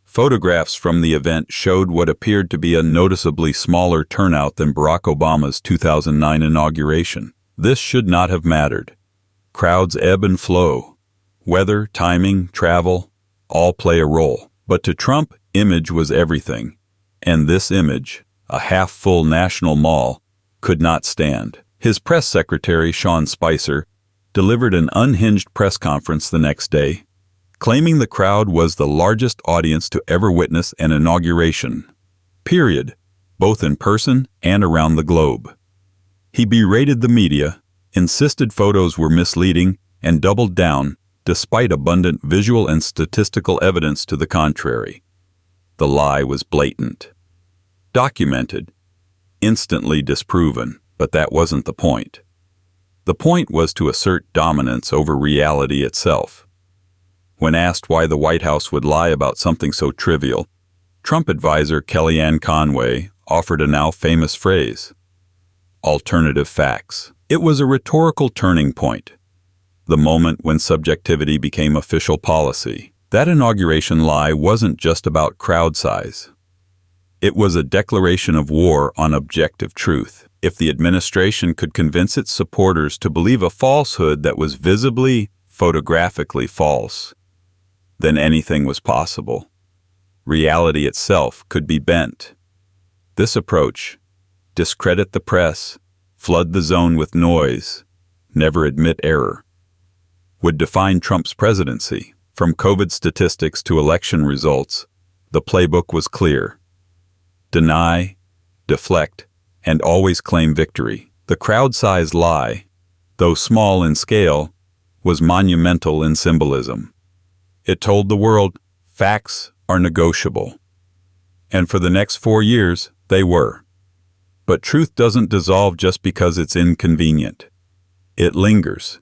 Photographs from the event showed what appeared to be a noticeably smaller turnout than Barack Obama's 2009 inauguration. This should not have mattered. Crowds ebb and flow. Weather, timing, travel, all play a role. But to Trump, image was everything. And this image, a half-full National Mall, could not stand. His press secretary, Sean Spicer, delivered an unhinged press conference the next day, claiming the crowd was the largest audience to ever witness an inauguration. Period. Both in person and around the globe. He berated the media, insisted photos were misleading, and doubled down, despite abundant visual and statistical evidence to the contrary. The lie was blatant. Documented. Instantly disproven, but that wasn't the point. The point was to assert dominance over reality itself. When asked why the White House would lie about something so trivial, Trump advisor Kellyanne Conway offered a now famous phrase: alternative facts. It was a rhetorical turning point. The moment when subjectivity became official policy. That inauguration lie wasn't just about crowd size. It was a declaration of war on objective truth. If the administration could convince its supporters to believe a falsehood that was visibly, photographically false, then anything was possible. Reality itself could be bent. This approach, discredit the press, flood the zone with noise, never admit error, would define Trump's presidency. From COVID statistics to election results, the playbook was clear. Deny, deflect, and always claim victory. The crowd-sized lie, though small in scale, was monumental in symbolism. It told the world, facts are negotiable. And for the next 4 years, they were. But truth doesn't dissolve just because it's inconvenient. It lingers,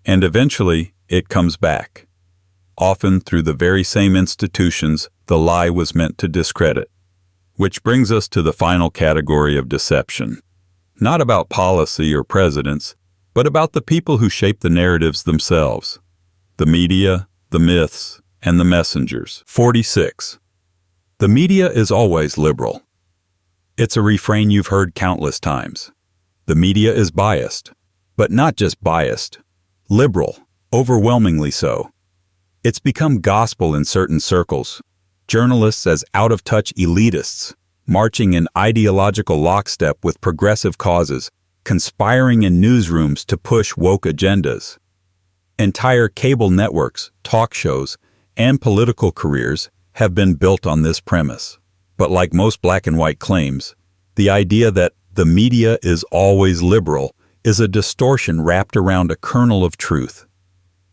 and eventually it comes back, often through the very same institutions the lie was meant to discredit. Which brings us to the final category of deception. Not about policy or presidents, but about the people who shape the narratives themselves. The media, the myths, and the messengers. 46. The media is always liberal. It's a refrain you've heard countless times. The media is biased, but not just biased, liberal, overwhelmingly so. It's become gospel in certain circles, journalists as out-of-touch elitists, marching in ideological lockstep with progressive causes, conspiring in newsrooms to push woke agendas. Entire cable networks, talk shows, and political careers have been built on this premise. But like most black and white claims, the idea that the media is always liberal is a distortion wrapped around a kernel of truth.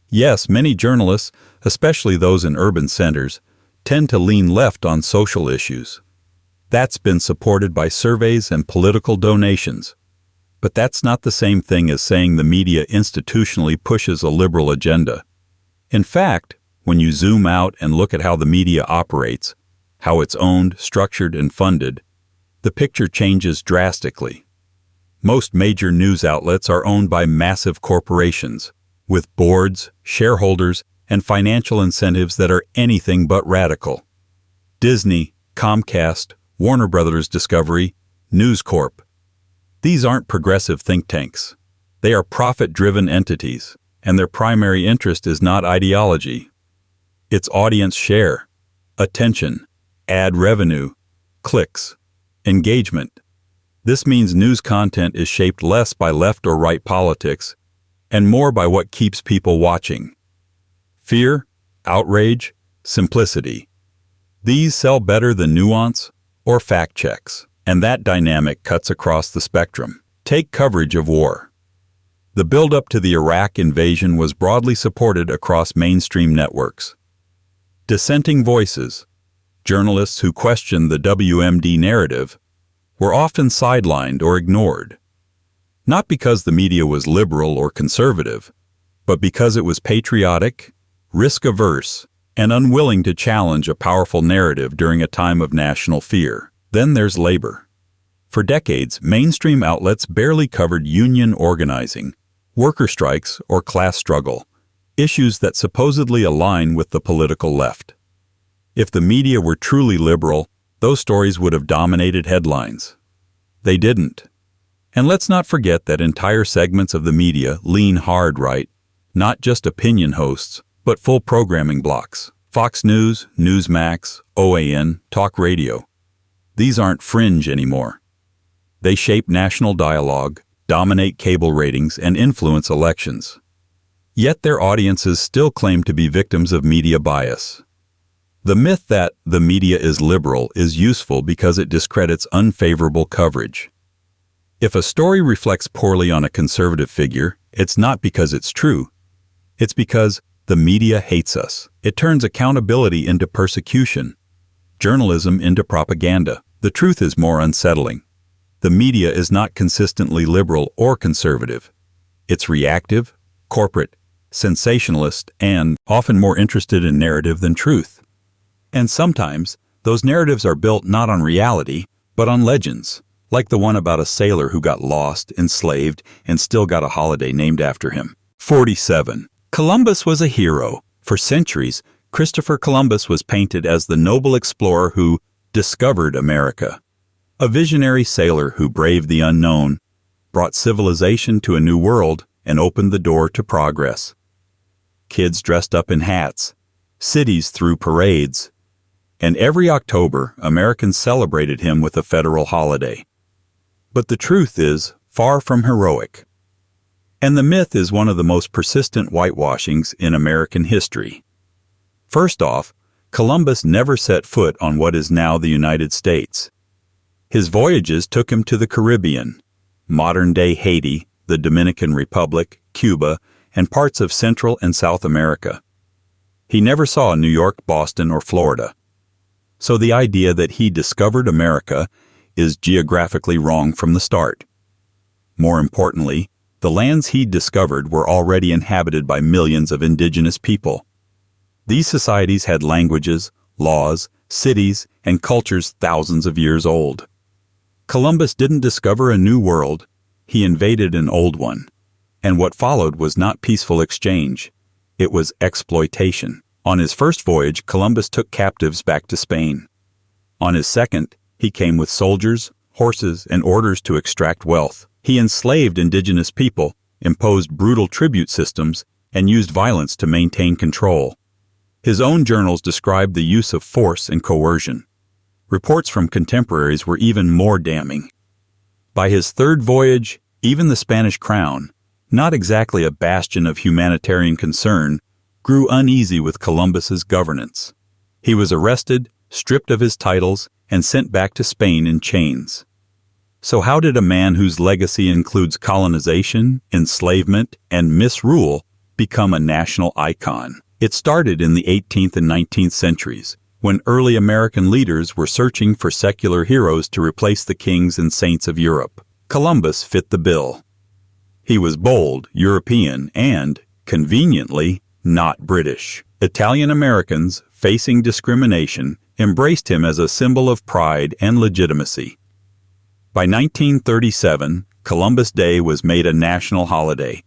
Yes, many journalists, especially those in urban centers, tend to lean left on social issues. That's been supported by surveys and political donations. But that's not the same thing as saying the media institutionally pushes a liberal agenda. In fact, when you zoom out and look at how the media operates, how it's owned, structured, and funded, the picture changes drastically. Most major news outlets are owned by massive corporations, with boards, shareholders, and financial incentives that are anything but radical. Disney, Comcast, Warner Brothers Discovery, News Corp. These aren't progressive think tanks. They are profit-driven entities, and their primary interest is not ideology. It's audience share, attention, ad revenue, clicks, engagement. This means news content is shaped less by left or right politics and more by what keeps people watching. Fear, outrage, simplicity. These sell better than nuance or fact checks, and that dynamic cuts across the spectrum. Take coverage of war. The build-up to the Iraq invasion was broadly supported across mainstream networks. Dissenting voices, journalists who questioned the WMD narrative, were often sidelined or ignored. Not because the media was liberal or conservative, but because it was patriotic, risk-averse, and unwilling to challenge a powerful narrative during a time of national fear. Then there's labor. For decades, mainstream outlets barely covered union organizing, worker strikes, or class struggle, issues that supposedly align with the political left. If the media were truly liberal, those stories would have dominated headlines. They didn't. And let's not forget that entire segments of the media lean hard right, not just opinion hosts, but full programming blocks. Fox News, Newsmax, OAN, talk radio. These aren't fringe anymore. They shape national dialogue, dominate cable ratings, and influence elections. Yet their audiences still claim to be victims of media bias. The myth that the media is liberal is useful because it discredits unfavorable coverage. If a story reflects poorly on a conservative figure, it's not because it's true. It's because the media hates us. It turns accountability into persecution, journalism into propaganda. The truth is more unsettling. The media is not consistently liberal or conservative. It's reactive, corporate, sensationalist, and often more interested in narrative than truth. And sometimes, those narratives are built not on reality, but on legends, like the one about a sailor who got lost, enslaved, and still got a holiday named after him. 47. Columbus was a hero. For centuries, Christopher Columbus was painted as the noble explorer who discovered America. A visionary sailor who braved the unknown, brought civilization to a new world, and opened the door to progress. Kids dressed up in hats, cities threw parades, and every October, Americans celebrated him with a federal holiday. But the truth is far from heroic. And the myth is one of the most persistent whitewashings in American history. First off, Columbus never set foot on what is now the United States. His voyages took him to the Caribbean, modern-day Haiti, the Dominican Republic, Cuba, and parts of Central and South America. He never saw New York, Boston, or Florida. So the idea that he discovered America is geographically wrong from the start. More importantly, the lands he discovered were already inhabited by millions of indigenous people. These societies had languages, laws, cities, and cultures thousands of years old. Columbus didn't discover a new world, he invaded an old one. And what followed was not peaceful exchange, it was exploitation. On his first voyage, Columbus took captives back to Spain. On his second, he came with soldiers, horses, and orders to extract wealth. He enslaved indigenous people, imposed brutal tribute systems, and used violence to maintain control. His own journals described the use of force and coercion. Reports from contemporaries were even more damning. By his third voyage, even the Spanish crown, not exactly a bastion of humanitarian concern, grew uneasy with Columbus's governance. He was arrested, stripped of his titles, and sent back to Spain in chains. So how did a man whose legacy includes colonization, enslavement, and misrule become a national icon? It started in the 18th and 19th centuries, when early American leaders were searching for secular heroes to replace the kings and saints of Europe. Columbus fit the bill. He was bold, European, and, conveniently, not British. Italian Americans, facing discrimination, embraced him as a symbol of pride and legitimacy. By 1937, Columbus Day was made a national holiday,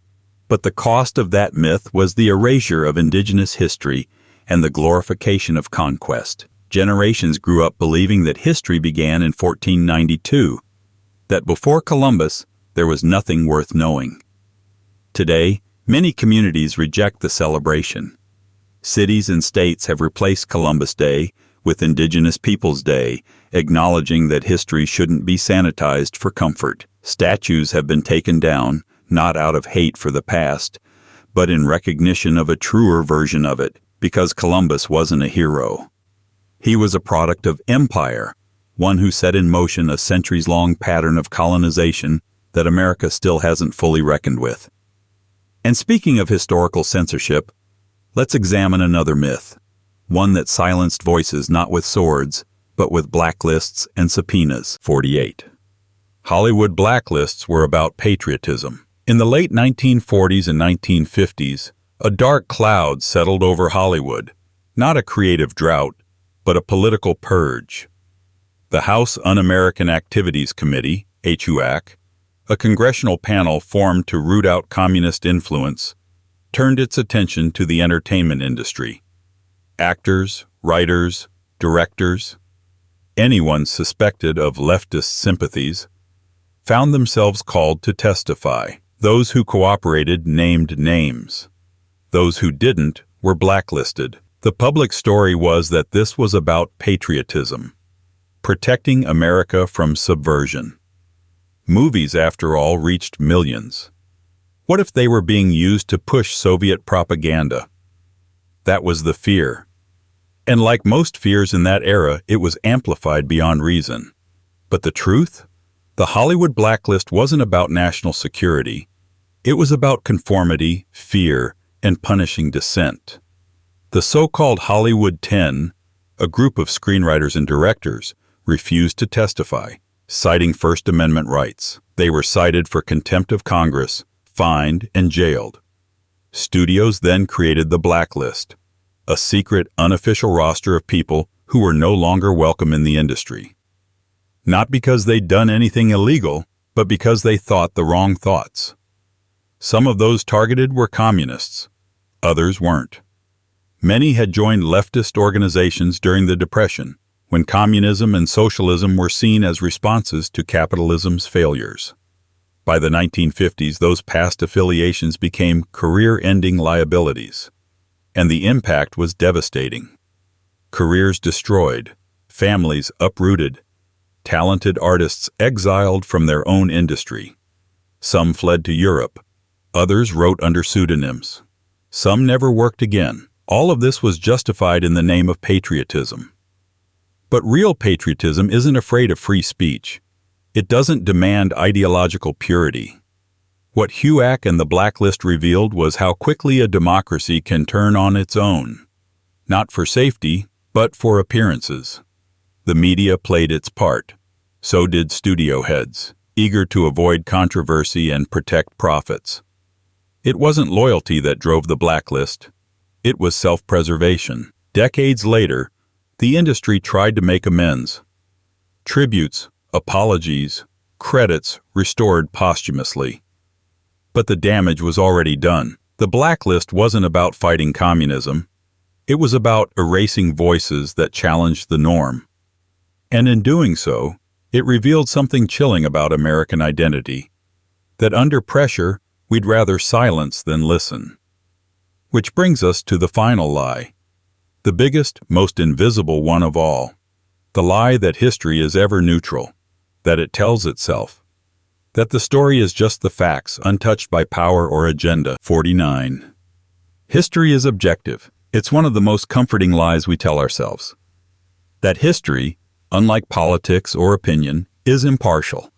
but the cost of that myth was the erasure of indigenous history and the glorification of conquest. Generations grew up believing that history began in 1492, that before Columbus, there was nothing worth knowing. Today, many communities reject the celebration. Cities and states have replaced Columbus Day with Indigenous Peoples Day, acknowledging that history shouldn't be sanitized for comfort. Statues have been taken down, not out of hate for the past, but in recognition of a truer version of it, because Columbus wasn't a hero. He was a product of empire, one who set in motion a centuries-long pattern of colonization that America still hasn't fully reckoned with. And speaking of historical censorship, let's examine another myth, one that silenced voices not with swords, but with blacklists and subpoenas. 48. Hollywood blacklists were about patriotism. In the late 1940s and 1950s, a dark cloud settled over Hollywood, not a creative drought, but a political purge. The House Un-American Activities Committee, HUAC, a congressional panel formed to root out communist influence, turned its attention to the entertainment industry. Actors, writers, directors, anyone suspected of leftist sympathies, found themselves called to testify. Those who cooperated named names. Those who didn't were blacklisted. The public story was that this was about patriotism, protecting America from subversion. Movies, after all, reached millions. What if they were being used to push Soviet propaganda? That was the fear. And like most fears in that era, it was amplified beyond reason. But the truth? The Hollywood blacklist wasn't about national security. It was about conformity, fear, and punishing dissent. The so-called Hollywood 10, a group of screenwriters and directors, refused to testify, citing First Amendment rights. They were cited for contempt of Congress, fined, and jailed. Studios then created the blacklist, a secret, unofficial roster of people who were no longer welcome in the industry. Not because they'd done anything illegal, but because they thought the wrong thoughts. Some of those targeted were communists. Others weren't. Many had joined leftist organizations during the Depression, when communism and socialism were seen as responses to capitalism's failures. By the 1950s, those past affiliations became career-ending liabilities, and the impact was devastating. Careers destroyed, families uprooted, talented artists exiled from their own industry. Some fled to Europe. Others wrote under pseudonyms. Some never worked again. All of this was justified in the name of patriotism. But real patriotism isn't afraid of free speech. It doesn't demand ideological purity. What HUAC and the blacklist revealed was how quickly a democracy can turn on its own. Not for safety, but for appearances. The media played its part. So did studio heads, eager to avoid controversy and protect profits. It wasn't loyalty that drove the blacklist. It was self-preservation. Decades later, the industry tried to make amends. Tributes, apologies, credits restored posthumously. But the damage was already done. The blacklist wasn't about fighting communism. It was about erasing voices that challenged the norm. And in doing so, it revealed something chilling about American identity. that under pressure, we'd rather silence than listen. Which brings us to the final lie, the biggest, most invisible one of all, the lie that history is ever neutral, that it tells itself, that the story is just the facts, untouched by power or agenda. 49. History is objective. It's one of the most comforting lies we tell ourselves. That history, unlike politics or opinion, is impartial.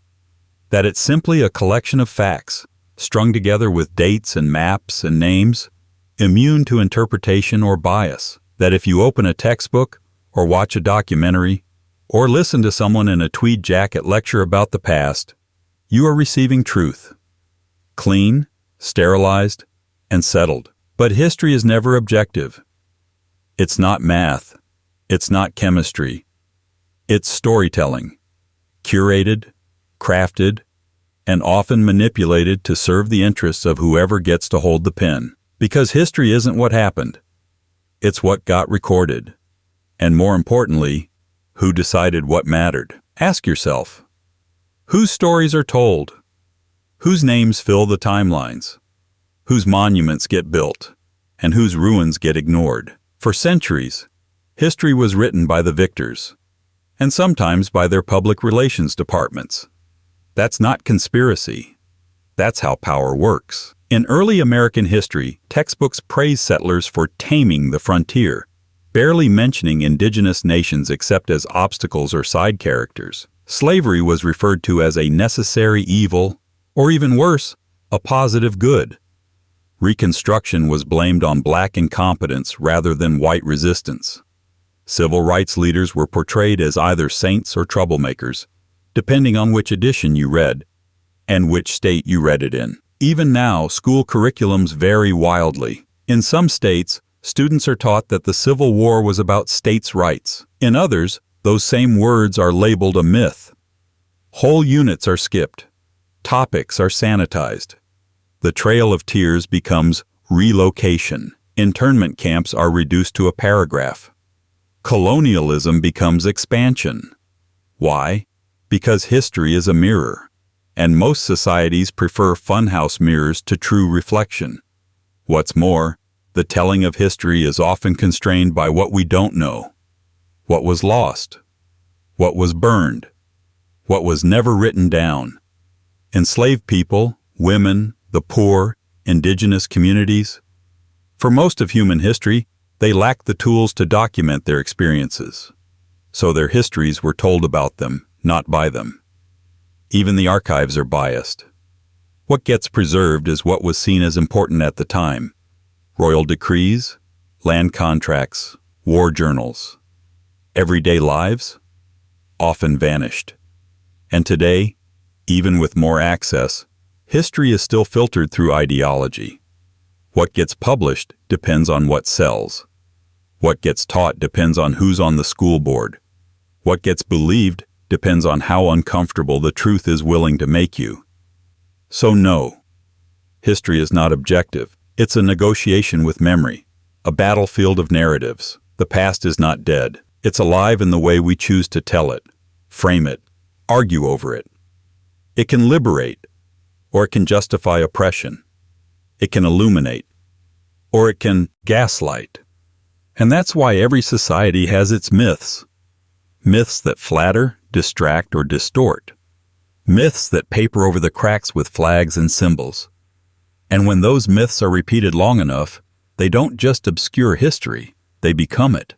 That it's simply a collection of facts, strung together with dates and maps and names, immune to interpretation or bias. That if you open a textbook, or watch a documentary, or listen to someone in a tweed jacket lecture about the past, you are receiving truth. Clean, sterilized, and settled. But history is never objective. It's not math. It's not chemistry. It's storytelling. Curated, crafted, and often manipulated to serve the interests of whoever gets to hold the pen. Because history isn't what happened. It's what got recorded. And more importantly, who decided what mattered. Ask yourself, whose stories are told? Whose names fill the timelines? Whose monuments get built? And whose ruins get ignored? For centuries, history was written by the victors, and sometimes by their public relations departments. That's not conspiracy. That's how power works. In early American history, textbooks praise settlers for taming the frontier, barely mentioning indigenous nations except as obstacles or side characters. Slavery was referred to as a necessary evil, or even worse, a positive good. Reconstruction was blamed on black incompetence rather than white resistance. Civil rights leaders were portrayed as either saints or troublemakers, depending on which edition you read, and which state you read it in. Even now, school curriculums vary wildly. In some states, students are taught that the Civil War was about states' rights. In others, those same words are labeled a myth. Whole units are skipped. Topics are sanitized. The Trail of Tears becomes relocation. Internment camps are reduced to a paragraph. Colonialism becomes expansion. Why? Because history is a mirror, and most societies prefer funhouse mirrors to true reflection. What's more, the telling of history is often constrained by what we don't know. What was lost? What was burned? What was never written down? Enslaved people, women, the poor, indigenous communities. For most of human history, they lacked the tools to document their experiences. So their histories were told about them, not by them. Even the archives are biased. What gets preserved is what was seen as important at the time. Royal decrees, land contracts, war journals. Everyday lives? Often vanished. And today, even with more access, history is still filtered through ideology. What gets published depends on what sells. What gets taught depends on who's on the school board. What gets believed depends on how uncomfortable the truth is willing to make you. So no, history is not objective. It's a negotiation with memory, a battlefield of narratives. The past is not dead. It's alive in the way we choose to tell it, frame it, argue over it. It can liberate, or it can justify oppression. It can illuminate, or it can gaslight. And that's why every society has its myths. Myths that flatter, distract, or distort. Myths that paper over the cracks with flags and symbols. And when those myths are repeated long enough, they don't just obscure history, they become it.